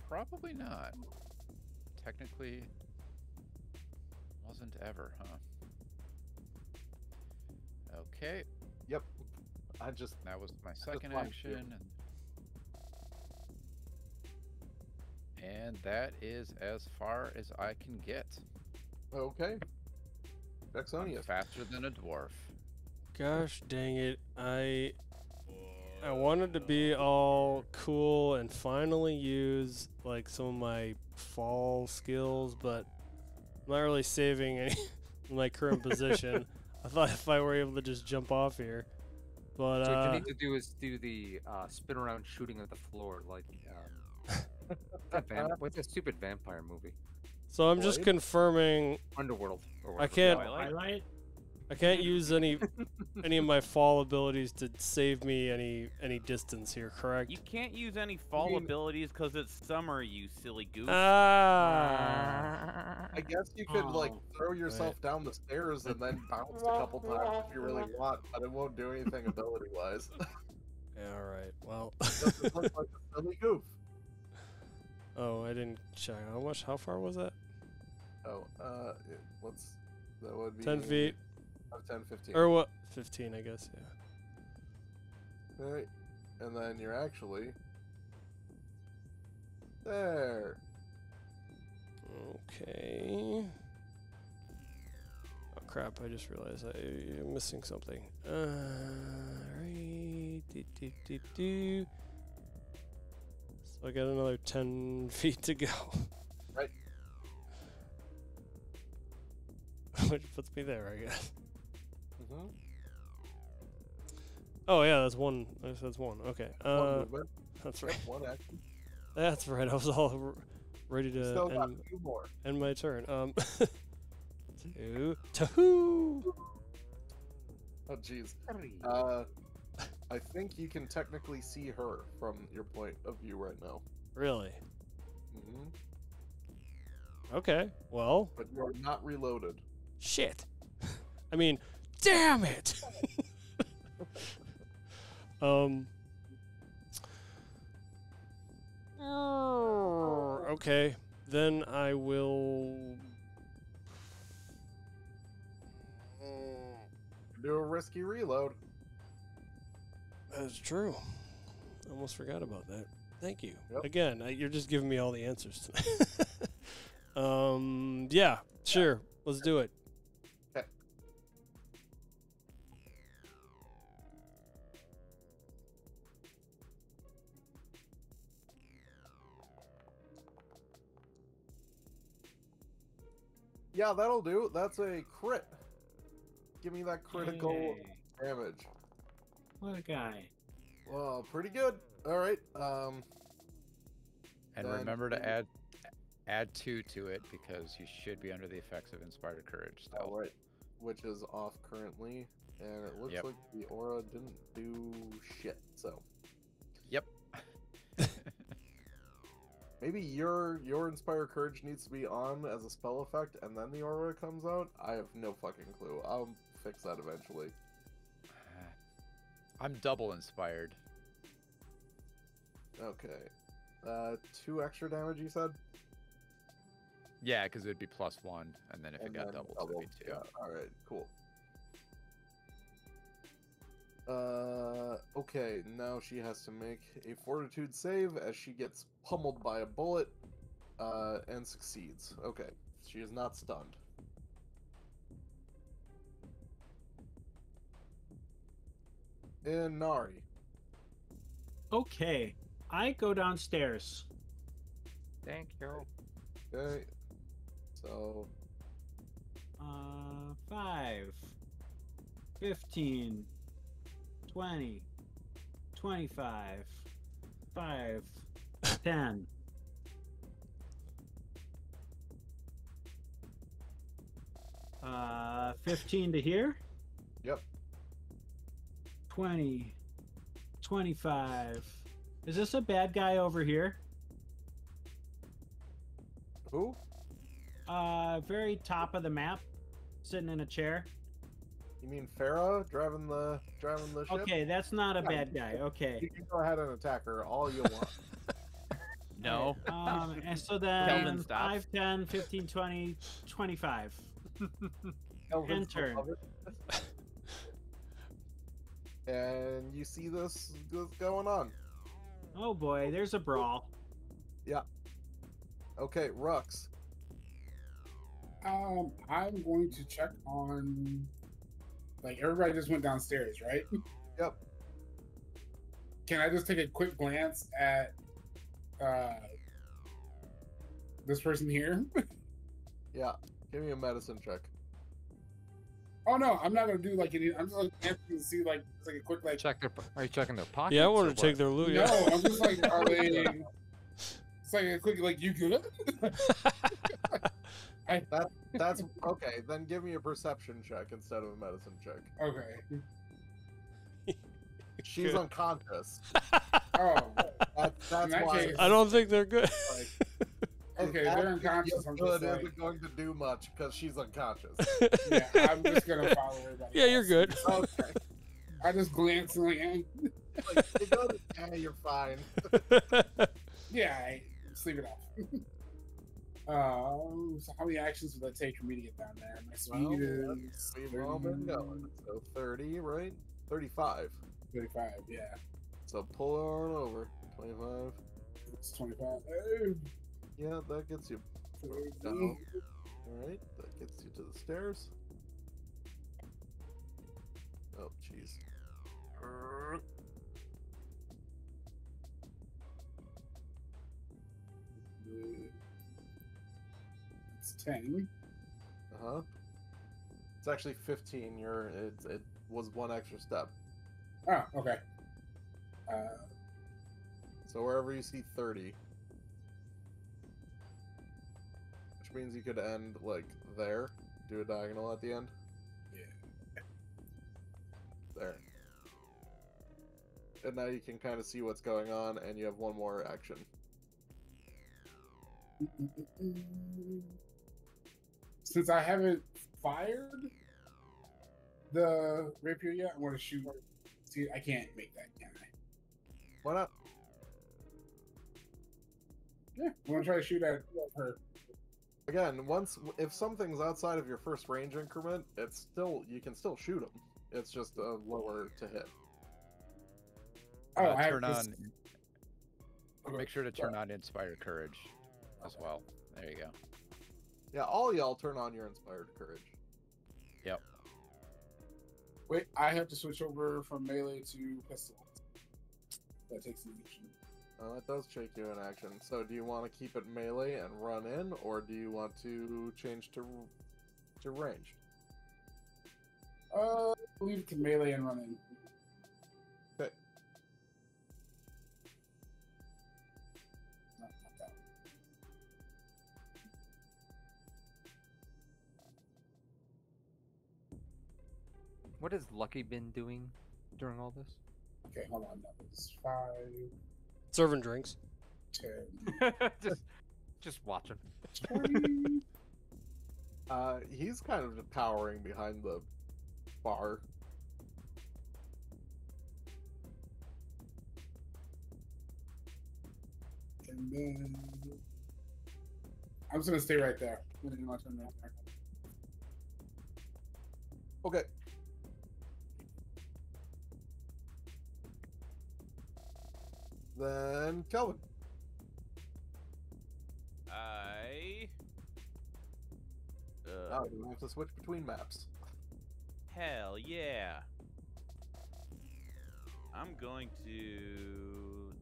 Probably not. Technically, wasn't ever, huh? Okay. Yep. That was my second liked action. And that is as far as I can get. Okay. I'm Vexonius. faster than a dwarf. Gosh dang it. I wanted to be all cool and finally use like some of my fall skills, but I'm not really saving any my current position. I thought if I were able to just jump off here. But So what you need to do is do the spin around shooting at the floor, like what's that stupid vampire movie? so I'm just Blade? confirming Underworld. Or I whatever. can't Twilight? I can't use any of my fall abilities to save me any distance here, correct? You can't use any fall abilities because it's summer, you silly goof. Ah. I guess you could like throw yourself down the stairs and then bounce a couple times if you really want, but it won't do anything ability-wise. Yeah, all right. Well. It doesn't look like a silly goof. Oh, I didn't check. How far was that? Oh, that would be 10 feet. 10, 15. Or what? 15, I guess. Yeah. Alright, and then you're actually there. Okay. Oh crap! I just realized I'm missing something. Right. So I got another 10 feet to go. Right. Which puts me there, I guess. Mm-hmm. Oh yeah, that's one. That's one. Okay. One movement. That's right. Yep, one action. That's right. I was all ready to Still got two more. end my turn. Tahoo! Oh jeez. I think you can technically see her from your point of view right now. Really? Mm-hmm. Okay. Well. But you are not reloaded. Shit. I mean, damn it. Okay. Then I will do a risky reload. That's true. Almost forgot about that. Thank you. Yep. Again, you're just giving me all the answers tonight. Yeah, sure. Let's do it. Okay. Yeah, that'll do. That's a crit. Give me that critical damage. What a guy. Well, pretty good. All right. And then remember to add 2 to it because you should be under the effects of Inspired Courage still. All right, which is off currently, and it looks Yep. like the aura didn't do shit. So. Yep. Maybe your Inspire Courage needs to be on as a spell effect, and then the aura comes out. I have no fucking clue. I'll fix that eventually. I'm double inspired. Okay. 2 extra damage, you said? Yeah, because it would be +1, and then if it got doubled, it would be 2. Yeah. All right. Cool. Okay, now she has to make a fortitude save as she gets pummeled by a bullet, and succeeds. Okay, she is not stunned. And Nari. Okay, I go downstairs. Thank you. Okay, so 5, 15, 20, 25, 5, 10. Uh, 15 to here. Yep. 20, 25. Is this a bad guy over here? Who? Very top of the map, sitting in a chair. You mean Farah driving the ship? Okay, that's not a bad guy. Okay. You can go ahead and attack her all you want. No. And so then Kelvin stops. 5, 10, 15, 20, 25. Kelvin's End turn. above it. And you see this going on. Oh boy, there's a brawl. Yeah. Okay, Rux. I'm going to check on. Like, everybody just went downstairs, right? Yep. Can I just take a quick glance at this person here? Yeah. Give me a medicine check. Oh no, I'm not gonna do like any. I'm just like answering to see like a quick like. Are you checking their pockets? Yeah, I or want to take what? their loot. No, Yeah. I'm just like, are they? It's like a quick like you good? That's okay. Then give me a perception check instead of a medicine check. Okay. She's unconscious. Oh, That's in that why. case, I don't think they're good. okay, they're unconscious. I'm Good just like, isn't going to do much because she's unconscious. yeah, I'm just gonna follow everybody. Yeah, you're else. good. Okay. I just glance and like, Like, you go to, you're fine. yeah, sleep it off. So how many actions would that take for me to get down there? My speed Well, is We've all been going. So 30, right? 35. 35. Yeah, So pull on over. 25. it's 25. Yeah, that gets you down. Alright, that gets you to the stairs. Oh, jeez. It's 10. Uh-huh. It's actually 15. It was one extra step. Oh, okay. So wherever you see 30, which means you could end like there, do a diagonal at the end. Yeah. There. And now you can kind of see what's going on, and you have one more action. Since I haven't fired the rapier yet, I want to shoot. See, I can't make that, can I? Why not? Yeah, I want to try to shoot at her. Again, if something's outside of your first range increment, you can still shoot them. It's just lower to hit. Oh, I have turn this- on. Make sure to turn on Inspired Courage as well. There you go. Yeah, all y'all turn on your Inspired Courage. Yep. Wait, I have to switch over from melee to pistol. That takes an action. That does take you in action. So do you want to keep it melee and run in, or do you want to change to ranged? Leave it to melee and run in. Okay. No, not that. What has Lucky been doing during all this? Okay, hold on. That was 5, Serving drinks. 10, just watching. 20. He's kind of powering behind the bar. And then I'm just gonna stay right there. I'm gonna do my turn right there. Okay. Then Kelvin. Oh, you have to switch between maps. Hell yeah. I'm going to...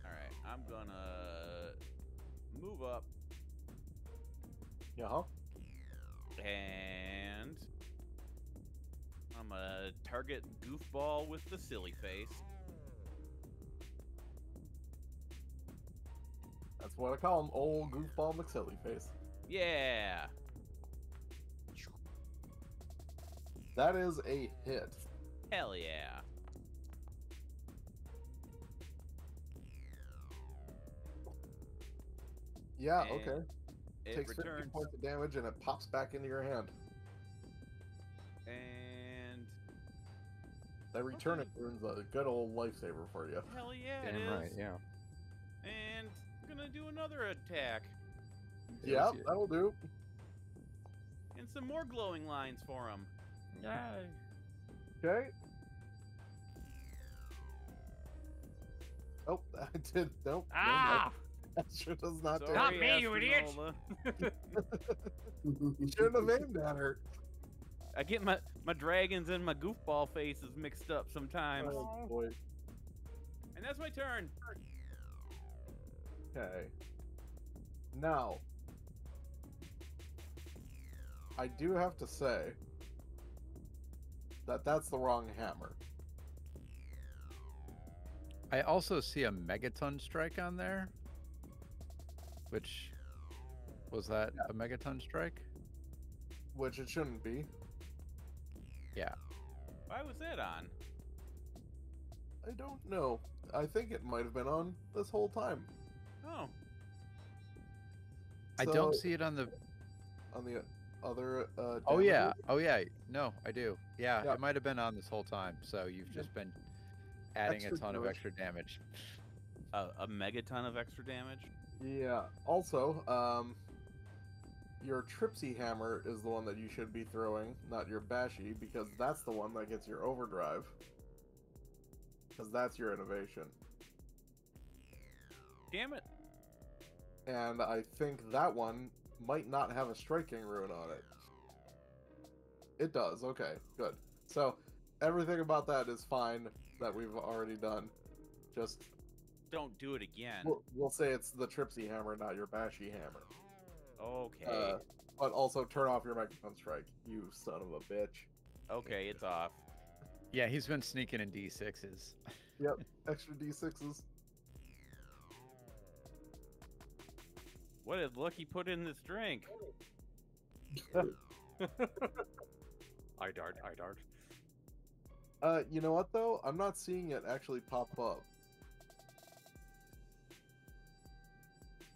Alright, I'm gonna move up Yeah. and I'm gonna target Goofball with the silly face. That's what I call him, old goofball McSilly face. Yeah. That is a hit. Hell yeah. Yeah, And okay. It Takes 50 returns points of damage and it pops back into your hand. and That returning rune's a good old lifesaver for you. hell yeah, it Damn is. right, yeah. And I'm gonna do another attack Yeah, that'll do. and some more glowing lines for him. Yay. Okay. Oh, I did. Nope. Ah! That sure does not do Sorry, it. me, you idiot! Astronola. You shouldn't have aimed at her. I get my dragons and my goofball faces mixed up sometimes. Oh, boy. And that's my turn. Okay. Now, I do have to say that that's the wrong hammer. I also see a Megaton Strike on there. Which was that a Megaton Strike? Which it shouldn't be. Yeah. Why was that on? I don't know. I think it might have been on this whole time. Oh. I don't see it on the other. Oh yeah. damages. Oh yeah. No, I do. Yeah, Yeah. it might have been on this whole time. So you've just been adding Extra a ton of damage. extra damage. A megaton of extra damage? Yeah. Also, your Tripsy Hammer is the one that you should be throwing, not your Bashy, because that's the one that gets your overdrive. Because that's your innovation. Damn it. And I think that one might not have a striking rune on it. It does. Okay, good. So everything about that is fine that we've already done. Just Don't do it again. we'll say it's the Tripsy Hammer, not your Bashy Hammer. Okay. But also turn off your Megaton Strike, you son of a bitch. Okay, it's off. Yeah, he's been sneaking in D6s. Yep, extra D6s. What did Lucky put in this drink? I dart. You know what though? I'm not seeing it actually pop up.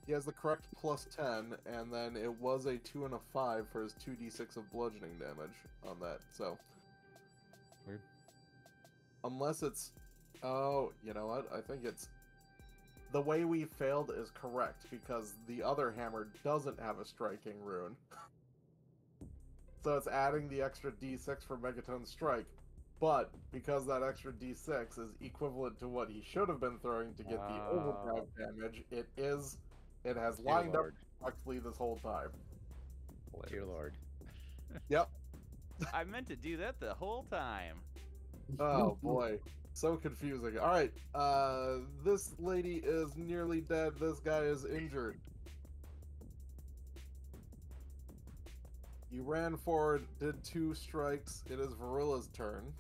He has the correct +10, and then it was a 2 and a 5 for his 2d6 of bludgeoning damage on that, so. Weird. Unless it's... Oh, you know what? I think it's... The way we failed is correct, because the other hammer doesn't have a striking rune. So it's adding the extra d6 for Megaton Strike, but because that extra d6 is equivalent to what he should have been throwing to get the overdrive damage, it has lined up Lord. correctly this whole time. Dear Lord. Yep. I meant to do that the whole time. Oh boy. So confusing. Alright, this lady is nearly dead, this guy is injured. You ran forward, did 2 strikes, it is Varilla's turn.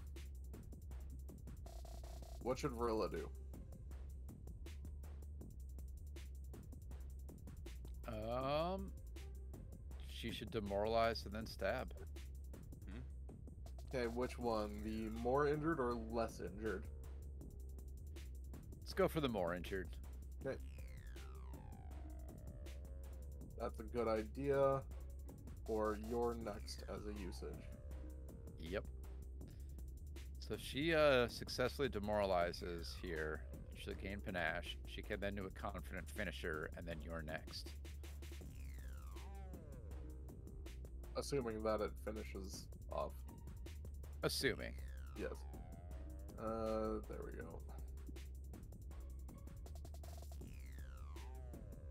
What should Varilla do? She should demoralize and then stab. Okay, which one? The more injured or less injured? Let's go for the more injured. Okay. That's a good idea for your next as a usage. Yep. So she successfully demoralizes here. She'll gain panache. She can then do a confident finisher, and then you're next. Assuming that it finishes off. Assuming. Yes. There we go.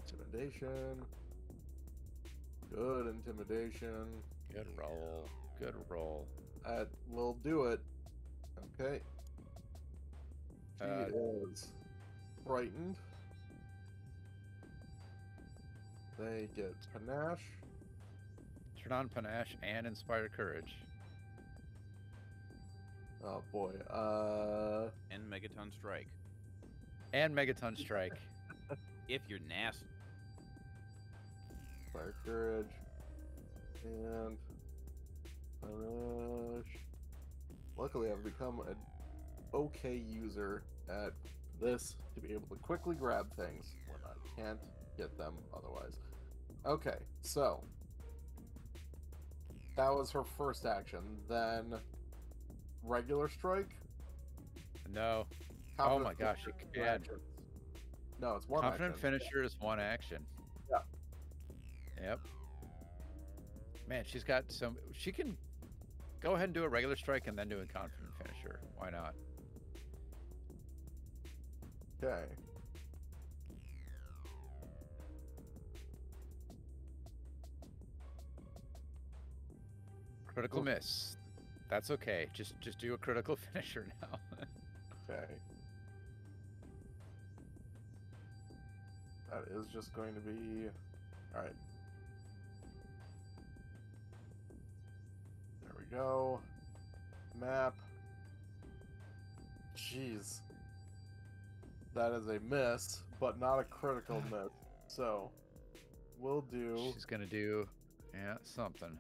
Intimidation. Good intimidation. Good roll. Good roll. That will do it. Okay. She Uh, is frightened. They get panache. Turn on panache and inspire courage. Oh boy. And Megaton Strike. And Megaton Strike. If you're nasty. Fire courage. And panache. Luckily, I've become an okay user at this to be able to quickly grab things when I can't get them otherwise. Okay, so that was her first action. Then regular strike. No. Oh Confident my gosh, finisher, it two can. actions. No, it's one Confident action. finisher is one action. Yeah. Yep. Man, she's got some. She can go ahead and do a regular strike and then do a confident finisher. Why not? Okay. Critical miss. That's okay. Just do a critical finisher now. Okay. That is just going to be... Alright. There we go. Map. Jeez. That is a miss, but not a critical miss. So, we'll do She's gonna do, yeah, something.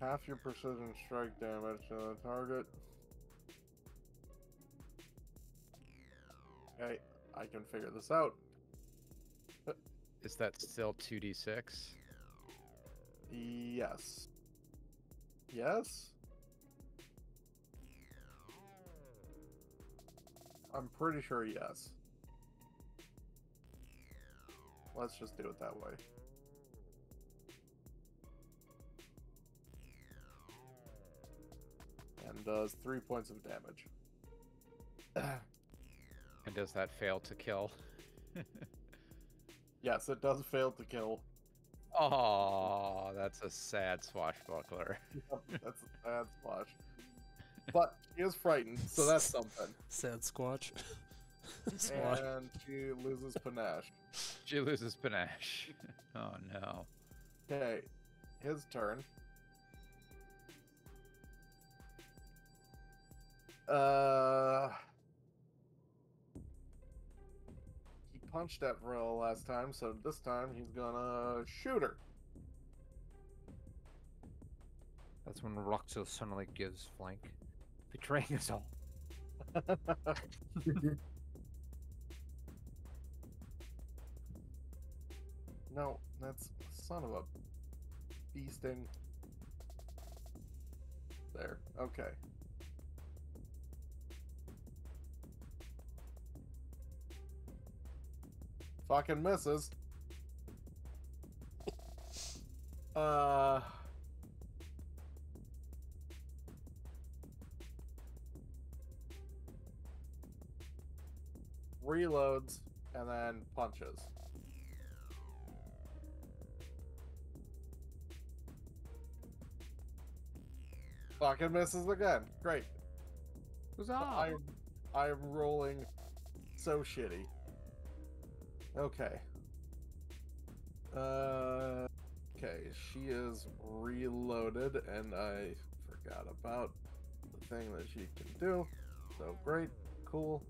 half your precision strike damage to the target. Okay, I can figure this out. Is that still 2d6? Yes. Yes? I'm pretty sure yes. Let's just do it that way. And does 3 points of damage. And does that fail to kill? Yes, it does fail to kill. Oh, that's a sad swashbuckler. That's a sad splash. But she is frightened, so that's something. Sad squatch. Squatch. And she loses panache. She loses panache. Oh no. Okay, his turn. He punched at Vril last time, so this time he's gonna shoot her. That's when Roxo suddenly gives flank, betraying us all. No, that's son of a bee sting. There, okay. Fucking misses. Reloads and then punches. Fucking misses again. Great. Huzzah! I'm rolling so shitty. Okay. Okay, she is reloaded, and I forgot about the thing that she can do. So great, cool.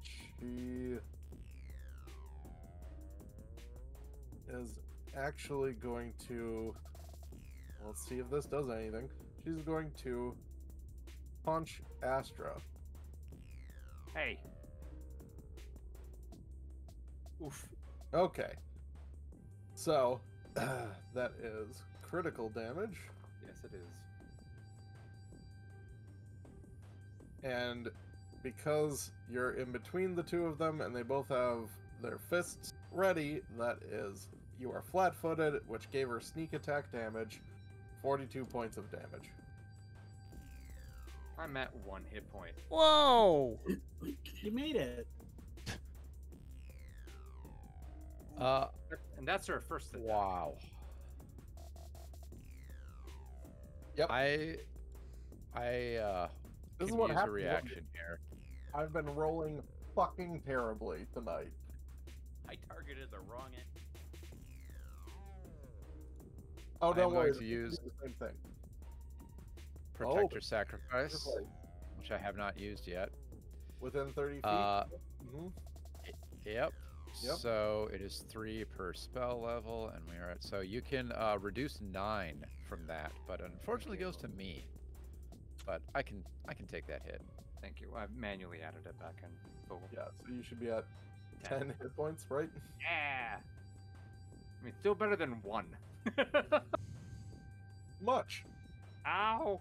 She is actually going to. Let's see if this does anything. She's going to punch Astra. Hey. Oof. Okay. So, that is critical damage. Yes, it is. And because you're in between the two of them and they both have their fists ready, that is, you are flat-footed, which gave her sneak attack damage, 42 points of damage. I'm at 1 hit point. Whoa! You made it. And that's her first attack. Wow. Yep. I This is can what use a happens. reaction here. I've been rolling fucking terribly tonight. I targeted the wrong end. Oh, I'm don't worry. going to use the same thing. Protector Sacrifice, Perfect. which I have not used yet. Within 30 feet. Yep. Yep. So it is 3 per spell level, and we are at. So you can reduce 9 from that, but unfortunately goes to me. But I can take that hit. Thank you. I've manually added it back in. Cool. Yeah, so you should be at 10 hit points, right? Yeah. I mean, still better than 1. Much. Ow.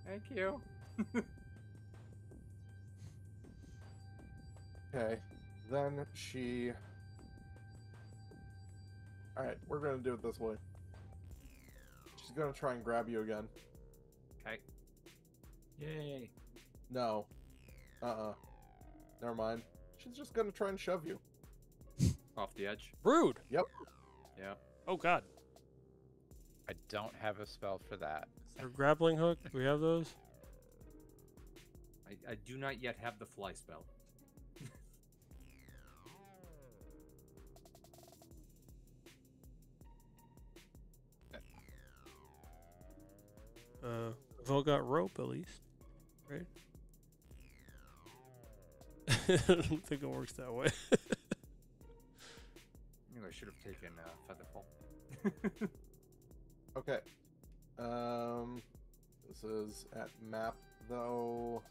Thank you. Okay. Then she. Alright, we're gonna do it this way. She's gonna try and grab you again. Okay. Yay. No. Never mind. She's just gonna try and shove you. Off the edge. Rude. Yep. Yeah. Oh god. I don't have a spell for that. Or grappling hook. Do we have those? I do not yet have the fly spell. We've all got rope at least, right? don't think it works that way. Maybe I should have taken Featherfall. Okay. This is at map though.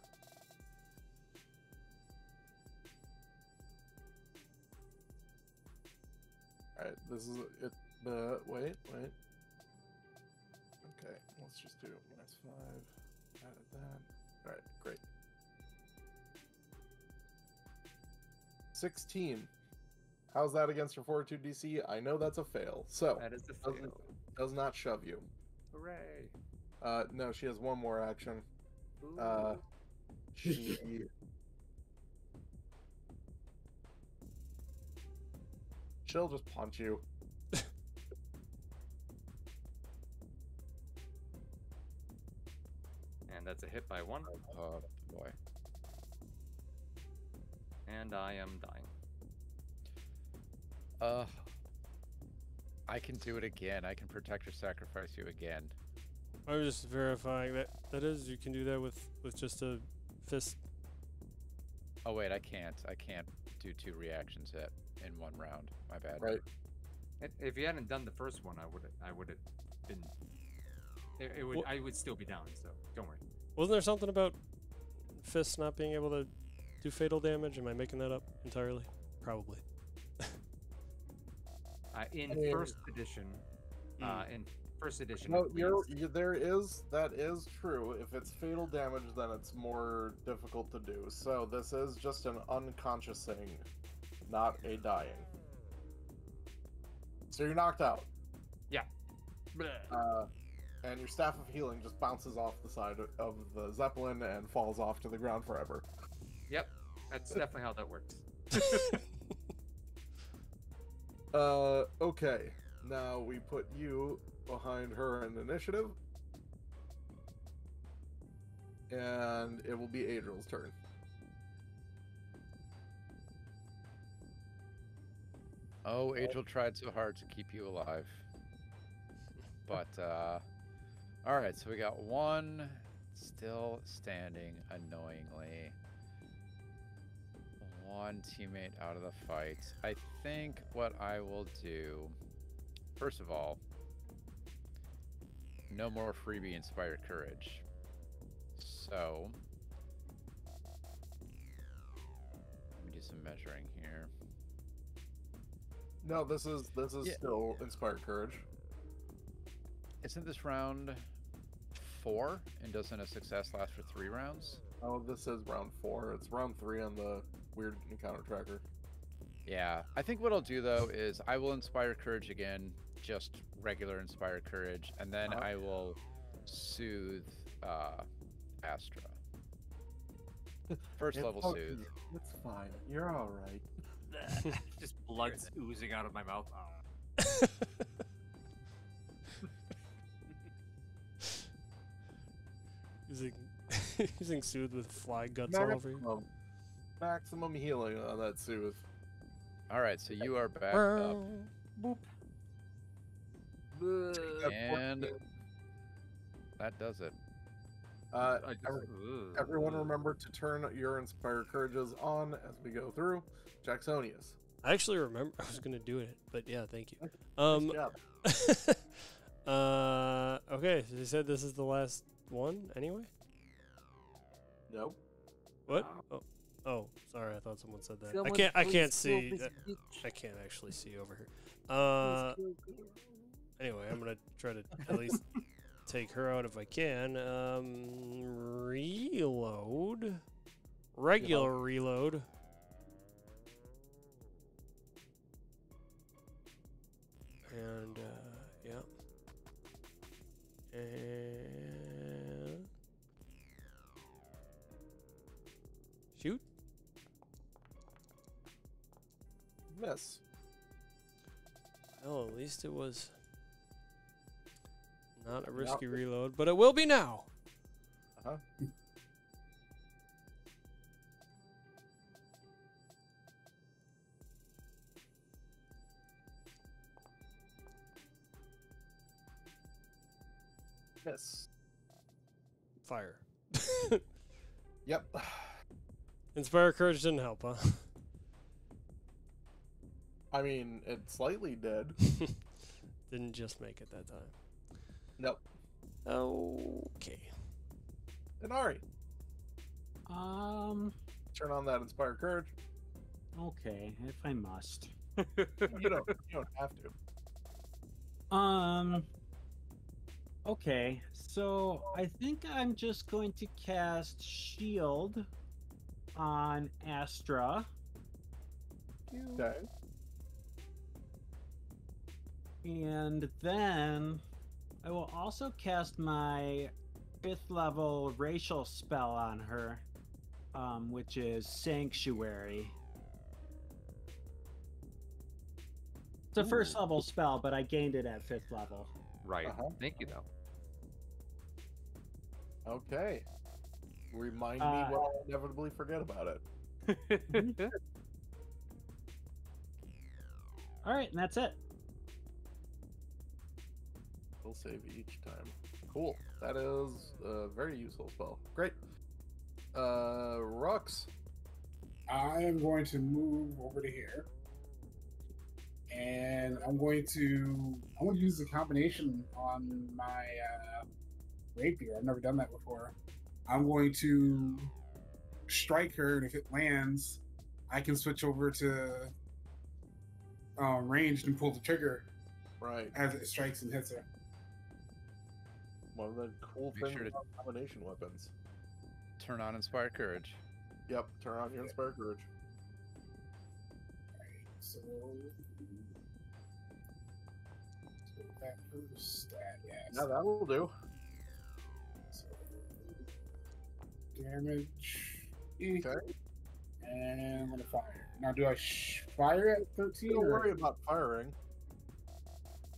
Alright, this is it. Wait. Okay, let's just do -5. Added that. Alright, great. 16. How's that against your fortitude DC? I know that's a fail. So That is the fail. does not shove you. Hooray! No, she has one more action. Ooh. She she'll just punch you. And that's a hit by 1. Oh boy. And I am dying. I can do it again. I can protect or sacrifice you again. I'm just verifying that is you can do that with just a fist. Oh wait, I can't. I can't do 2 reactions in 1 round. My bad. Right. If you hadn't done the first one, I would have been. I would still be down. So don't worry. Wasn't there something about fists not being able to do fatal damage? Am I making that up entirely? Probably. In first edition, No, at least, that is true. If it's fatal damage, then it's more difficult to do. So this is just an unconscious thing, not a dying. So you're knocked out. Yeah. And your staff of healing just bounces off the side of the Zeppelin and falls off to the ground forever. Yep, that's definitely how that works. Okay. Now we put you behind her in initiative. And it will be Adriel's turn. Oh, Angel tried so hard to keep you alive. But, alright, so we got 1 still standing, annoyingly. 1 teammate out of the fight. I think what I will do, first of all, no more freebie Inspired Courage. So, let me do some measuring here. No, this is Yeah. still Inspired Courage. Isn't this round 4? And doesn't a success last for 3 rounds? Oh, this is round 4. It's round 3 on the weird encounter tracker. Yeah. I think what I'll do, though, is I will Inspire Courage again, just regular Inspire Courage, and then I will soothe Astra. First level okay. soothe. It's fine. You're alright. Just blood's oozing out of my mouth. Using soothe with fly guts all over you. Maximum healing on that soothe. Alright, so you are back up. Boop. And that does it. Everyone remember to turn your Inspired Courages on as we go through. Jacksonius. I actually remember I was gonna do it, but yeah, thank you. Nice job. Okay, so you said this is the last one anyway? Nope. What? Oh, sorry, I thought someone said that. I can't see. I can't actually see over here. Anyway, I'm gonna try to at least take her out if I can. Reload. Regular reload. And yeah. And shoot. Miss. Well, at least it was not a risky reload, but it will be now. Uh-huh. Miss. Fire. Yep. Inspire Courage didn't help, huh? I mean, it slightly did. Didn't just make it that time. Nope. Okay. Inari, Um. turn on that Inspire Courage. Okay, if I must. You don't have to. Okay, so I think I'm just going to cast Shield on Astra. Okay. And then I will also cast my 5th level racial spell on her, which is Sanctuary. It's a 1st level spell, but I gained it at 5th level. Right. Uh-huh. Thank you, though. Okay. Remind me when I inevitably forget about it. All right, and that's it. We'll save each time. Cool. That is a very useful spell. Great. Rux. I am going to move over to here, and I'm going to use the combination on my rapier. I've never done that before. I'm going to strike her, and if it lands, I can switch over to ranged and pull the trigger Right. as it strikes and hits her. One of the cool Make things sure to- about combination weapons. Turn on Inspire Courage. Yep. Turn on your Inspire Courage. So that first stat, yes. Yeah, that will do. So, damage. Okay. And I'm gonna fire. Now, do I fire at 13? Don't or- worry about firing.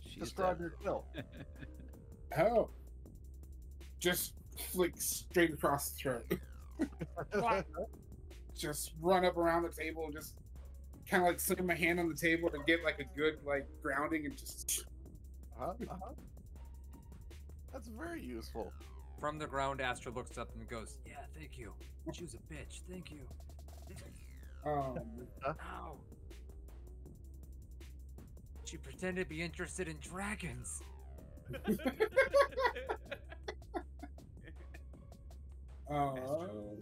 She's Describe dead. your kill. Oh. Just flick straight across the throat. Just run up around the table and just kind of like slam my hand on the table to get like a good like grounding and just. That's very useful. From the ground, Astra looks up and goes, "Yeah, thank you. She was a bitch. Thank you." Ow. She pretended to be interested in dragons.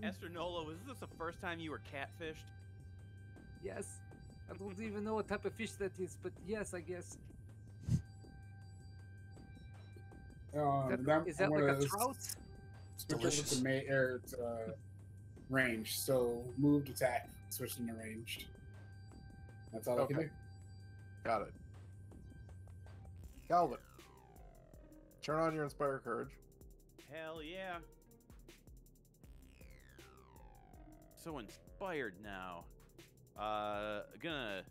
Astronola, was this the first time you were catfished? Yes. I don't even know what type of fish that is, but yes, I guess. Is that like a trout? Switch over to range. So moved, attack, switch into ranged. That's all I can do. Got it. Calvin. Turn on your Inspire Courage. Hell yeah. So inspired now. Gonna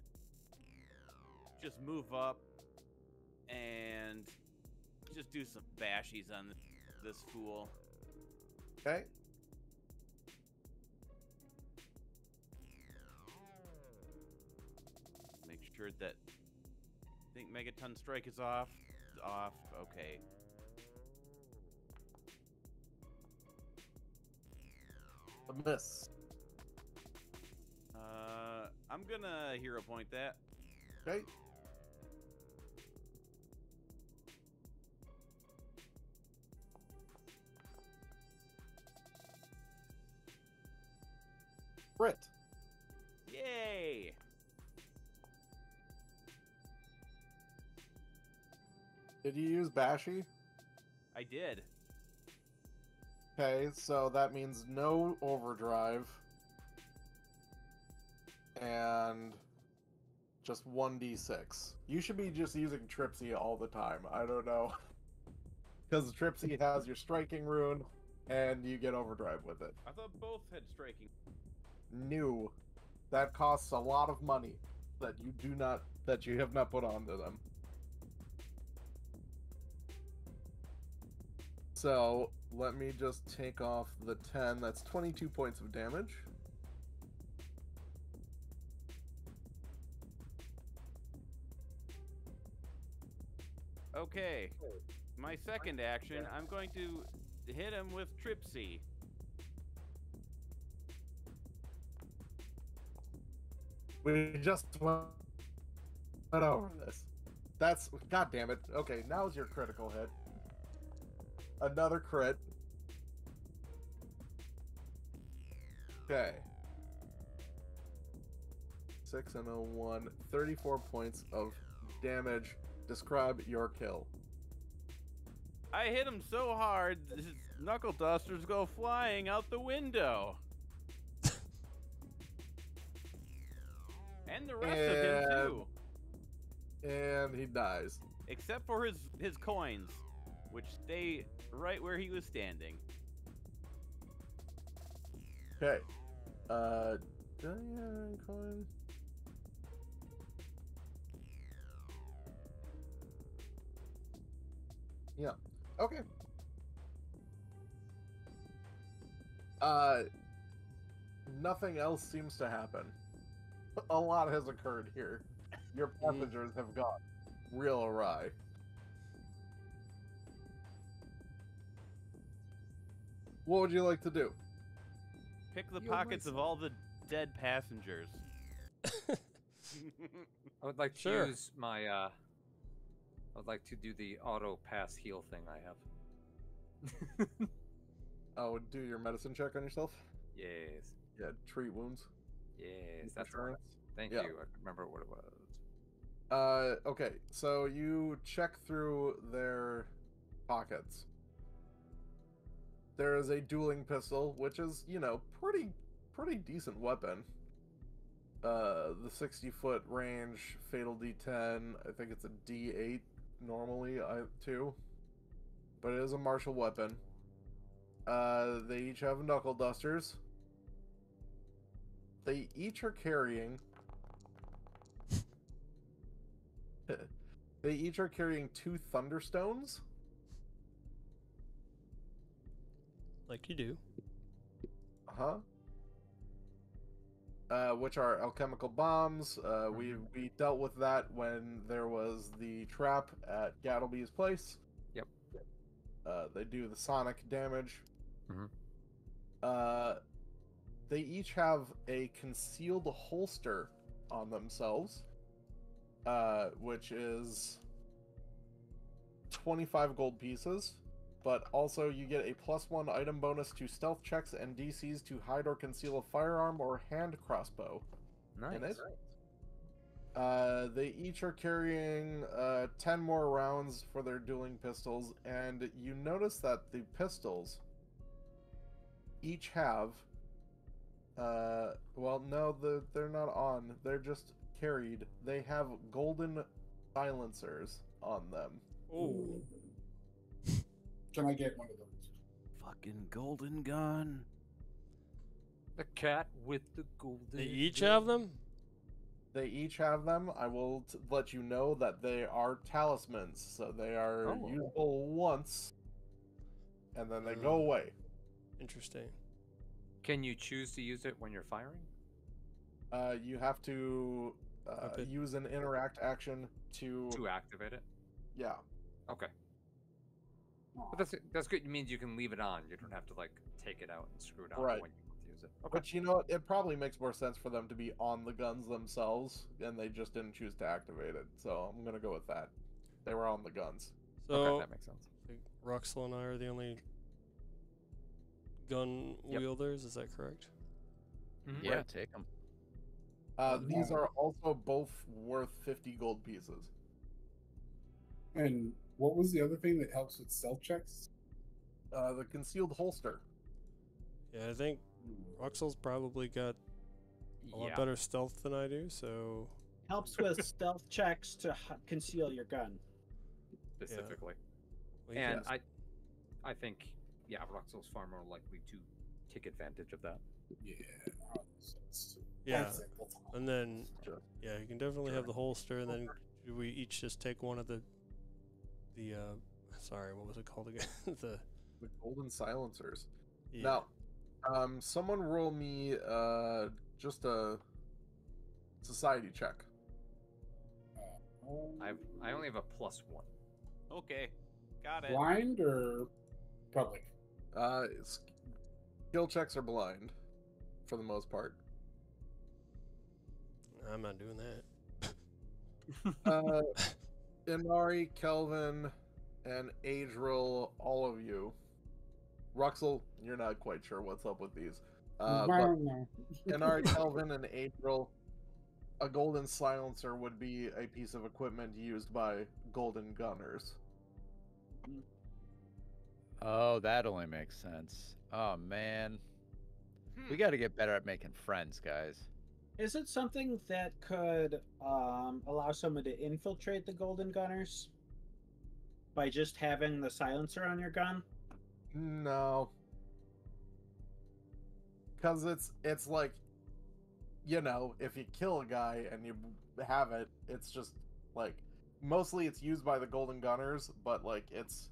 just move up and just do some bashies on this fool. Okay. Make sure that I think Megaton Strike is off. Off. Okay. A miss. I'm gonna hero point that. Okay. Crit. Yay! Did you use Bashi? I did. Okay, so that means no overdrive. And just 1d6. You should be just using Tripsy all the time. I don't know. Because Tripsy has your striking rune, and you get overdrive with it. I thought both had striking. New. That costs a lot of money that you have not put onto them. So, let me just take off the 10. That's 22 points of damage. Okay. My second action, I'm going to hit him with Tripsy. We just went over this. That's god damn it. Okay, now's your critical hit. Another crit. Okay. 6 and a 1. 34 points of damage. Describe your kill. I hit him so hard, his knuckle dusters go flying out the window. And the rest of him too. And he dies. Except for his coins, which stay right where he was standing. Okay. Do I have any coin? Yeah. Okay. Nothing else seems to happen. A lot has occurred here. Your passengers have gone real awry. What would you like to do? Pick the pockets of all the dead passengers. I would like to use my. I would like to do the auto pass heal thing I have. Oh, do your medicine check on yourself? Yes. Yeah, treat wounds. Yes, that's right. Insurance. Thank Yeah. you. I remember what it was. Okay, so you check through their pockets. There is a dueling pistol, which is, you know, pretty decent weapon. The 60-foot range, fatal D10. I think it's a D8 normally, too. But it is a martial weapon. They each have knuckle dusters. They each are carrying... They each are carrying 2 thunderstones. Like you do. Which are alchemical bombs. We dealt with that when there was the trap at Gattleby's place. Yep. They do the sonic damage. Mhm. They each have a concealed holster on themselves, which is 25 gold pieces. But also you get a +1 item bonus to stealth checks and DCs to hide or conceal a firearm or hand crossbow. Nice. In it. They each are carrying 10 more rounds for their dueling pistols, and you notice that the pistols each have well, no, they're not on, they're just carried. They have golden silencers on them. Oh. Can I get one of those? Fucking golden gun. The cat with the golden. They each have them? They each have them. I will let you know that they are talismans, so they are usable once, and then they go away. Interesting. Can you choose to use it when you're firing? You have to use an interact action to activate it. Yeah. Okay. But that's good. It means you can leave it on. You don't have to like take it out and screw it on Right. when you want to use it. Okay. But you know what? It probably makes more sense for them to be on the guns themselves, and they just didn't choose to activate it. So I'm gonna go with that. They were on the guns. So Okay, that makes sense. I think Ruxel and I are the only gun wielders, is that correct? Yeah, Right. take them. These are also both worth 50 gold pieces. And what was the other thing that helps with stealth checks? The concealed holster. Yeah, I think Ruxel's probably got a lot better stealth than I do, so Helps with stealth checks to conceal your gun. Specifically. Well, And yes. I think Ruxel's far more likely to take advantage of that. Yeah. Yeah, That's it, that's all. and then Sure. yeah, you can definitely have the holster, and then do we each just take one of the sorry, what was it called again? the The golden silencers. yeah. Now, someone roll me just a society check. I only have a +1. Okay, got it. Blind or public? Skill checks are blind, for the most part. I'm not doing that. Inari, Kelvin, and Adriel, all of you. Ruxel, you're not quite sure what's up with these. But Inari, Kelvin, and Adriel, a golden silencer would be a piece of equipment used by golden gunners. Oh, that only makes sense. Oh man, we got to get better at making friends, guys. Is it something that could allow someone to infiltrate the Golden Gunners by just having the silencer on your gun? No. Because it's like, you know, if you kill a guy and you have it, it's just like, mostly it's used by the Golden Gunners, but like it's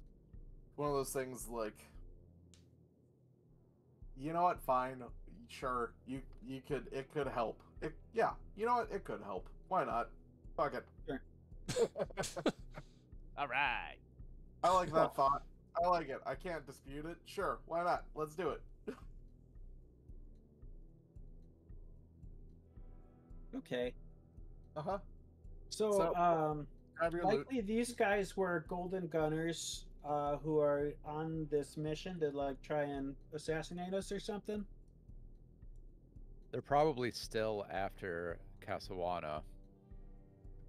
one of those things like, you know what, fine, sure, you could, it could help. Yeah, you know what, it could help. Why not? Fuck it. Sure. All right. I like that thought. I like it. I can't dispute it. Sure, why not? Let's do it. Okay. Uh-huh. So grab your loot. likely these guys were Golden Gunners who are on this mission to like try and assassinate us or something. They're probably still after Casawana,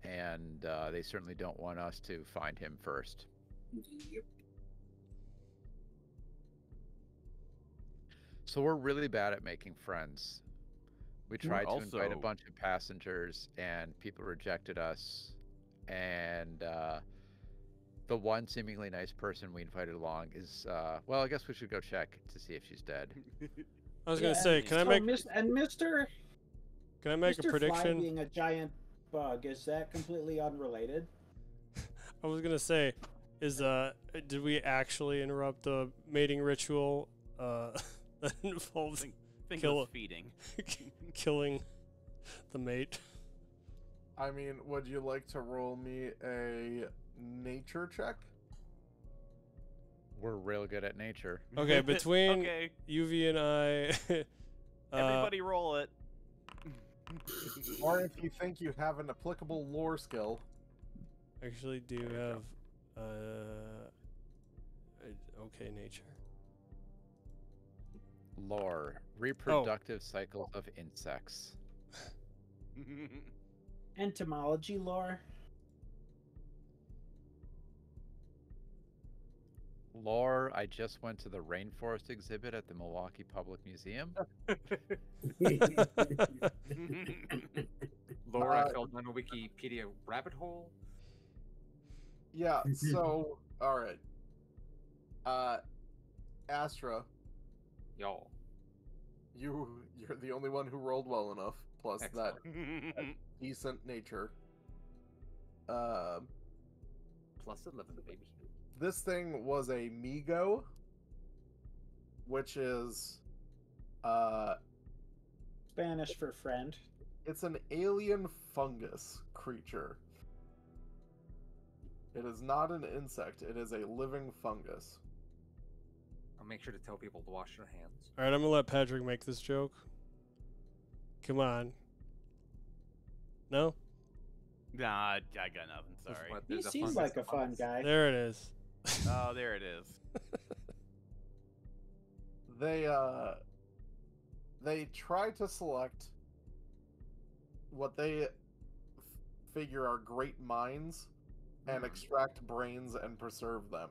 and they certainly don't want us to find him first. Yep. So we're really bad at making friends. We tried to invite a Also- bunch of passengers, and people rejected us. And the one seemingly nice person we invited along is, well, I guess we should go check to see if she's dead. I was gonna say, can I So make Mr. can I make Mr. a prediction? Fly being a giant bug, is that completely unrelated? I was gonna say, did we actually interrupt the mating ritual that involves think it kill- was feeding. killing the mate? I mean, would you like to roll me a nature check? We're real good at nature. Okay, between Okay, UV and I, everybody roll it. Or if you think you have an applicable lore skill. actually do have okay nature. Lore, reproductive cycles of insects. Entomology lore. Lore, I just went to the rainforest exhibit at the Milwaukee Public Museum. Laura fell down a Wikipedia rabbit hole. Yeah, so, alright. Astra, Y'all. you're the only one who rolled well enough, plus that Excellent. decent nature. Plus 11, baby. This thing was a Migo, which is Spanish for friend. it's an alien fungus creature. It is not an insect, it is a living fungus. I'll make sure to tell people to wash their hands. All right, I'm gonna let Patrick make this joke. Come on. No? Nah, I got nothing. Sorry. What, He there's a seems fungus like a fun fungus? guy. There it is. Oh, there it is. They try to select what they figure are great minds and extract brains and preserve them.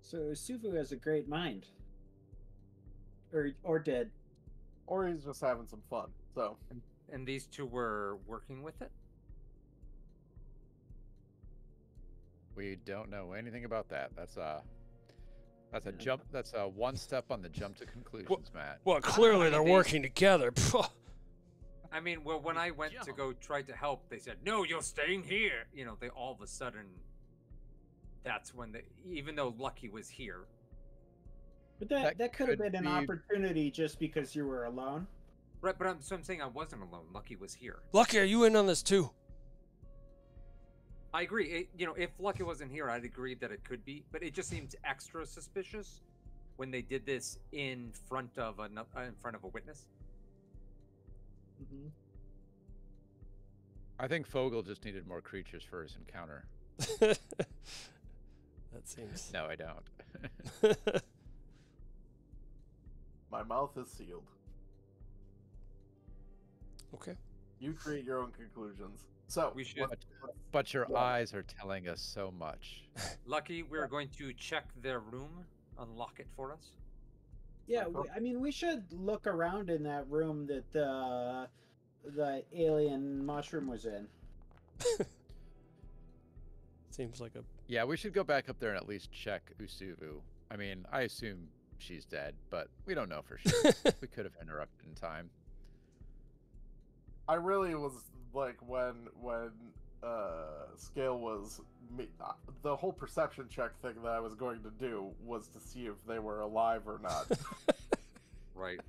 So Suvu has a great mind. Or did. Or he's just having some fun. So, And these two were working with it? We don't know anything about that. That's a jump. That's a one step on the jump to conclusions, Matt. Well, clearly they're they- working together. I mean, well, when I went to go try to help, they said, "No, you're staying here." You know, they all of a sudden. That's when they, even though Lucky was here, But That that could have could been an be- opportunity just because you were alone. right? But I'm saying I wasn't alone. Lucky was here. Lucky, are you in on this too? I agree. If Lucky wasn't here, I'd agree that it could be. But it just seems extra suspicious when they did this in front of a witness. Mhm. I think Fogel just needed more creatures for his encounter. That seems. No, I don't. My mouth is sealed. Okay. You create your own conclusions. So We should. But your eyes are telling us so much. Lucky, we're going to check their room, unlock it for us. Yeah, I mean, we should look around in that room that the alien mushroom was in. Seems like a. Yeah, we should go back up there and at least check Usuvu. I mean, I assume she's dead, but we don't know for sure. We could have interrupted in time. I really was like when Scale was the whole perception check thing that I was going to do was to see if they were alive or not. Right.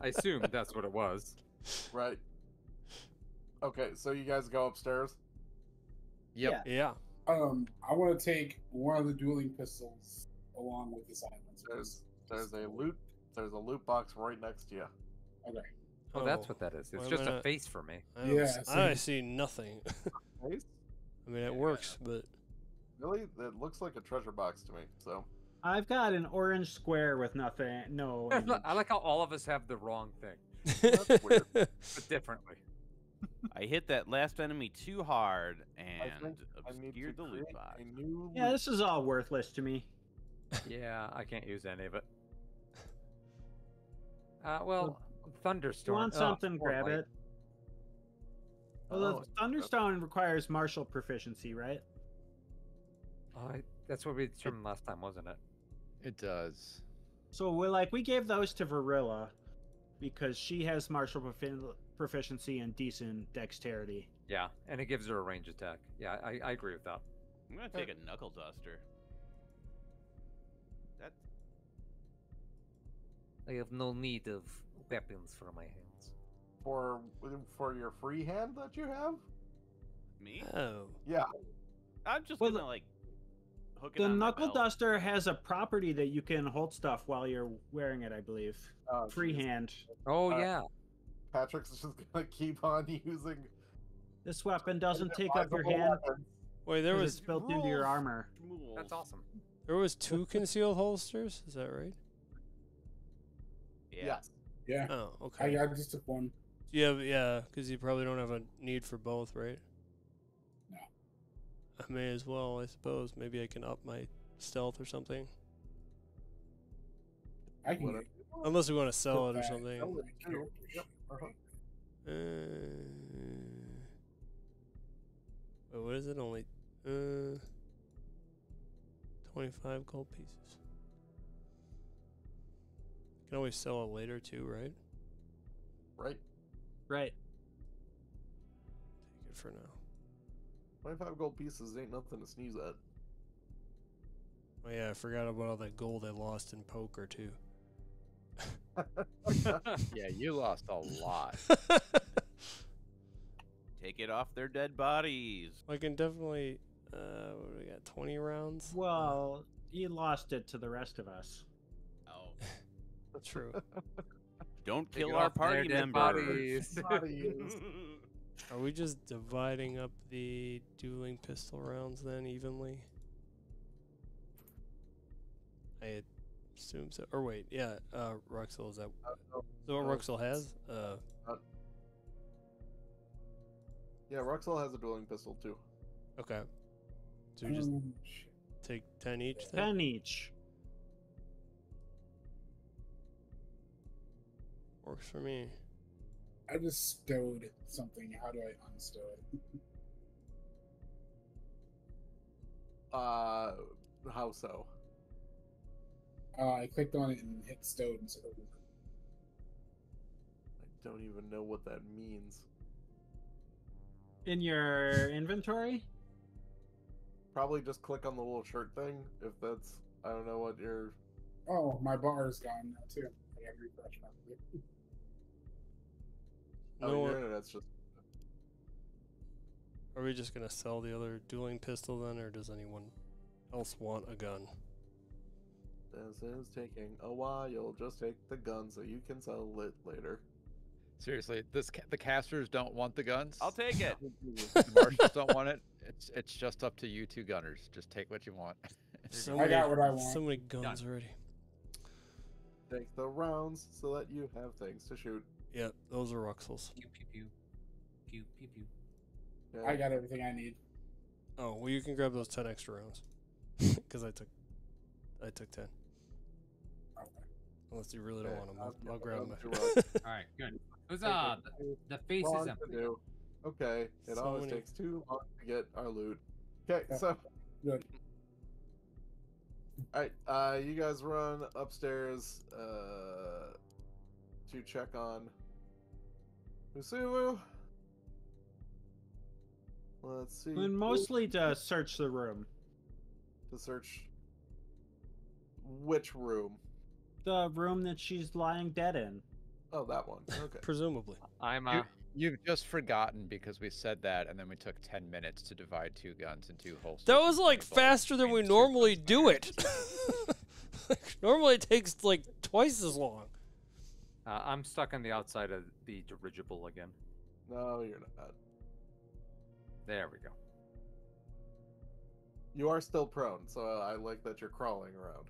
I assume that's what it was. Right. Okay, so you guys go upstairs. Yep. Yeah. I want to take one of the dueling pistols along with the silencers. There's a loot box right next to you. Okay. Oh, that's what that is. It's wait a just a minute. face for me. I see nothing. Face? I mean, it works, but Really? It looks like a treasure box to me. So I've got an orange square with nothing. No. I like how all of us have the wrong thing, that's weird. but differently. I hit that last enemy too hard I and think I need to obscured the loot create box. a new Yeah, loot. this is all worthless to me. Yeah, I can't use any of it. Well, If Thunderstorm. you want something, grab Fortnite. it. Well, Oh, the Thunderstone requires martial proficiency, right? That's what we determined last time, wasn't it? It does. So we gave those to Varilla because she has martial proficiency and decent dexterity. Yeah, and it gives her a range attack. Yeah, I agree with that. I'm gonna take a knuckle duster. That I have no need of weapons for my hands. for your free hand that you have. me? oh, Yeah. I'm just Well, gonna like hook it The on my knuckle belt. duster has a property that you can hold stuff while you're wearing it, I believe. Free geez. hand. Oh Uh, yeah. Patrick's just gonna keep on using. This weapon doesn't take up your advisable hand weapons. wait, there 'cause was it's built into your rules. armor. That's awesome. there was 2 concealed holsters. Is that right? Yeah. Yes. Yeah. Oh, okay. I just took one. Yeah, because you probably don't have a need for both, right? No. I may as well, I suppose. Maybe I can up my stealth or something. I can Whatever. Unless we want to sell it or back. something. Oh, my character Yep. Uh-huh. Wait, what is it? Only 25 gold pieces. You can always sell it later too, right? Right. Right. Take it for now. 25 gold pieces ain't nothing to sneeze at. Oh yeah, I forgot about all that gold I lost in poker too. Yeah, you lost a lot. Take it off their dead bodies. I can definitely. What do we got? 20 rounds. Well, you lost it to the rest of us. Oh. True. Don't Take kill it our off their party dead members. bodies. Bodies. Are we just dividing up the dueling pistol rounds then evenly? I assume so. Or wait, yeah. Ruxel, is that? So what Ruxel has? Yeah, Ruxel has a dueling pistol too. Okay. So we just shit. take 10 each then? 10 each. Works for me. I just stowed something. How do I unstow it? How so? I clicked on it and hit stowed instead of. I don't even know what that means. In your inventory? Probably just click on the little shirt thing if that's. I don't know what your. Oh, my bar is gone now too. I gotta refresh my. Oh, No, your internet's just. are we just gonna sell the other dueling pistol then, or does anyone else want a gun? This is taking a while. Just take the gun so you can sell it later. Seriously, the casters don't want the guns. I'll take it. The marshals don't want it. It's just up to you two gunners. Just take what you want. So I got what I want. So many guns already. Take the rounds so that you have things to shoot. Yeah, those are Ruxels. Pew pew pew. Pew pew pew. Okay. I got everything I need. Oh, well, you can grab those 10 extra rounds. Because I took 10. Okay. Unless you really don't Okay, want them, I'll I'll grab them. to Russ. All right, good. Who's Take the face long is to empty. do. Okay, it So always many- takes too long to get our loot. Okay, Yeah. so Good. alright, you guys run upstairs to check on Usuvu. Let's see. And mostly to search the room. To search which room? The room that she's lying dead in. Oh, that one. Okay. Presumably. I'm You've just forgotten because we said that, and then we took 10 minutes to divide 2 guns and 2 holsters. That was and like label faster than we between 2 normally guns. do it. Normally it takes like twice as long. I'm stuck on the outside of the dirigible again. No, you're not. There we go. You are still prone, so I like that you're crawling around.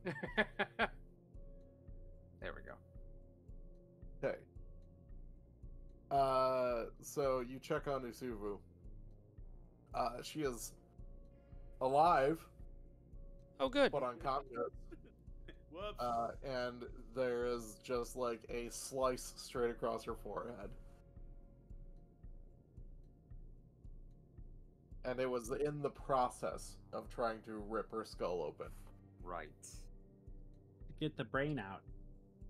There we go. Okay. So you check on Usuvu. She is alive, Oh, good. but unconscious. Whoops. And there is just like a slice straight across her forehead. And it was in the process of trying to rip her skull open Right. Get the brain out.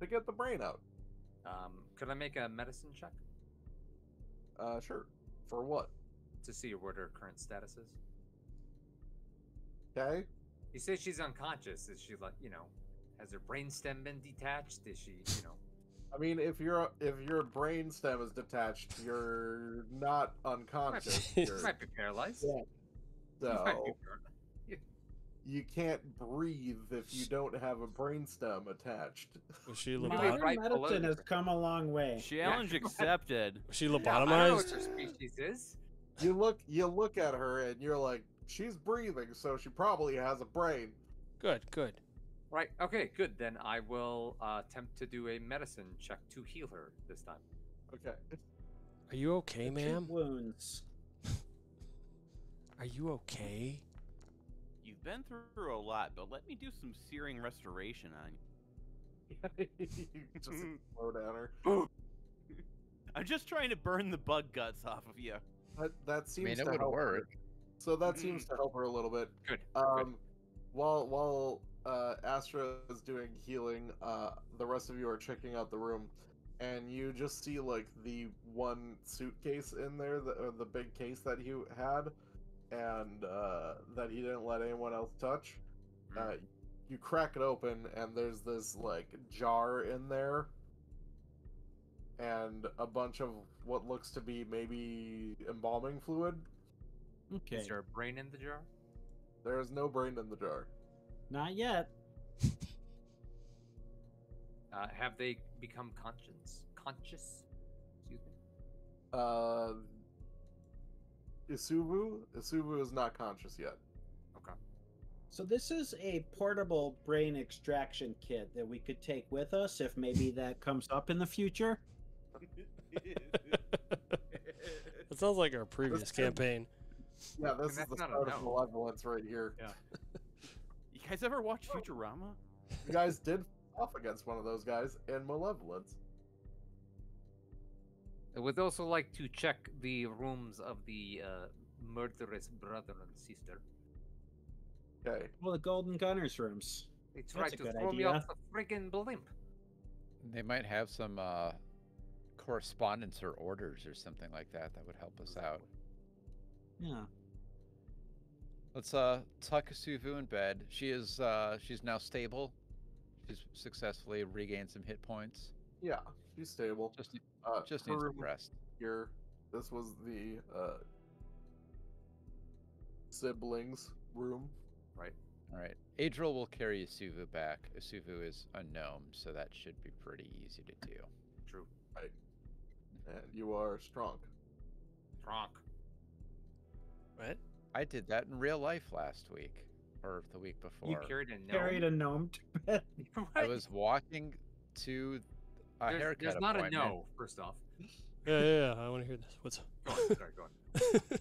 to get the brain out. Could I make a medicine check Sure. For what? to see what her current status is? Okay. You say she's unconscious. Is she like, has her brainstem been detached? Is she, I mean, if your brain stem is detached, you're not unconscious. you You're, might be paralyzed. Yeah. You might be so paralyzed. you can't breathe if you don't have a brain stem attached. Was she Maybe lobotomized? right below Medicine the has brain. come a long way. Challenge accepted. Was she Yeah, I don't know what lobotomized? her species is. You look at her and you're like, she's breathing, so she probably has a brain. Good, good. Right. Okay. Good. Then I will attempt to do a medicine check to heal her this time. Okay. Are you okay, Treat ma'am? wounds. Are you okay? You've been through a lot, but let me do some searing restoration on you. Just slow down her. I'm just trying to burn the bug guts off of you. That seems I mean, it to would help her. work. So that seems to help her a little bit. Good. While Astra is doing healing, the rest of you are checking out the room, and you just see like the one suitcase in there, the big case that he had, and that he didn't let anyone else touch. You crack it open, and there's this like jar in there, and a bunch of what looks to be maybe embalming fluid. Okay. Is there a brain in the jar? There is no brain in the jar. Not yet. Have they become conscious? Excuse me. Isubu is not conscious yet. Okay. So this is a portable brain extraction kit that we could take with us if maybe that comes up in the future. That sounds like our previous good. campaign. Yeah, this is that's the not a start of no. malevolence right here. Yeah. You guys ever watch Futurama? You guys did off against one of those guys in malevolence. I would also like to check the rooms of the murderous brother and sister. Okay. Well, the Golden Gunners rooms. They That's tried a to good throw me idea. off the friggin' blimp. They might have some correspondence or orders or something like that that would help us out. Yeah. Let's tuck Isuvu in bed. She's now stable. She's successfully regained some hit points. Yeah, she's stable. Just her needs room some rest. Here, this was the siblings' room. Right. All right. Adriel will carry Isuvu back. Isuvu is a gnome, so that should be pretty easy to do. True. and you are strong. Strong. What? I did that in real life last week or the week before. You carried a gnome. Carried a gnome to bed. I was walking to a haircut There's not appointment. a no. First off, Yeah. I want to hear this. What's up? go on. Sorry, go on.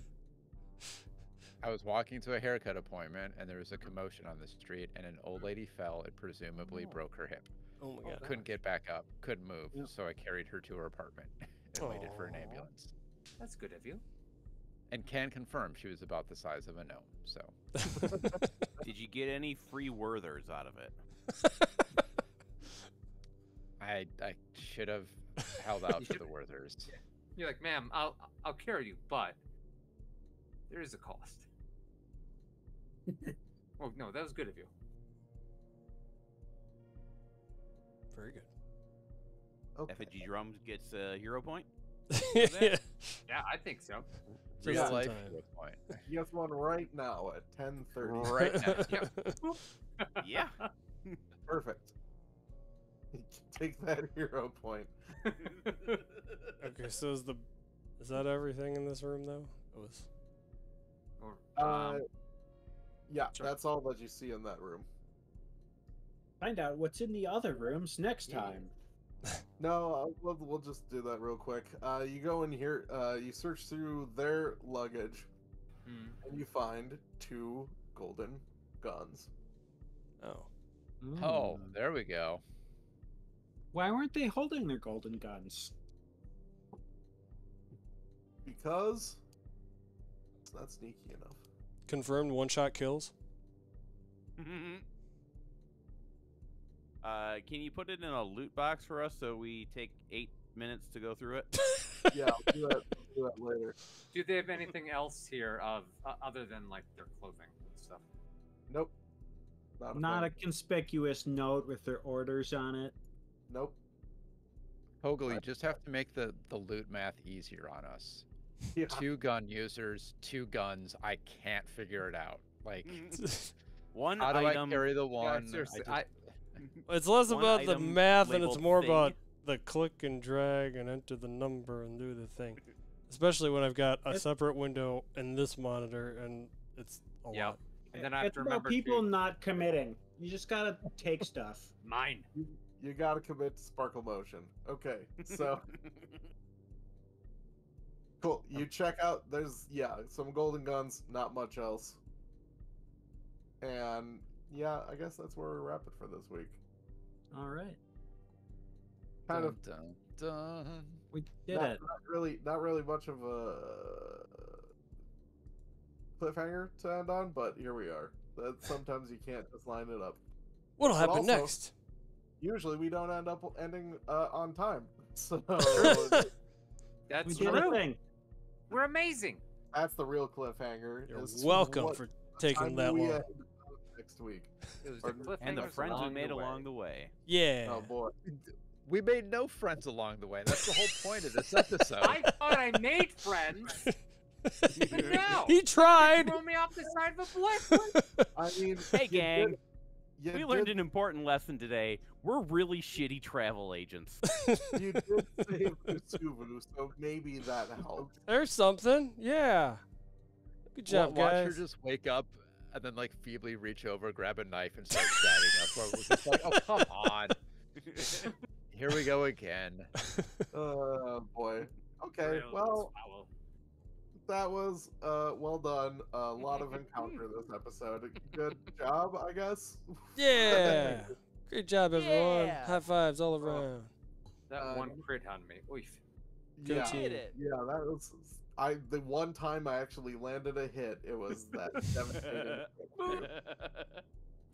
I was walking to a haircut appointment, and there was a commotion on the street, and an old lady fell and presumably broke her hip. Oh my god. Couldn't get back up, couldn't move, Yeah. so I carried her to her apartment and waited for an Aw. ambulance. That's good of you. And can confirm she was about the size of a gnome. So Did you get any free Werthers out of it? I should have held out for the Werthers. You're like, ma'am, I'll carry you, but there is a cost. Oh no, that was good of you. Very good. Okay. Effigy Drums gets a hero point. Yeah. Yeah, I think so. Just Real in life time. hero point. He gets one right now at 10:30. Right now. Yep. Yeah. Perfect. Take that hero point. Okay, so is that everything in this room though? It was. Or, Yeah, sure. that's all that you see in that room. Find out what's in the other rooms next time. No, we'll just do that real quick. You go in here, you search through their luggage, hmm. and you find 2 golden guns. Oh. Oh, there we go. Why weren't they holding their golden guns? Because it's not sneaky enough. Confirmed 1-shot kills. Can you put it in a loot box for us so we take 8 minutes to go through it? Yeah, I'll do that later. Do they have anything else here of other than like their clothing and stuff? Nope. Not a thing. conspicuous note with their orders on it. Nope. Poggle, you just have to make the loot math easier on us. Yeah. 2 gun users, 2 guns. I can't figure it out. Like, One how do I item. carry the Yeah, one? seriously, It's less One about the item math and it's labeled more thing. about the click and drag and enter the number and do the thing. Especially when I've got a separate window in this monitor and it's a Yep. lot. And then I have It's to about remember people to not committing. You just gotta take stuff. mine. You gotta commit to Sparkle Motion. Okay, so cool. You check out. There's some golden guns. Not much else. And yeah, I guess that's where we wrap it for this week. All right, Kind of Dun, dun, dun. we did not, it. not really much of a cliffhanger to end on, but here we are. That sometimes you can't just line it up. What'll But happen also- next? Usually we don't end up ending on time. So That's We did true. a thing. We're amazing. that's the real cliffhanger. You're is welcome what for time taking that we long. end next week. It was Or- the And the cliffhangers friends we along made the way. along the way. Yeah. Oh boy. We made no friends along the way. That's the whole point of this episode. I thought I made friends, but no. He tried. Throw me off the side of a cliff. I mean, Hey, you gang. did- you We did- learned an important lesson today. We're really shitty travel agents. You did save Kusuvu, so maybe that helped. There's something. Yeah. Good job, Watch guys. her just wake up and then like feebly reach over, grab a knife, and start stabbing us. Where it was just like, oh come on, here we go again. Oh boy. Okay, Real well, foul. that was well done. A lot of encounter this episode. Good job, I guess. Yeah. Great job, everyone. Yeah. High fives all around. That one crit on me. Oof. Good Yeah, team. Did it. yeah, that was the one time I actually landed a hit. It was that devastating.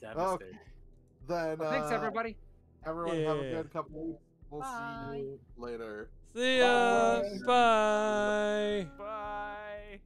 Devastating. Then Well, thanks, everybody. everyone have a Yeah. good couple weeks. We'll see you later. See ya. Bye. Bye. Bye.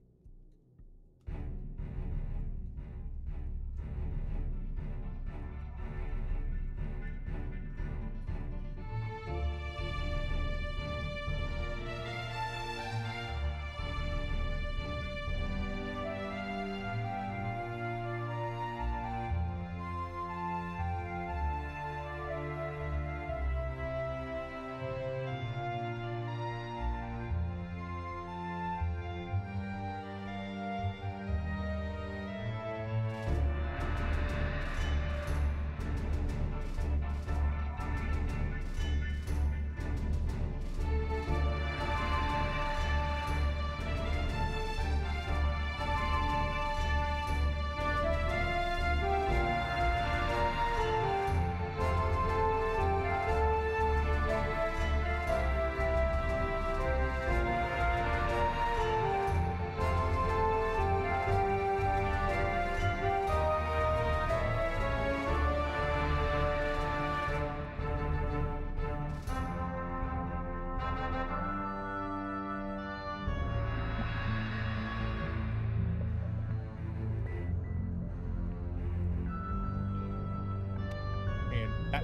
That